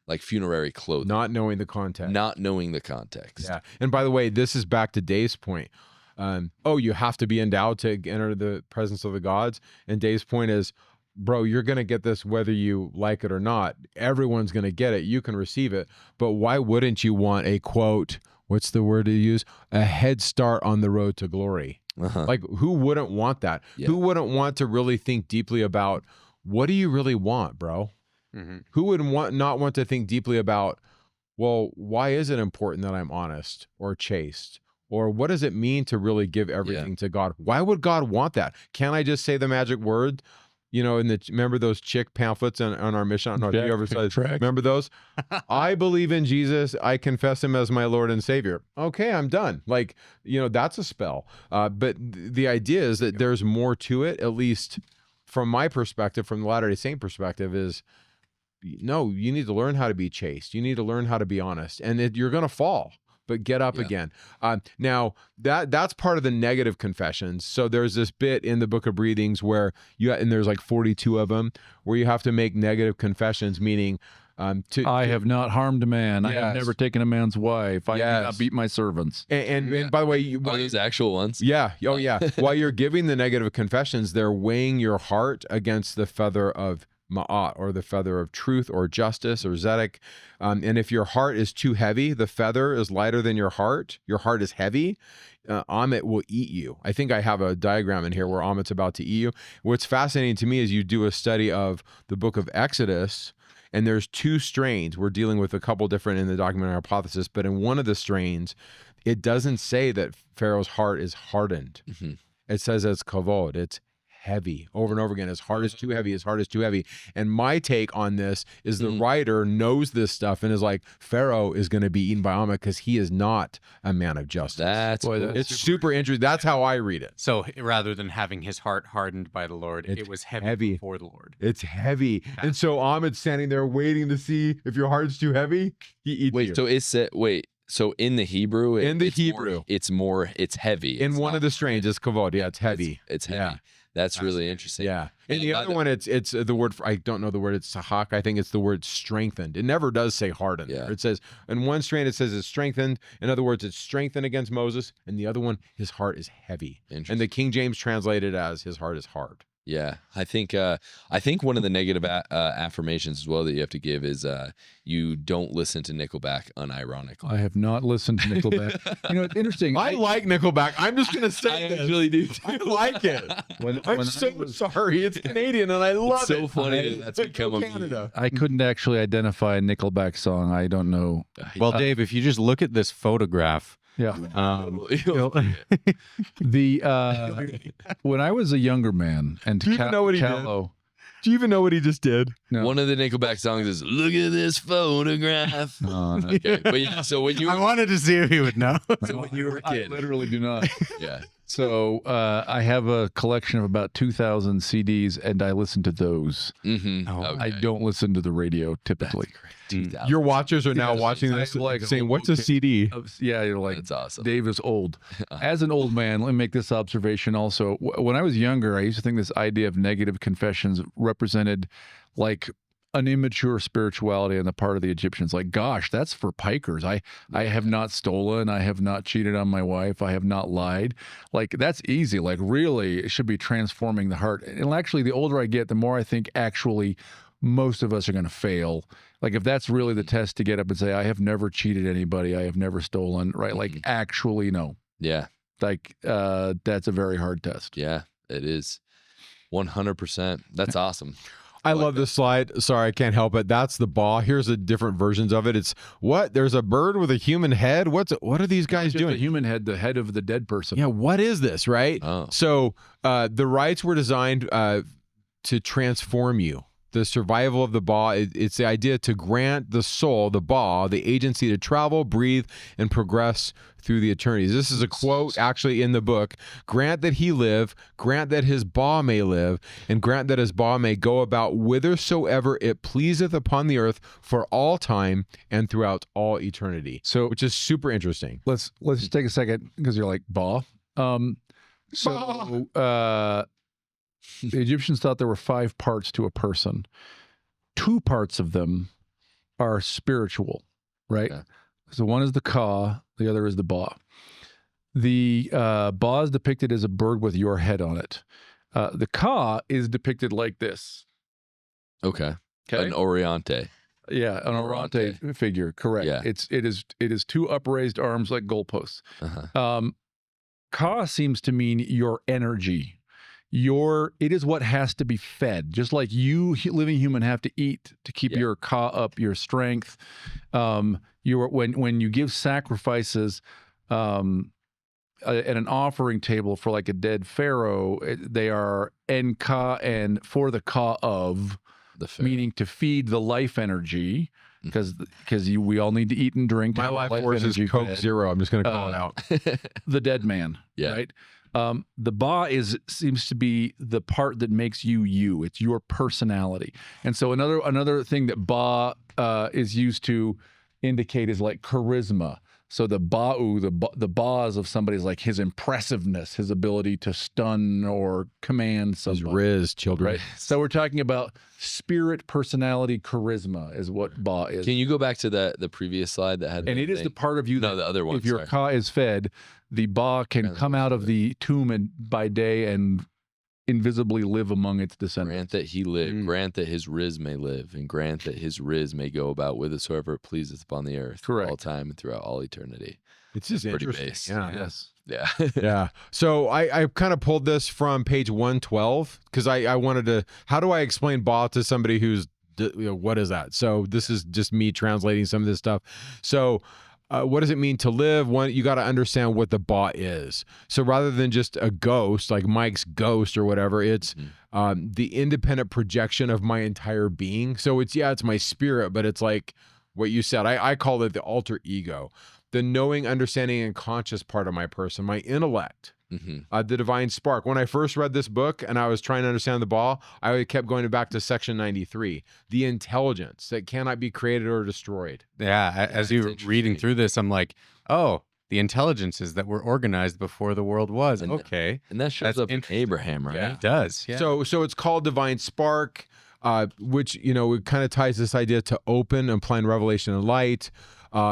like funerary clothing. Not knowing the context. Not knowing the context. Yeah. And by the way, this is back to Dave's point. You have to be endowed to enter the presence of the gods. And Dave's point is, bro, you're going to get this whether you like it or not. Everyone's going to get it. You can receive it. But why wouldn't you want a quote, what's the word to use? A head start on the road to glory. Uh-huh. Like, who wouldn't want that? Yeah. Who wouldn't want to really think deeply about, what do you really want, bro? Mm-hmm. Who would not want to think deeply about, well, why is it important that I'm honest or chaste? Or what does it mean to really give everything to God? Why would God want that? Can't I just say the magic word? Remember those chick pamphlets on our mission? I don't know if you ever saw. Remember those? I believe in Jesus. I confess him as my Lord and Savior. Okay, I'm done. Like, that's a spell. But the idea is that there's more to it, at least from my perspective, from the Latter-day Saint perspective, is no, you need to learn how to be chaste. You need to learn how to be honest. And you're going to fall, but get up again. Now, that's part of the negative confessions. So there's this bit in the Book of Breathings where and there's like 42 of them, where you have to make negative confessions, meaning I have not harmed a man. I have Yes. never taken a man's wife. I Yes. do not beat my servants. And by the way, Are those actual ones? yeah. Oh, yeah. While you're giving the negative confessions, they're weighing your heart against the feather of Ma'at, or the feather of truth or justice or Zedek. And if your heart is too heavy, the feather is lighter than your heart is heavy, Amit will eat you. I think I have a diagram in here where Amit's about to eat you. What's fascinating to me is you do a study of the book of Exodus, and there's two strains. We're dealing with a couple different in the documentary hypothesis, but in one of the strains, it doesn't say that Pharaoh's heart is hardened. Mm-hmm. It says it's kavod. It's heavy, over and over again. His heart is too heavy. His heart is too heavy. And my take on this is the writer knows this stuff and is like, Pharaoh is going to be eaten by Amit because he is not a man of justice. That's It's super interesting. That's how I read it. So rather than having his heart hardened by the Lord, it was heavy before the Lord. It's heavy. And so Amit's standing there waiting to see if your heart's too heavy, he eats you. So in the Hebrew, it's heavy. In one of the strains, it's kavod. Yeah, it's heavy. It's heavy. Yeah. That's really interesting. Yeah. And the other one, it's the word, I don't know the word, it's sahak. I think it's the word strengthened. It never does say hardened. Yeah. It says, in one strain, it says it's strengthened. In other words, it's strengthened against Moses. And the other one, his heart is heavy. And the King James translated as his heart is hard. Yeah, I think one of the negative affirmations as well that you have to give is you don't listen to Nickelback unironically. I have not listened to Nickelback. You know, it's interesting. I like Nickelback. I'm just gonna say I this. actually do too. I like it. I'm so sorry. It's Canadian, and I love It's it. so funny that that's become a Canada. I couldn't actually identify a Nickelback song. I don't know. Well, Dave, if you just look at this photograph, Yeah. When I was a younger man, and Do you even know what he did? Callow, Do you even know what he just did? No. One of the Nickelback songs is "Look at this photograph." Okay, but yeah. So when you I wanted to see if he would know. when you were a I kid, literally do not. yeah. So I have a collection of about 2,000 CDs, and I listen to those. Mm-hmm. Oh, I don't listen to the radio typically. Your watchers are now watching this, saying, "What's a CD?" Yeah, you're like, That's awesome. Dave is old. As an old man, let me make this observation also. When I was younger, I used to think this idea of negative confessions represented like an immature spirituality on the part of the Egyptians. Like, gosh, that's for pikers. I have not stolen. I have not cheated on my wife. I have not lied. Like, that's easy. Like, really, it should be transforming the heart. And actually, the older I get, the more I think actually most of us are going to fail. Like, if that's really the test to get up and say, I have never cheated anybody, I have never stolen, right? Like, actually, no. Yeah, Like, that's a very hard test. yeah, it is. 100%. That's awesome. I love this slide. Sorry, I can't help it. That's the Ba. Here's the different versions of it. It's what? There's a bird with a human head. What are these guys Just doing? the human head, the head of the dead person. Yeah, what is this, right? Oh. So the rites were designed to transform you. The survival of the Ba, it's the idea to grant the soul, the Ba, the agency to travel, breathe, and progress through the eternities. This is a quote actually in the book. Grant that he live, grant that his Ba may live, and grant that his Ba may go about whithersoever it pleaseth upon the earth for all time and throughout all eternity. So which is super interesting. let's just take a second because you're like, Ba. The Egyptians thought there were 5 parts to a person. 2 parts of them are spiritual, right? Yeah. So one is the Ka, the other is the Ba. The Ba is depicted as a bird with your head on it. The Ka is depicted like this. Okay. Okay. An Oriente. Yeah, an Oriente figure, correct. Yeah. It is 2 upraised arms like goalposts. Uh-huh. Ka seems to mean your energy. It is what has to be fed, just like you living human have to eat to keep your Ka up, your strength. When you give sacrifices at an offering table for like a dead pharaoh, they are en Ka and for the Ka of, meaning to feed the life energy. Because we all need to eat and drink. My life force is Coke Zero. I'm just going to call it out. The dead man, right? The Ba seems to be the part that makes you. It's your personality. And so another thing that Ba is used to indicate is like charisma. So the Ba'u, the Ba's of somebody's like his impressiveness, his ability to stun or command somebody. His Riz, children. Right. So we're talking about spirit, personality, charisma is what Ba is. Can you go back to the previous slide that had? And it is the part of you that, the other one. if your Ka is fed, the Ba can come out of the tomb and by day and invisibly live among its descendants. Grant that he live, grant that his Riz may live, and grant that his Riz may go about whithersoever it pleaseth upon the earth, for all time and throughout all eternity. It's just pretty interesting. base. Yeah. Yes. Yeah. Yeah. So I kind of pulled this from page 112 because I wanted to, how do I explain Ba to somebody who's, what is that? So this is just me translating some of this stuff. So what does it mean to live? One, you got to understand what the Ba is. So rather than just a ghost, like Mike's ghost or whatever, it's the independent projection of my entire being. So it's my spirit, but it's like what you said. I call it the alter ego, the knowing, understanding, and conscious part of my person, my intellect. The divine spark. When I first read this book and I was trying to understand the Ba, I kept going back to section 93, the intelligence that cannot be created or destroyed. Yeah, as you're reading through this, I'm like, oh, the intelligences that were organized before the world was. Okay. And that shows up in Abraham, right? Yeah, it does. Yeah. So it's called divine spark, which, it kind of ties this idea to open, implying revelation and light.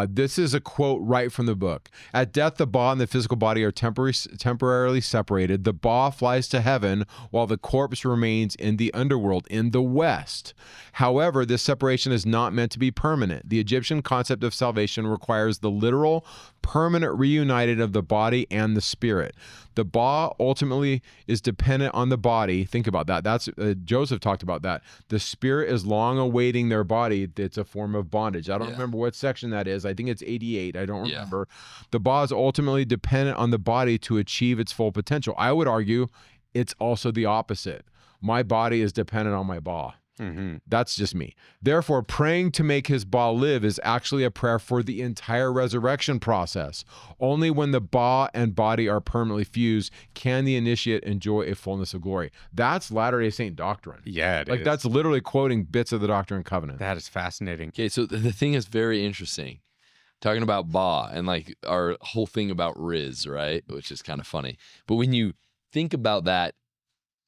This is a quote right from the book. At death, the Ba and the physical body are temporarily separated. The Ba flies to heaven while the corpse remains in the underworld, in the west. However, this separation is not meant to be permanent. The Egyptian concept of salvation requires the literal, permanent reuniting of the body and the spirit. The Ba ultimately is dependent on the body. Think about that. That's Joseph talked about that. The spirit is long awaiting their body. It's a form of bondage. I don't remember what section that is. I think it's 88. I don't remember. The Ba is ultimately dependent on the body to achieve its full potential. I would argue it's also the opposite. My body is dependent on my Ba. That's just me. Therefore, praying to make his Ba live is actually a prayer for the entire resurrection process. Only when the Ba and body are permanently fused can the initiate enjoy a fullness of glory. That's Latter-day Saint doctrine. Yeah, it like is. that's literally quoting bits of the Doctrine and Covenant. That is fascinating. Okay, so the thing is very interesting. Talking about Ba and like our whole thing about Riz, right? Which is kind of funny. But when you think about that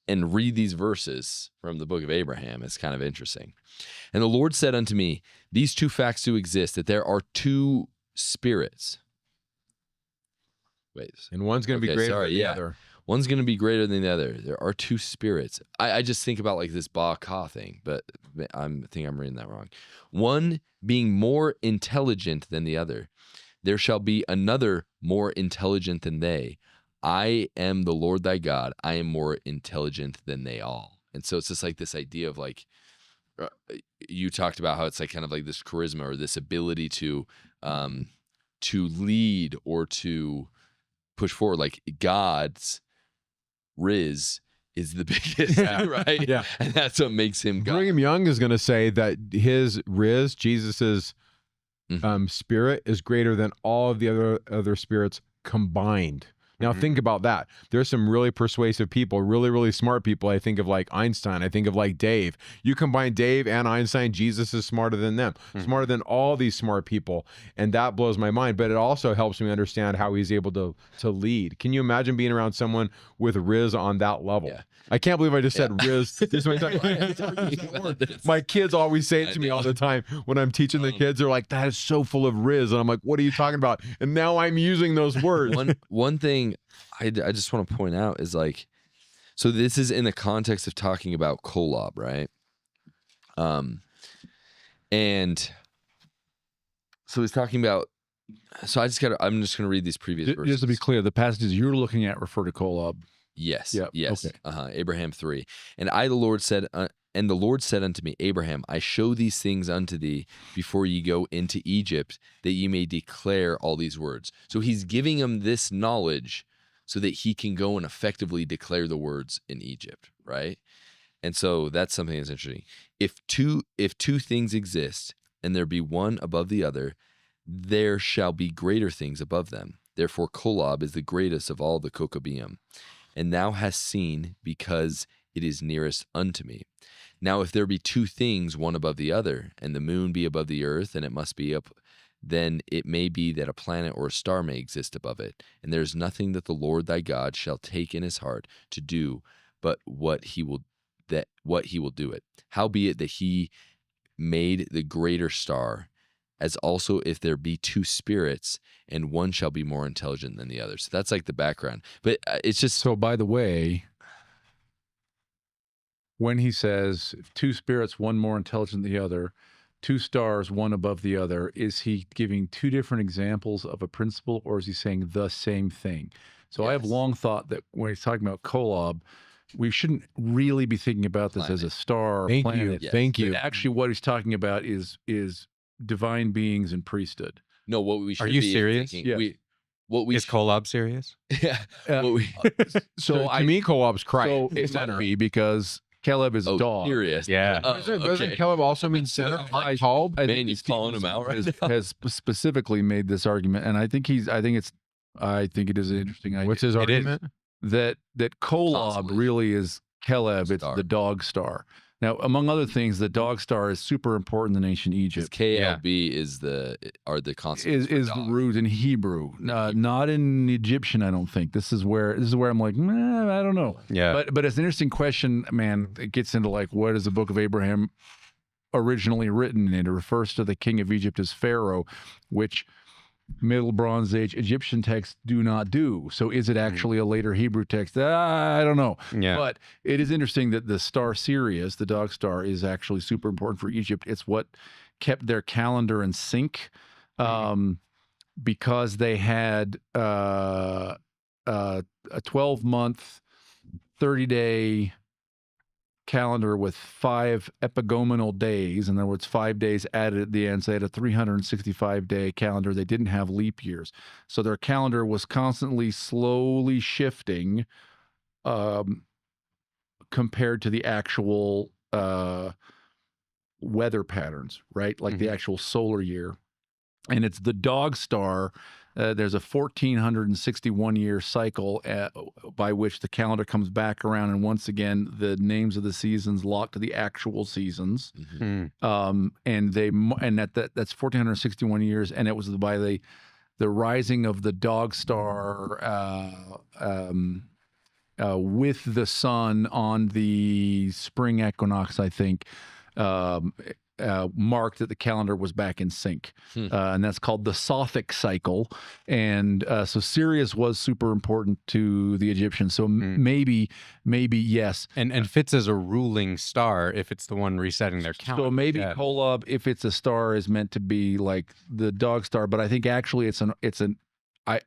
and read these verses from the book of Abraham, it's kind of interesting. And the Lord said unto me, these two facts do exist, that there are two spirits. Wait. And one's going to be greater than the other. One's going to be greater than the other. There are two spirits. I just think about like this Ba-Ka thing, but I think I'm reading that wrong. One being more intelligent than the other. There shall be another more intelligent than they. I am the Lord thy God. I am more intelligent than they all. And so it's just like this idea of like, you talked about how it's like kind of like this charisma or this ability to lead or to push forward. Like God's Riz is the biggest, right? Yeah. And that's what makes him God. Brigham Young is going to say that his Riz, Jesus's spirit, is greater than all of the other spirits combined. Now think about that. There's some really persuasive people, really, really smart people. I think of like Einstein. I think of like Dave. You combine Dave and Einstein, Jesus is smarter than them, smarter than all these smart people. And that blows my mind. But it also helps me understand how he's able to lead. Can you imagine being around someone with Riz on that level? Yeah. I can't believe I just said Riz. This is what my kids always say it to me all the time when I'm teaching the kids. They're like, that is so full of Riz. And I'm like, what are you talking about? And now I'm using those words. One thing I just want to point out is like, so this is in the context of talking about Kolob, right? And so he's talking about, so I'm just going to read these previous verses. Just to be clear, the passages you're looking at refer to Kolob. Yes. Yep. Yes. Okay. Abraham 3. And the Lord said unto me, Abraham, I show these things unto thee before ye go into Egypt, that ye may declare all these words. So he's giving him this knowledge so that he can go and effectively declare the words in Egypt, right? And so that's something that's interesting. If two things exist, and there be one above the other, there shall be greater things above them. Therefore Kolob is the greatest of all the Kokobim. And thou hast seen, because it is nearest unto me. Now if there be two things, one above the other, and the moon be above the earth, and it must be up, then it may be that a planet or a star may exist above it. And there is nothing that the Lord thy God shall take in his heart to do, but what he will do it. Howbeit that he made the greater star, as also if there be two spirits, and one shall be more intelligent than the other. So that's like the background. But it's just... So by the way, when he says two spirits, one more intelligent than the other, two stars, one above the other, is he giving two different examples of a principle, or is he saying the same thing? So I have long thought that when he's talking about Kolob, we shouldn't really be thinking about this as a star or planet. Thank you. But actually what he's talking about is divine beings and priesthood. No, what we should Are you be serious? thinking, Yeah. Is Kolob serious? Yeah. So to me, Kolob's Christ. So it might be because Caleb is dog. Serious. Yeah. Doesn't Caleb also mean center? I Man, he's calling him out right now. has specifically made this argument, and I think it is an interesting idea. What's his argument? That Kolob Possibly. really is Caleb. It's Star. the dog star. Now, among other things, the dog star is super important in ancient Because Egypt. KLB are the consonants. Is for the dog. root in Hebrew, not in Egyptian. I don't think. This is where I'm like, I don't know. Yeah. But it's an interesting question, man. It gets into like, what is the Book of Abraham originally written, and it refers to the king of Egypt as Pharaoh, which Middle Bronze Age Egyptian texts do not do. So is it actually a later Hebrew text? I don't know. Yeah. But it is interesting that the star Sirius, the dog star, is actually super important for Egypt. It's what kept their calendar in sync, because they had a 12-month, 30-day calendar with 5 epigomenal days. In other words, 5 days added at the end. So they had a 365-day calendar. They didn't have leap years. So their calendar was constantly slowly shifting compared to the actual weather patterns, right? Like the actual solar year. And it's the dog star. There's a 1461-year cycle by which the calendar comes back around, and once again, the names of the seasons lock to the actual seasons. And that's 1461 years, and it was by the rising of the dog star with the sun on the spring equinox, I think. Marked that the calendar was back in sync. And that's called the Sothic cycle. And so Sirius was super important to the Egyptians. So maybe yes. And fits as a ruling star if it's the one resetting their calendar. So maybe Kolob, if it's a star, is meant to be like the dog star. But I think actually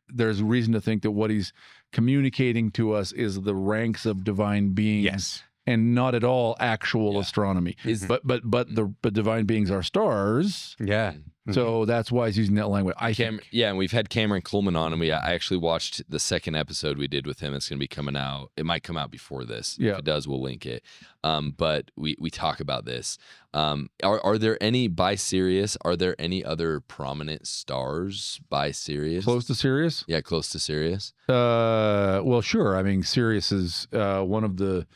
there's reason to think that what he's communicating to us is the ranks of divine beings. Yes. And not at all actual astronomy. But the divine beings are stars. Yeah. So that's why he's using that language. I think. Yeah, and we've had Cameron Coleman on, and I actually watched the second episode we did with him. It's going to be coming out. It might come out before this. Yeah. If it does, we'll link it. But we talk about this. Are there any by Sirius? Are there any other prominent stars by Sirius? Close to Sirius? Yeah, close to Sirius. Well, sure. I mean, Sirius is one of the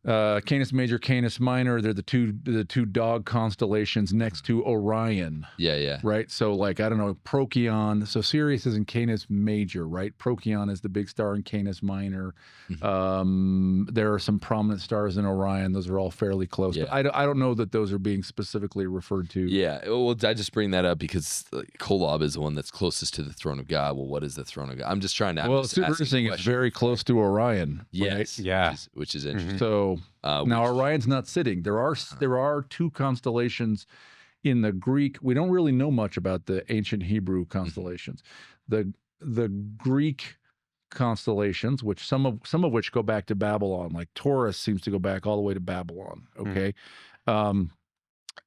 Canis Major, Canis Minor. They're the two dog constellations next to Orion. Yeah. Right. So like, I don't know, Procyon. So Sirius is in Canis Major, right? Procyon is the big star in Canis Minor. There are some prominent stars in Orion. Those are all fairly close. Yeah. But I don't know that those are being specifically referred to. Yeah. Well, I just bring that up because Kolob is the one that's closest to the throne of God. Well, what is the throne of God? I'm just trying to. Well, it's super interesting. It's very close to Orion. Yes. Right? Yeah. Which is interesting. So now Orion's not sitting. There are 2 constellations in the Greek. We don't really know much about the ancient Hebrew constellations. The Greek constellations, which some of which go back to Babylon, like Taurus seems to go back all the way to Babylon. Okay.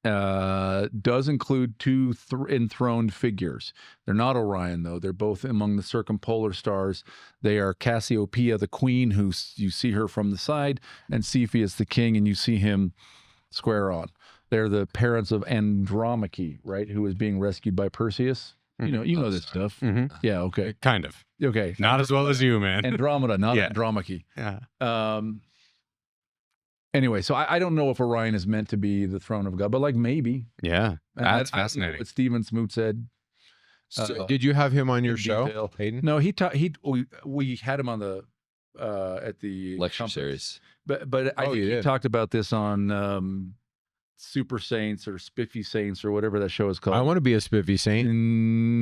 Does include 2 enthroned figures. They're not Orion, though. They're both among the circumpolar stars. They are Cassiopeia, the queen, who you see her from the side, and Cepheus, the king, and you see him square on. They're the parents of Andromache, right, who is being rescued by Perseus. You know this stuff. Yeah, okay. Kind of. Okay. Not as well as you, man. Andromeda, not Andromache. Yeah. Anyway, so I don't know if Orion is meant to be the throne of God, but like maybe. Yeah. That's I don't know fascinating. what Stephen Smoot said. So, did you have him on your show, detail. Hayden? No, we had him on the at the lecture conference. series. But I think he talked about this on Super Saints or Spiffy Saints or whatever that show is called. I want to be a spiffy saint.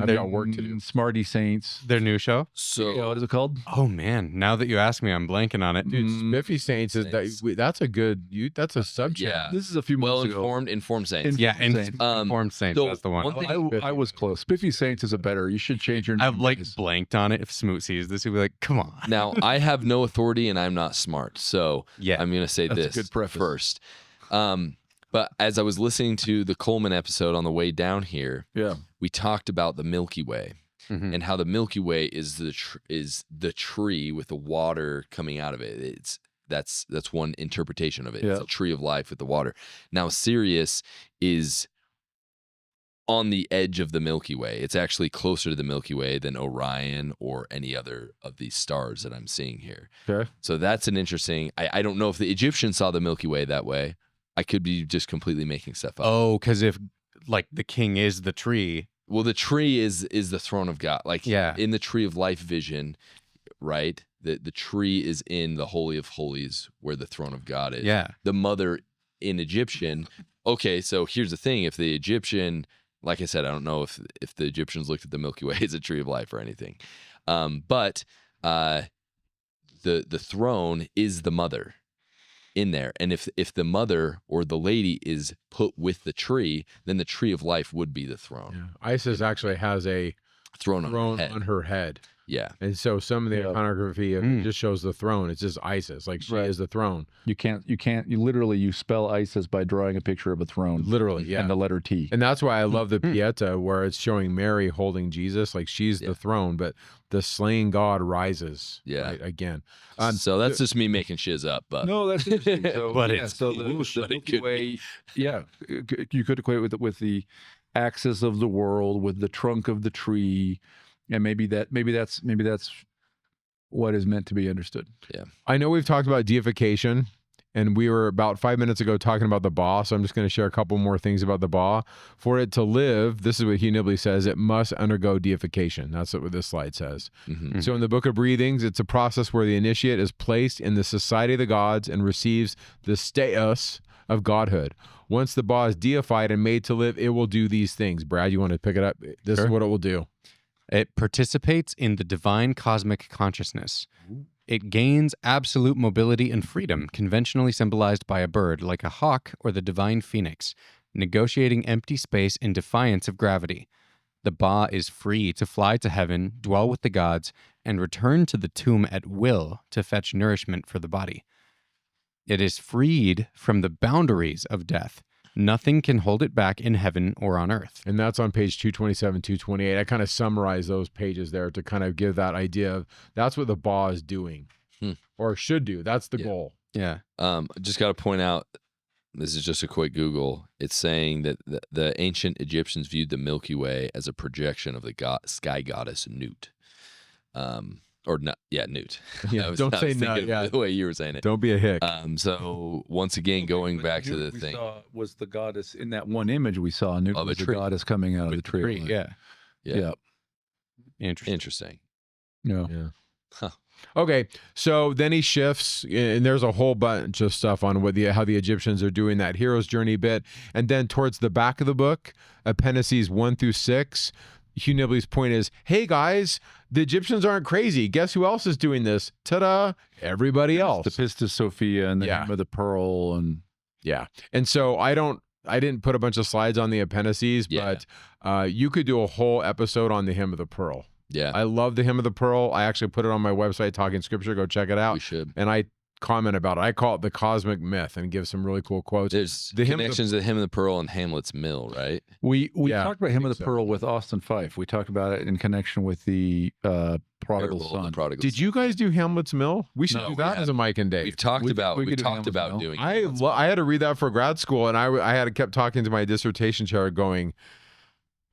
I've got work to do. Smarty Saints. Their new show? So Yeah, what is it called? Oh, man. Now that you ask me, I'm blanking on it. Dude, spiffy saints is that's a subject. yeah. This is a few months ago. Informed saints. Yeah, Saints. Informed Saints. so That's the one. one thing- I was close. Spiffy Saints is a better. You should change your name. I've like guys. blanked on it. If Smoot sees this, he'll be like, come on. Now, I have no authority and I'm not smart. So Yeah. I'm going to say That's a this good preface. first. But as I was listening to the Coleman episode on the way down here, Yeah. we talked about the Milky Way Mhm. and how the Milky Way is the tree with the water coming out of it. That's one interpretation of it. It's Yeah. a tree of life with the water. Now, Sirius is on the edge of the Milky Way. It's actually closer to the Milky Way than Orion or any other of these stars that I'm seeing here. Okay. So that's an interesting. I don't know if the Egyptians saw the Milky Way that way. I could be just completely making stuff up. Oh, because if like the king is the tree. Well, the tree is the throne of God. Like Yeah. in the tree of life vision, right? The tree is in the Holy of Holies where the throne of God is. Yeah. The mother in Egyptian, okay, so here's the thing. If the Egyptian, like I said, I don't know if the Egyptians looked at the Milky Way as a tree of life or anything. But the throne is the mother in there. And if the mother or the lady is put with the tree, then the tree of life would be the throne. Yeah. Isis actually has a Throne on her head. Yeah. And so some of the iconography just shows the throne. It's just Isis, like she is the throne. You spell Isis by drawing a picture of a throne. Literally, yeah. And the letter T. And that's why I love the Pieta, where it's showing Mary holding Jesus, like she's the throne, but the slain God rises again. So that's just me making shiz up, but no, that's interesting. So, But the Milky Way, you could equate with the axis of the world, with the trunk of the tree. And maybe that's what is meant to be understood. Yeah. I know we've talked about deification, and we were about 5 minutes ago talking about the Ba, so I'm just going to share a couple more things about the Ba. For it to live, this is what Hugh Nibley says, it must undergo deification. That's what this slide says. Mm-hmm. So in the Book of Breathings, it's a process where the initiate is placed in the society of the gods and receives the status of godhood. Once the Ba is deified and made to live, it will do these things. Brad, you want to pick it up? This is what it will do. It participates in the divine cosmic consciousness. It gains absolute mobility and freedom, conventionally symbolized by a bird like a hawk or the divine phoenix, negotiating empty space in defiance of gravity. The Ba is free to fly to heaven, dwell with the gods, and return to the tomb at will to fetch nourishment for the body. It is freed from the boundaries of death. Nothing can hold it back in heaven or on earth. And that's on page 227, 228. I kind of summarize those pages there to kind of give that idea of that's what the Ba is doing or should do. That's the goal. Yeah. Just got to point out, this is just a quick Google. It's saying that the ancient Egyptians viewed the Milky Way as a projection of the sky goddess Nut. Nut. Yeah, don't say Nut. Yeah, the way you were saying it. Don't be a hick. So once again, going back to the thing, was the goddess in that one image we saw? Nut was the goddess coming out of the tree. Yeah. Interesting. Yeah. Huh. Okay, so then he shifts, and there's a whole bunch of stuff on how the Egyptians are doing that hero's journey bit, and then towards the back of the book, appendices 1 through 6. Hugh Nibley's point is, hey guys, the Egyptians aren't crazy. Guess who else is doing this? Ta-da! Everybody else. The Pistis Sophia and the Hymn of the Pearl and and so I didn't put a bunch of slides on the appendices, but you could do a whole episode on the Hymn of the Pearl. Yeah, I love the Hymn of the Pearl. I actually put it on my website, Talking Scripture. Go check it out. We should. And I comment about it. I call it the cosmic myth and give some really cool quotes. There's connections to the Hymn of the Pearl and Hamlet's Mill, right? We talked about Hymn of the Pearl with Austin Fife. We talked about it in connection with the prodigal son. Did you guys do Hamlet's Mill? We should do that as a Mike and Dave. We've talked about doing it. I had to read that for grad school, and I kept talking to my dissertation chair going,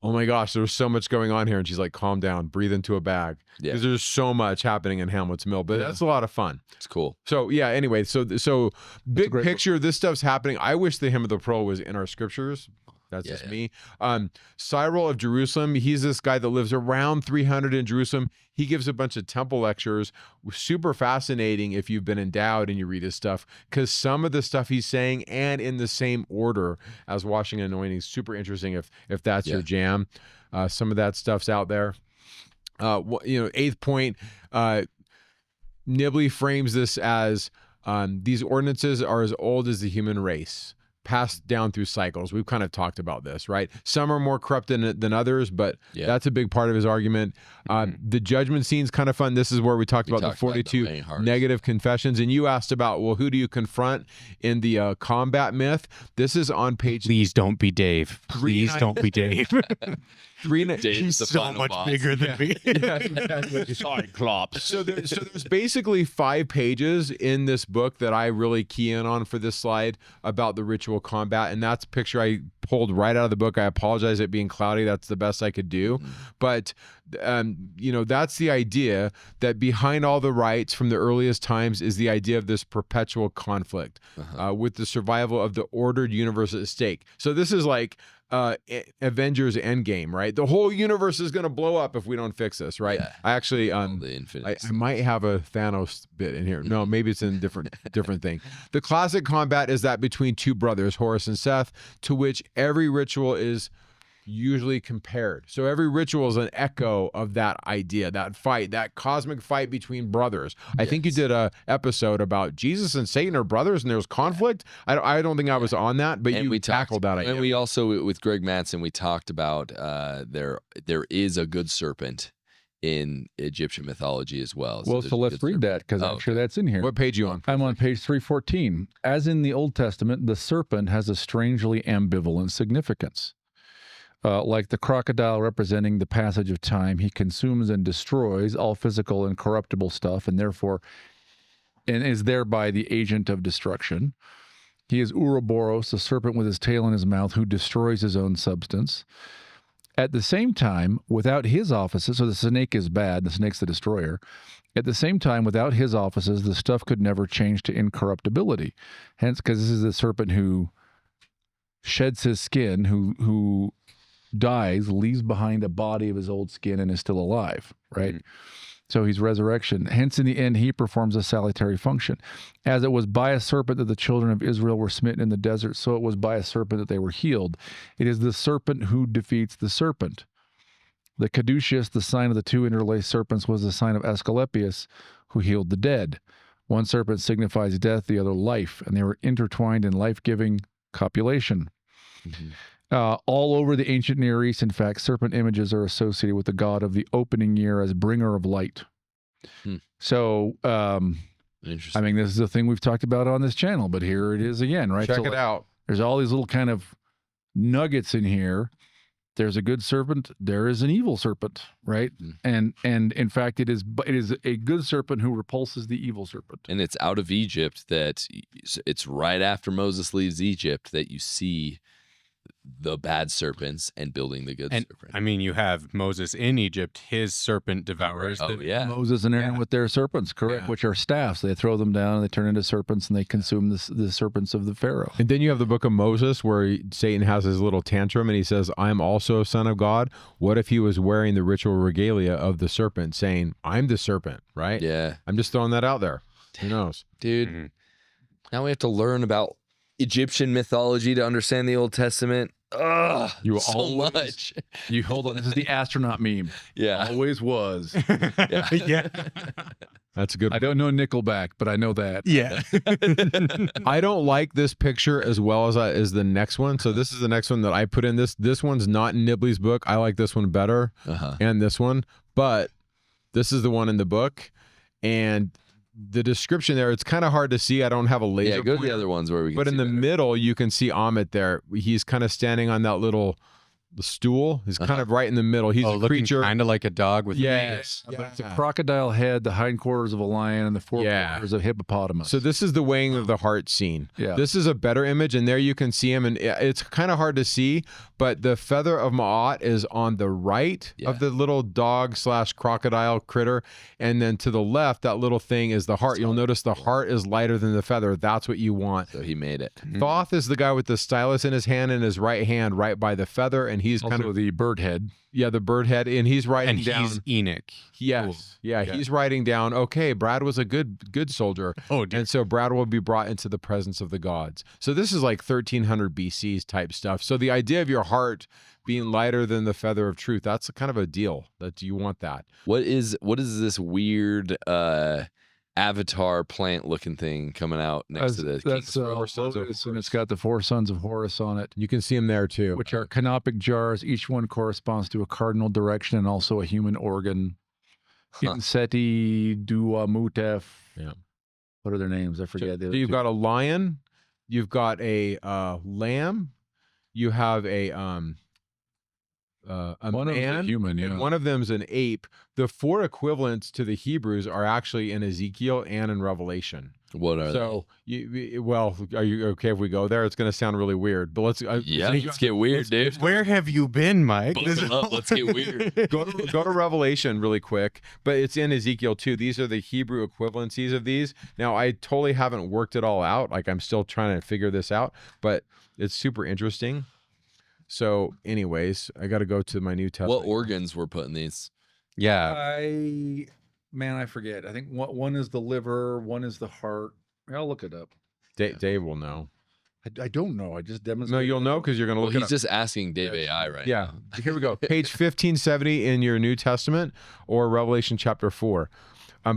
oh my gosh, there's so much going on here. And she's like, calm down, breathe into a bag. Because there's so much happening in Hamlet's Mill, but that's a lot of fun. It's cool. So anyway, so big picture, this stuff's happening. I wish the Hymn of the Pearl was in our scriptures. That's just me. Cyril of Jerusalem, he's this guy that lives around 300 in Jerusalem. He gives a bunch of temple lectures. Super fascinating if you've been endowed and you read his stuff, because some of the stuff he's saying and in the same order as washing and anointing, super interesting if that's your jam. Some of that stuff's out there. Eighth point, Nibley frames this as these ordinances are as old as the human race, passed down through cycles. We've kind of talked about this, right? Some are more corrupt than others, but that's a big part of his argument. The judgment scene's kind of fun. This is where we talked about the 42 negative confessions. And you asked about, well, who do you confront in the combat myth? This is on page... Please don't be Dave. Please don't be Dave. He's so much bigger than me. Cyclops. So there's basically 5 pages in this book that I really key in on for this slide about the ritual combat, and that's a picture I pulled right out of the book. I apologize it being cloudy. That's the best I could do. But that's the idea that behind all the rites from the earliest times is the idea of this perpetual conflict with the survival of the ordered universe at stake. So this is like Avengers Endgame, right? The whole universe is going to blow up if we don't fix this, right? Yeah. I actually, The Infinity I might have a Thanos bit in here. No, maybe it's in a different thing. The classic combat is that between two brothers, Horus and Seth, to which every ritual is usually compared. So every ritual is an echo of that idea, that fight, that cosmic fight between brothers. I think you did a episode about Jesus and Satan are brothers and there was conflict. I don't think I was on that, but we tackled that idea. And we also, with Greg Mattson, we talked about there is a good serpent in Egyptian mythology as well. Well, so let's read that, because I'm sure that's in here. What page are you on? I'm on page 314. As in the Old Testament, the serpent has a strangely ambivalent significance. Like the crocodile representing the passage of time, he consumes and destroys all physical and corruptible stuff, and therefore, and is thereby the agent of destruction. He is Ouroboros, the serpent with his tail in his mouth, who destroys his own substance. At the same time, without his offices, so the snake is bad, the snake's the destroyer. At the same time, without his offices, the stuff could never change to incorruptibility. Hence, because this is the serpent who sheds his skin, who dies, leaves behind a body of his old skin, and is still alive, right? So he's resurrection. Hence, in the end, he performs a salutary function. As it was by a serpent that the children of Israel were smitten in the desert, so it was by a serpent that they were healed. It is the serpent who defeats the serpent. The caduceus, the sign of the two interlaced serpents, was the sign of Asclepius, who healed the dead. One serpent signifies death, the other life, and they were intertwined in life-giving copulation. All over the ancient Near East, in fact, serpent images are associated with the god of the opening year as bringer of light. So, Interesting. I mean, this is a thing we've talked about on this channel, but here it is again, right? Check it out. There's all these little kind of nuggets in here. There's a good serpent. There is an evil serpent, right? And in fact, it is a good serpent who repulses the evil serpent. And it's out of Egypt that it's right after Moses leaves Egypt that you see the bad serpents and building the good serpent. I mean, you have Moses in Egypt, his serpent devours. Moses and Aaron with their serpents, correct, which are staffs. They throw them down and they turn into serpents and they consume the serpents of the Pharaoh. And then you have the book of Moses where Satan has his little tantrum and he says, I'm also a son of God. What if he was wearing the ritual regalia of the serpent, saying, I'm the serpent, right? Yeah. I'm just throwing that out there. Who knows? Dude, now we have to learn about Egyptian mythology to understand the Old Testament. Ugh, so much. You hold on. This is the astronaut meme. Yeah. Always was. Yeah. That's a good. I don't know Nickelback, but I know that. Yeah. I don't like this picture as well as the next one. So this is the next one that I put in. This one's not in Nibley's book. I like this one better, and this one. But this is the one in the book, and the description there, it's kind of hard to see. I don't have a laser. Yeah, go to pointer. the other ones where we can But in the middle, you can see Amit there. He's kind of standing on that little stool. He's kind of right in the middle. He's a creature. Kind of like a dog with Yes. But it's a crocodile head, the hindquarters of a lion, and the forequarters of hippopotamus. So this is the weighing of the heart scene. Yeah. This is a better image, and there you can see him, and it's kind of hard to see, but the feather of Ma'at is on the right of the little dog / crocodile critter, and then to the left, that little thing is the heart. You'll notice the heart is lighter than the feather. That's what you want. So he made it. Thoth is the guy with the stylus in his hand and his right hand right by the feather, and he's also kind of the bird head. Yeah, the bird head, and he's writing down. he's Enoch. Yes, yeah, he's writing down. Okay, Brad was a good soldier. And so Brad will be brought into the presence of the gods. So this is like 1300 BC's type stuff. So the idea of your heart being lighter than the feather of truth—that's kind of a deal. That you want that. What is this weird avatar plant looking thing coming out next to this? That's Lotus, and it's got the 4 sons of Horus on it. You can see them there too, which are canopic jars. Each one corresponds to a cardinal direction and also a human organ. Seti, Dua, Mutef. Yeah. What are their names? I forget. So you've got a lion, you've got a lamb, you have a one man, of them human, and one of them's an ape. The 4 equivalents to the Hebrews are actually in Ezekiel and in Revelation. What are they? Well, are you okay if we go there? It's going to sound really weird, but let's get weird, dude. Where have you been, Mike? Let's get weird. Go to Revelation really quick, but it's in Ezekiel too. These are the Hebrew equivalencies of these. Now, I totally haven't worked it all out. Like I'm still trying to figure this out, but it's super interesting. So, anyways, I got to go to my New Testament. What organs were put in these? Yeah. I forget. I think one is the liver, one is the heart. I'll look it up. Dave will know. I don't know. I just demonstrated. No, you'll know because you're going to Well, look it he's up. just asking Dave AI right Yeah. now. Here we go. Page 1570 in your New Testament or Revelation chapter 4.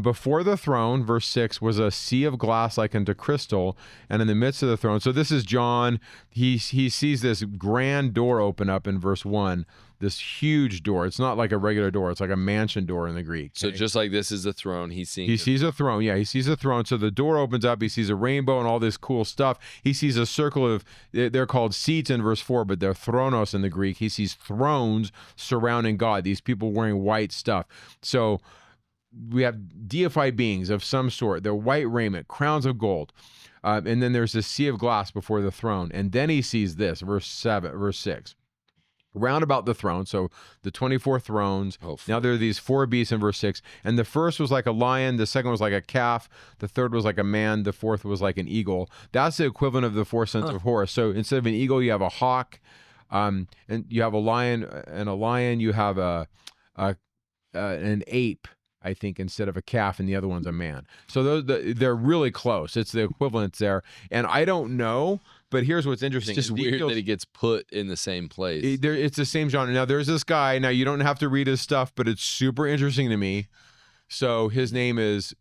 Before the throne, verse 6, was a sea of glass like unto crystal, and in the midst of the throne. So this is John. He sees this grand door open up in verse 1, this huge door. It's not like a regular door. It's like a mansion door in the Greek. So just like this is the throne, he's seeing. He sees a throne. Yeah, he sees a throne. So the door opens up. He sees a rainbow and all this cool stuff. He sees a circle of, they're called seats in verse 4, but they're thronos in the Greek. He sees thrones surrounding God, these people wearing white stuff. So we have deified beings of some sort. They're white raiment, crowns of gold. And then there's a sea of glass before the throne. And then he sees this, verse 6. Round about the throne, so the 24 thrones. Now there are these 4 beasts in verse 6. And the first was like a lion, the second was like a calf, the third was like a man, the fourth was like an eagle. That's the equivalent of the 4 sons of Horus. So instead of an eagle, you have a hawk, and you have a lion, you have an ape, I think, instead of a calf, and the other one's a man. So they're really close. It's the equivalent there. And I don't know, but here's what's interesting. It's just weird that he gets put in the same place. It's the same genre. Now, there's this guy. Now, you don't have to read his stuff, but it's super interesting to me. So his name is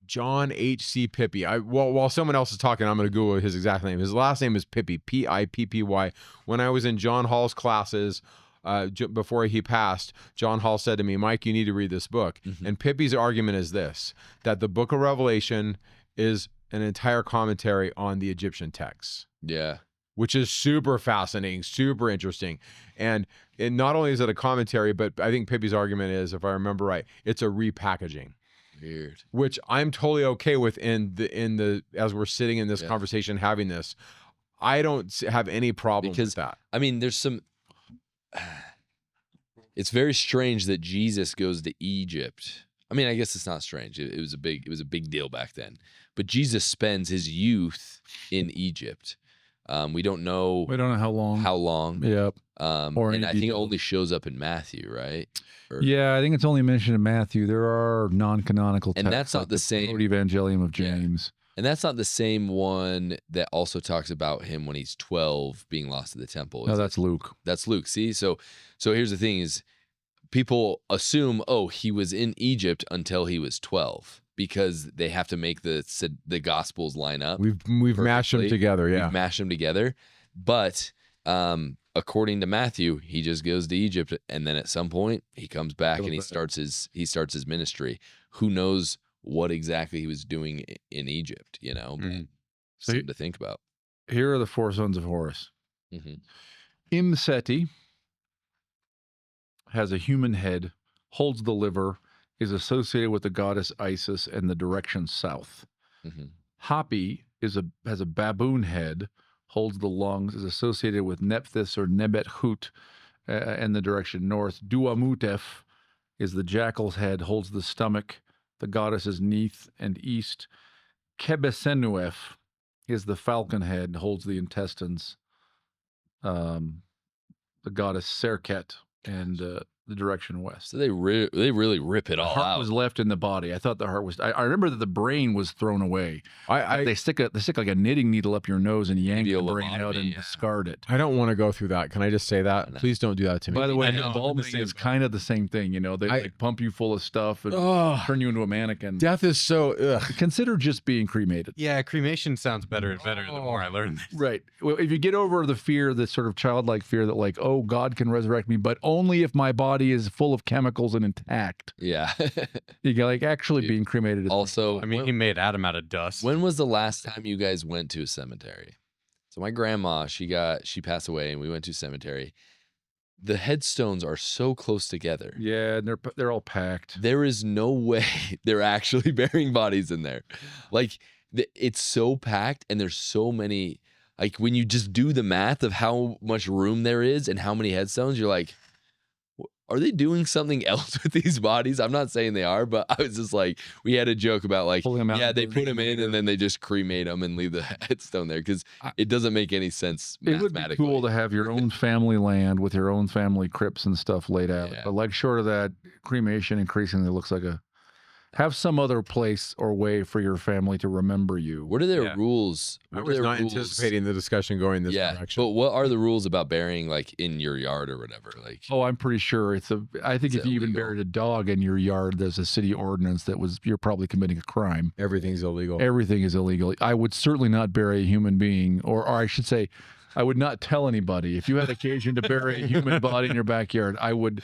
John H.C. Pippy. While someone else is talking, I'm going to Google his exact name. His last name is Pippy, Pippy. When I was in John Hall's classes, before he passed, John Hall said to me, Mike, you need to read this book. Mm-hmm. And Pippy's argument is this, that the book of Revelation is an entire commentary on the Egyptian texts. Yeah. Which is super fascinating, super interesting. And not only is it a commentary, but I think Pippy's argument is, if I remember right, it's a repackaging. Weird. Which I'm totally okay with in the as we're sitting in this conversation having this. I don't have any problem with that. I mean, there's some... It's very strange that Jesus goes to Egypt. I mean, I guess it's not strange. It was a big deal back then. But Jesus spends his youth in Egypt. We don't know how long. Yep. Or and I think it only shows up in Matthew, right? Yeah, I think it's only mentioned in Matthew. There are non-canonical texts. And that's not the same. Evangelium of James. And that's not the same one that also talks about him when he's 12 being lost at the temple. No, that's Luke. That's Luke. See? So here's the thing is people assume, he was in Egypt until he was 12 because they have to make the gospels line up. We've mashed them together, yeah. We've mashed them together. But according to Matthew, he just goes to Egypt and then at some point he comes back and he starts his ministry. Who knows what exactly he was doing in Egypt, but something to think about. Here are the 4 sons of Horus. Mm-hmm. Imseti has a human head, holds the liver, is associated with the goddess Isis and the direction south. Mm-hmm. Hapi has a baboon head, holds the lungs, is associated with Nephthys or Nebet-Hut and the direction north. Duamutef is the jackal's head, holds the stomach. The goddess is Neith and east. Kebesenuef is the falcon head, holds the intestines. The goddess Serket and the direction west. So they really rip it all out. The heart was left in the body. I thought the heart was. I remember that the brain was thrown away. They stick like a knitting needle up your nose and yank the brain out and discard it. I don't want to go through that. Can I just say that? Please don't do that to me. By the way, embalming is kind of the same thing. They like pump you full of stuff and turn you into a mannequin. Death is so. Consider just being cremated. Yeah, cremation sounds better and better the more I learn this. Right. Well, if you get over the fear, the sort of childlike fear that God can resurrect me, but only if my body is full of chemicals and intact. Yeah. You got actually being cremated. Also, he made Adam out of dust. When was the last time you guys went to a cemetery? So my grandma, she passed away and we went to a cemetery. The headstones are so close together. Yeah, and they're all packed. There is no way they're actually burying bodies in there. Like it's so packed and there's so many, like when you just do the math of how much room there is and how many headstones, you're like, are they doing something else with these bodies? I'm not saying they are, but I was just like, we had a joke about like, Pulling 'em out yeah, and they put them in later. and then they just cremate them and leave the headstone there because it doesn't make any sense It would be mathematically. cool to have your own family land with your own family crypts and stuff laid out. Yeah. But like short of that, cremation increasingly looks like have some other place or way for your family to remember you. What are their rules? I What are was their not rules? anticipating the discussion going this direction. But what are the rules about burying like in your yard or whatever? Like, Oh, I'm pretty sure I think if you even buried a dog in your yard, there's a city ordinance you're probably committing a crime. Everything's illegal. Everything is illegal. I would certainly not bury a human being, or I should say, I would not tell anybody. If you had occasion to bury a human body in your backyard, I would.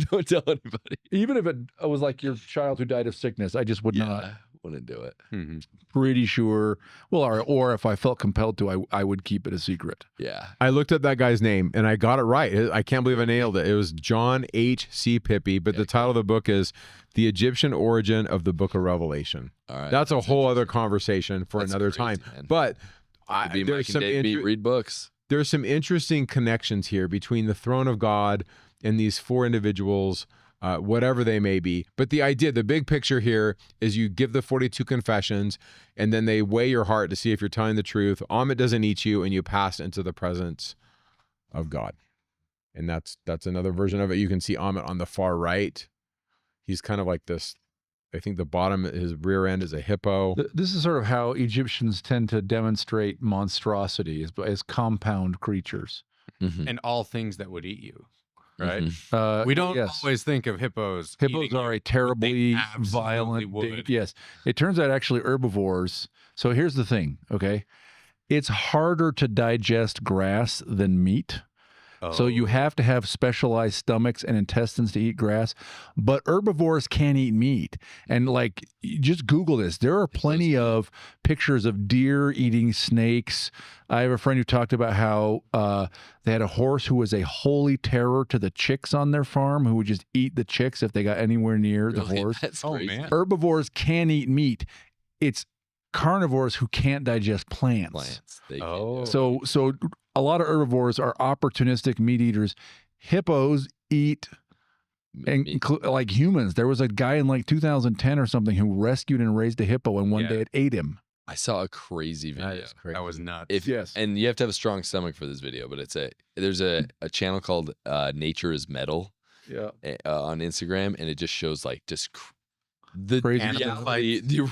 don't tell anybody. Even if it was like your child who died of sickness, I just would not. Wouldn't do it. Mm-hmm. Pretty sure. Well, or if I felt compelled to, I would keep it a secret. Yeah. I looked up that guy's name and I got it right. I can't believe I nailed it. It was John H.C. Pippy, but the title of the book is The Egyptian Origin of the Book of Revelation. All right. That's a whole other conversation for another time. Man. But there's some read books. There's some interesting connections here between the throne of God and these four individuals, whatever they may be. But the idea, the big picture here is you give the 42 confessions and then they weigh your heart to see if you're telling the truth. Amit doesn't eat you and you pass into the presence of God. And that's another version of it. You can see Amit on the far right. He's kind of like this. I think the bottom, his rear end is a hippo. This is sort of how Egyptians tend to demonstrate monstrosity as compound creatures. Mm-hmm. And all things that would eat you, right? Mm-hmm. We don't always think of hippos. Hippos are a terribly violent. Yes. It turns out actually herbivores. So here's the thing, okay? It's harder to digest grass than meat. So you have to have specialized stomachs and intestines to eat grass, but herbivores can't eat meat. And like, just Google this. There are plenty of pictures of deer eating snakes. I have a friend who talked about how they had a horse who was a holy terror to the chicks on their farm, who would just eat the chicks if they got anywhere near the horse. That's crazy. man. Herbivores can eat meat. It's carnivores who can't digest plants. They can't do it. So a lot of herbivores are opportunistic meat eaters. Hippos eat like humans. There was a guy in like 2010 or something who rescued and raised a hippo, and one day it ate him. I saw a crazy video. That is crazy. That was nuts. Yes. And you have to have a strong stomach for this video, but there's a channel called Nature is Metal on Instagram, and it just shows like the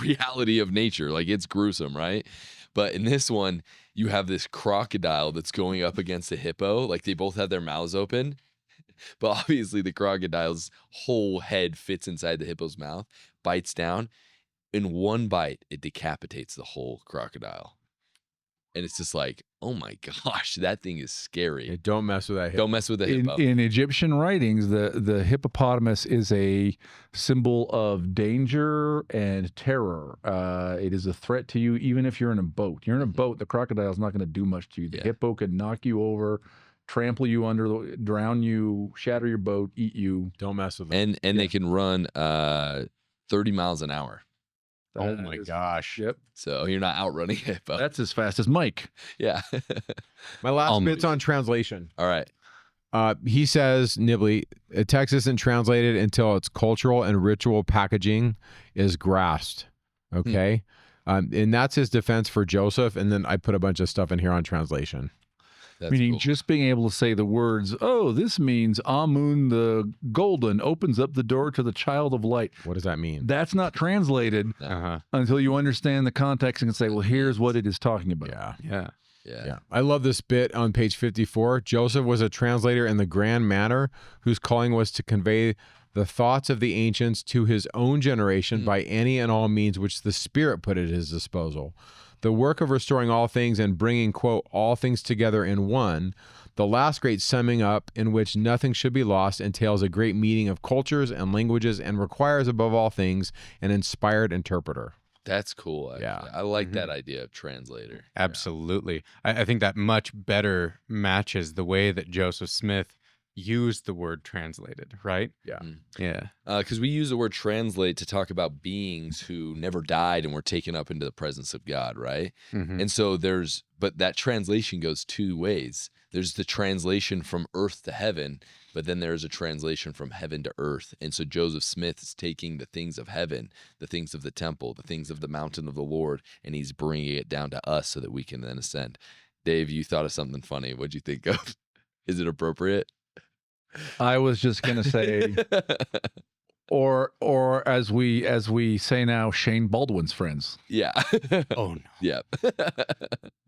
reality of nature. Like, it's gruesome, right? But in this one, you have this crocodile that's going up against a hippo. Like, they both have their mouths open, but obviously the crocodile's whole head fits inside the hippo's mouth, bites down. In one bite, it decapitates the whole crocodile. And it's just like, oh my gosh, that thing is scary. Yeah, don't mess with that hippo. Don't mess with the hippo. In Egyptian writings, the hippopotamus is a symbol of danger and terror. It is a threat to you, even if you're in a boat. You're in a boat, the crocodile's not going to do much to you. The hippo can knock you over, trample you under, drown you, shatter your boat, eat you. Don't mess with them. And they can run 30 miles an hour. Oh my gosh. Yep. So you're not outrunning a hippo. That's as fast as Mike. Yeah. My last Almost. bit's on translation. All right. He says, Nibley, a text isn't translated until its cultural and ritual packaging is grasped. Okay? And that's his defense for Joseph. And then I put a bunch of stuff in here on translation. That's Meaning cool. just being able to say the words, oh, this means Amun the Golden opens up the door to the child of light. What does that mean? That's not translated until you understand the context and can say, well, here's what it is talking about. Yeah. I love this bit on page 54. Joseph was a translator in the grand manner whose calling was to convey the thoughts of the ancients to his own generation by any and all means which the Spirit put at his disposal. The work of restoring all things and bringing, quote, all things together in one, the last great summing up in which nothing should be lost, entails a great meeting of cultures and languages and requires, above all things, an inspired interpreter. That's cool. Actually. Yeah. I like that idea of translator. Absolutely. I think that much better matches the way that Joseph Smith used the word translated, right? Yeah. Because we use the word translate to talk about beings who never died and were taken up into the presence of God, right? Mhm. And so but that translation goes two ways. There's the translation from earth to heaven, but then there's a translation from heaven to earth. And so Joseph Smith is taking the things of heaven, the things of the temple, the things of the mountain of the Lord, and he's bringing it down to us so that we can then ascend. Dave, you thought of something funny. What'd you think of? Is it appropriate? I was just going to say, or as we say now, Shane Baldwin's friends. Yeah. Oh, no. Yeah.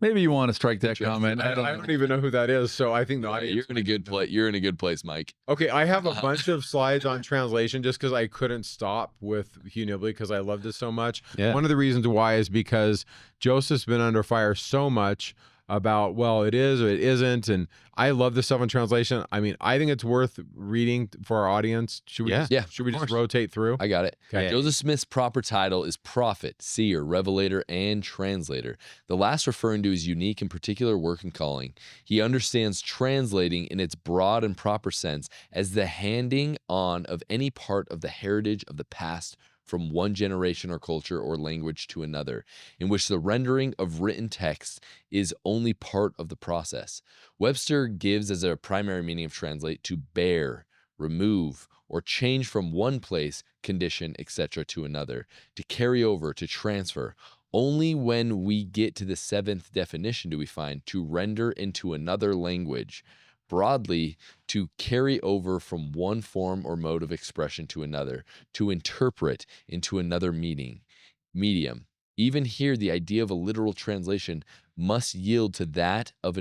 Maybe you want to strike that comment. I don't even know who that is, so I think the audience. You're in a good place. You're in a good place, Mike. Okay, I have a bunch of slides on translation just because I couldn't stop with Hugh Nibley because I loved it so much. Yeah. One of the reasons why is because Joseph's been under fire so much about, well, it is or it isn't, and I love this stuff in translation. I mean, I think it's worth reading for our audience. Should we just rotate through? I got it. Okay. Joseph Smith's proper title is prophet, seer, revelator, and translator. The last referring to his unique and particular work and calling. He understands translating in its broad and proper sense as the handing on of any part of the heritage of the past from one generation or culture or language to another, in which the rendering of written text is only part of the process. Webster gives as a primary meaning of translate to bear, remove, or change from one place, condition, etc. to another, to carry over, to transfer. Only when we get to the seventh definition do we find to render into another language. Broadly, to carry over from one form or mode of expression to another, to interpret into another medium. Even here, the idea of a literal translation must yield to that of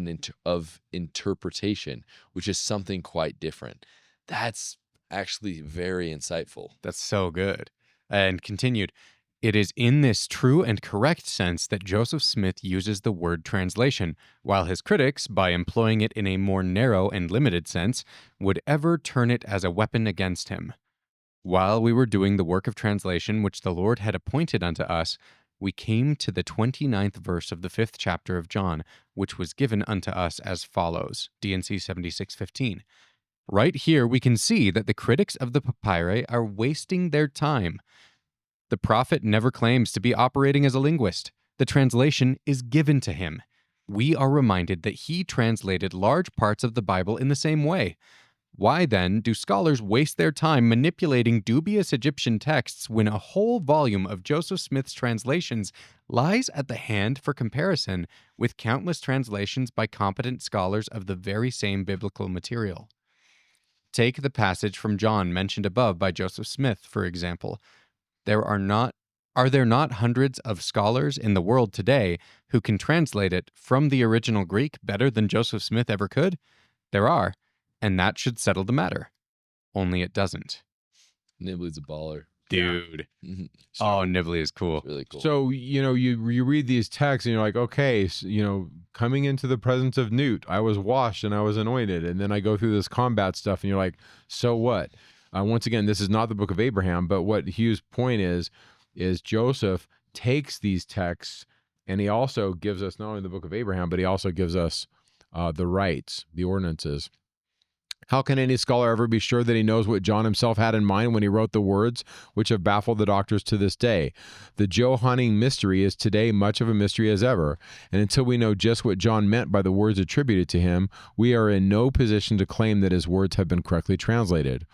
interpretation, which is something quite different. That's actually very insightful. That's so good. And continued, it is in this true and correct sense that Joseph Smith uses the word translation, while his critics, by employing it in a more narrow and limited sense, would ever turn it as a weapon against him. While we were doing the work of translation which the Lord had appointed unto us, we came to the 29th verse of the 5th chapter of John, which was given unto us as follows, D&C 7615. Right here we can see that the critics of the papyri are wasting their time. The prophet never claims to be operating as a linguist. The translation is given to him. We are reminded that he translated large parts of the Bible in the same way. Why then do scholars waste their time manipulating dubious Egyptian texts when a whole volume of Joseph Smith's translations lies at the hand for comparison with countless translations by competent scholars of the very same biblical material? Take the passage from John mentioned above by Joseph Smith, for example. Are there not hundreds of scholars in the world today who can translate it from the original Greek better than Joseph Smith ever could? There are, and that should settle the matter. Only it doesn't. Nibley's a baller. Dude. Yeah. Oh, Nibley is cool. Really cool. So, you read these texts and you're like, okay, coming into the presence of Newt, I was washed and I was anointed. And then I go through this combat stuff and you're like, so what? Once again, this is not the book of Abraham, but what Hugh's point is Joseph takes these texts and he also gives us not only the book of Abraham, but he also gives us the rites, the ordinances. How can any scholar ever be sure that he knows what John himself had in mind when he wrote the words which have baffled the doctors to this day? The Johannine mystery is today much of a mystery as ever, and until we know just what John meant by the words attributed to him, we are in no position to claim that his words have been correctly translated.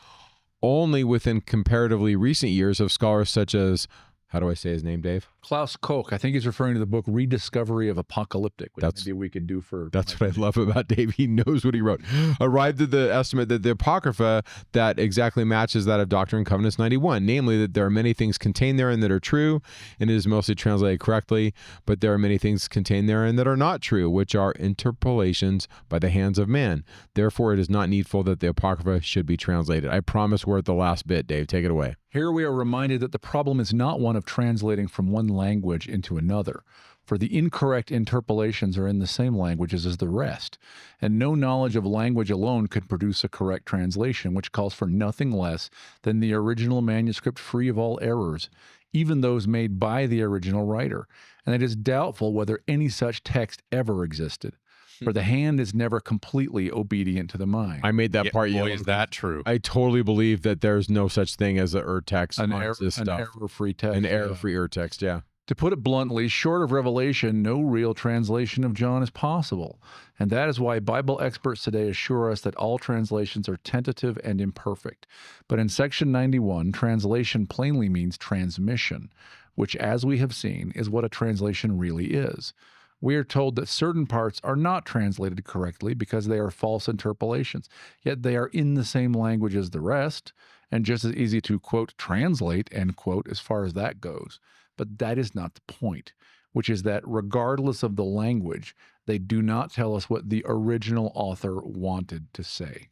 Only within comparatively recent years have scholars such as, how do I say his name, Dave? Klaus Koch. I think he's referring to the book Rediscovery of Apocalyptic, which maybe we could do for... That's what I love about Dave. He knows what he wrote. Arrived at the estimate that the Apocrypha that exactly matches that of Doctrine and Covenants 91, namely that there are many things contained therein that are true, and it is mostly translated correctly, but there are many things contained therein that are not true, which are interpolations by the hands of man. Therefore, it is not needful that the Apocrypha should be translated. I promise we're at the last bit, Dave. Take it away. Here we are reminded that the problem is not one of translating from one language into another, for the incorrect interpolations are in the same languages as the rest, and no knowledge of language alone could produce a correct translation, which calls for nothing less than the original manuscript free of all errors, even those made by the original writer, and it is doubtful whether any such text ever existed. For the hand is never completely obedient to the mind. I made that part. Boy, is that true. I totally believe that there's no such thing as an text. An error-free text. An error-free text, yeah. To put it bluntly, short of revelation, no real translation of John is possible. And that is why Bible experts today assure us that all translations are tentative and imperfect. But in section 91, translation plainly means transmission, which, as we have seen, is what a translation really is. We are told that certain parts are not translated correctly because they are false interpolations, yet they are in the same language as the rest, and just as easy to, quote, translate, end quote, as far as that goes. But that is not the point, which is that regardless of the language, they do not tell us what the original author wanted to say.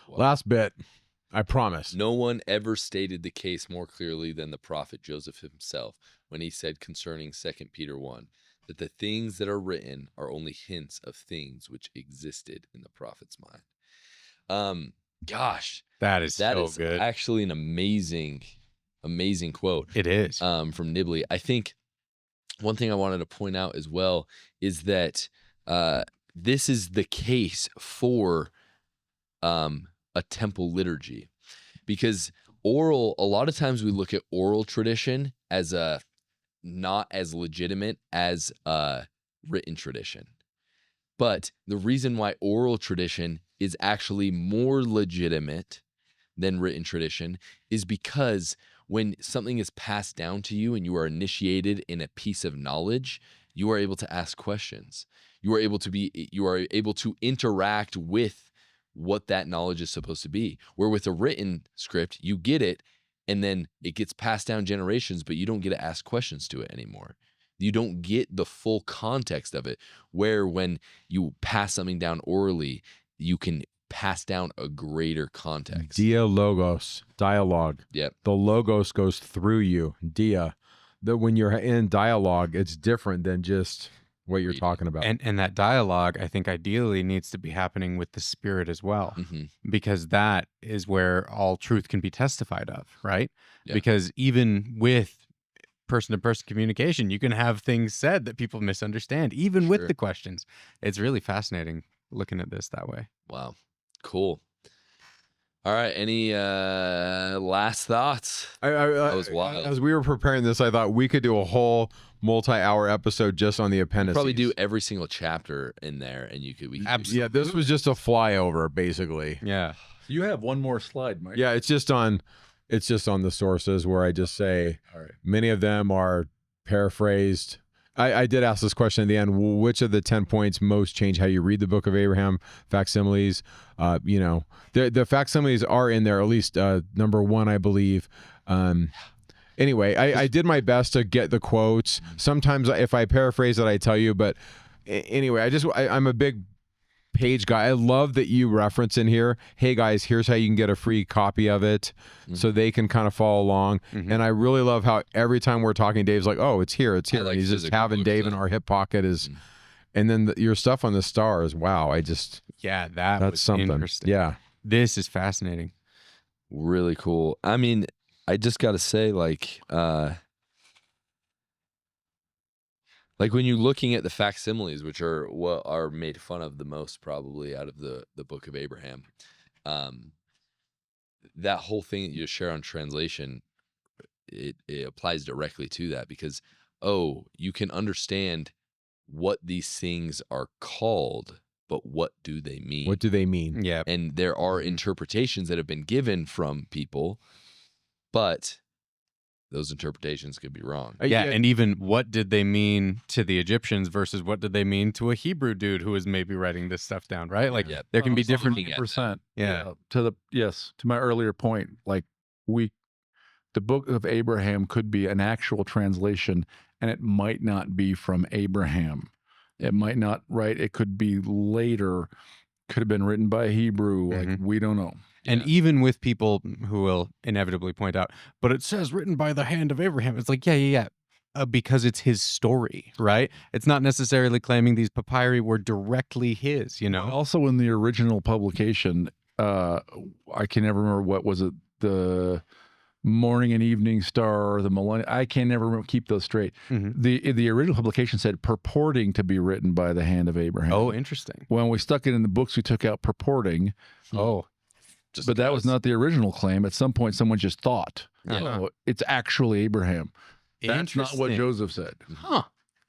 Last bit, I promise. No one ever stated the case more clearly than the prophet Joseph himself when he said concerning 2 Peter 1, that the things that are written are only hints of things which existed in the prophet's mind. Gosh, That is so is good. actually an amazing quote. It is. From Nibley. I think one thing I wanted to point out as well is that this is the case for a temple liturgy, because a lot of times we look at oral tradition as not as legitimate as written tradition. But the reason why oral tradition is actually more legitimate than written tradition is because when something is passed down to you and you are initiated in a piece of knowledge, you are able to ask questions. You are able to interact with what that knowledge is supposed to be. Where with a written script, you get it and then it gets passed down generations, but you don't get to ask questions to it anymore. You don't get the full context of it. Where when you pass something down orally, you can pass down a greater context. Dialogos, dialogue. Yep. The logos goes through you. When you're in dialogue, it's different than just what you're talking about. And that dialogue, I think, ideally needs to be happening with the Spirit as well, because that is where all truth can be testified of, right? Yeah. Because even with person-to-person communication, you can have things said that people misunderstand, even with the questions. It's really fascinating looking at this that way. Wow. Cool. All right. Any last thoughts? That was wild. As we were preparing this, I thought we could do a whole multi-hour episode just on the appendices. Probably do every single chapter in there, and Yeah, this was just a flyover, basically. Yeah. You have one more slide, Mike. Yeah, it's just on the sources where I just say many of them are paraphrased. I did ask this question at the end: which of the 10 points most change how you read the Book of Abraham? Facsimiles, the facsimiles are in there, at least number 1, I believe. Anyway, I did my best to get the quotes. Sometimes if I paraphrase it, I tell you. But anyway, I'm a big page guy. I love that you reference in here, hey guys, here's how you can get a free copy of it, so they can kind of follow along. And I really love how every time we're talking, Dave's like, oh, it's here. Like he's just having Dave in our hip pocket and then your stuff on the stars. Wow. That's something. Interesting. Yeah. This is fascinating. Really cool. I mean, I just got to say, like when you're looking at the facsimiles, which are what are made fun of the most probably out of the Book of Abraham, that whole thing that you share on translation, it applies directly to that, because, you can understand what these things are called, but what do they mean? What do they mean? Yeah. And there are interpretations that have been given from people, but those interpretations could be wrong. Yeah, and even what did they mean to the Egyptians versus what did they mean to a Hebrew dude who was maybe writing this stuff down, right? Like there can be different 100%. Yeah. To my earlier point, like the Book of Abraham could be an actual translation, and it might not be from Abraham. It might not, right? It could be later, could have been written by a Hebrew. Like, we don't know. And even with people who will inevitably point out, but it says written by the hand of Abraham. It's like, yeah. Because it's his story, right? It's not necessarily claiming these papyri were directly his, Also, in the original publication, I can never remember, what was it? The Morning and Evening Star, or the Millennium. I can never remember, keep those straight. The original publication said purporting to be written by the hand of Abraham. Oh, interesting. When we stuck it in the books, we took out purporting. But that was not the original claim. At some point, someone just thought, it's actually Abraham. That's not what Interesting. Joseph said. Huh.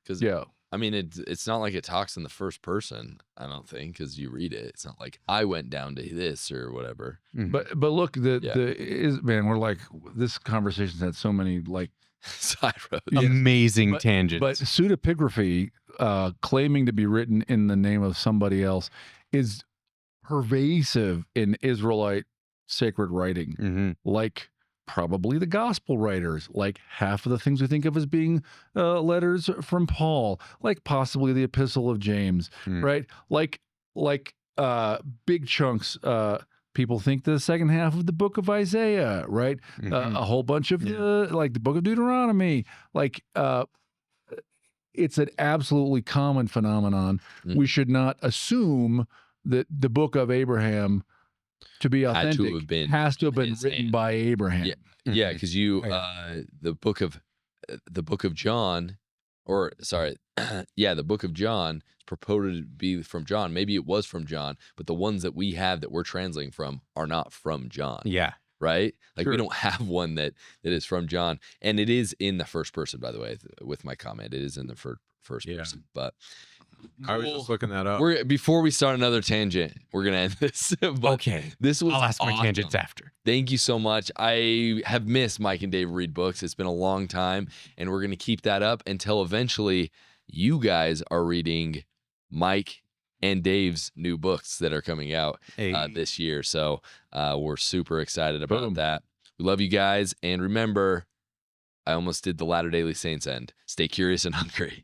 Because Yeah. I mean, it's not like it talks in the first person. I don't think, because you read it. It's not like I went down to this or whatever. But look, man, we're like, this conversation's had so many like Side roads. Amazing tangents. But pseudepigraphy, claiming to be written in the name of somebody else, is pervasive in Israelite sacred writing. Like probably the gospel writers, like half of the things we think of as being letters from Paul, like possibly the epistle of James, right? Like big chunks. People think the second half of the book of Isaiah, right? A whole bunch of like the book of Deuteronomy, like it's an absolutely common phenomenon. We should not assume that the book of Abraham, to be authentic, has to have been written by Abraham. Yeah, because the book of John, or sorry, the book of John is purported to be from John. Maybe it was from John, but the ones that we have that we're translating from are not from John. Yeah. Right? Like we don't have one that is from John. And it is in the first person, by the way, with my comment. It is in the first person. But I was just looking that up. Before we start another tangent, we're gonna end this. Okay. This was I'll ask awesome. my tangents after. Thank you so much. I have missed Mike and Dave read books. It's been a long time, and we're gonna keep that up until eventually you guys are reading Mike and Dave's new books that are coming out this year. So we're super excited about that. We love you guys, and remember, I almost did the Latter-day Saints end. Stay curious and hungry.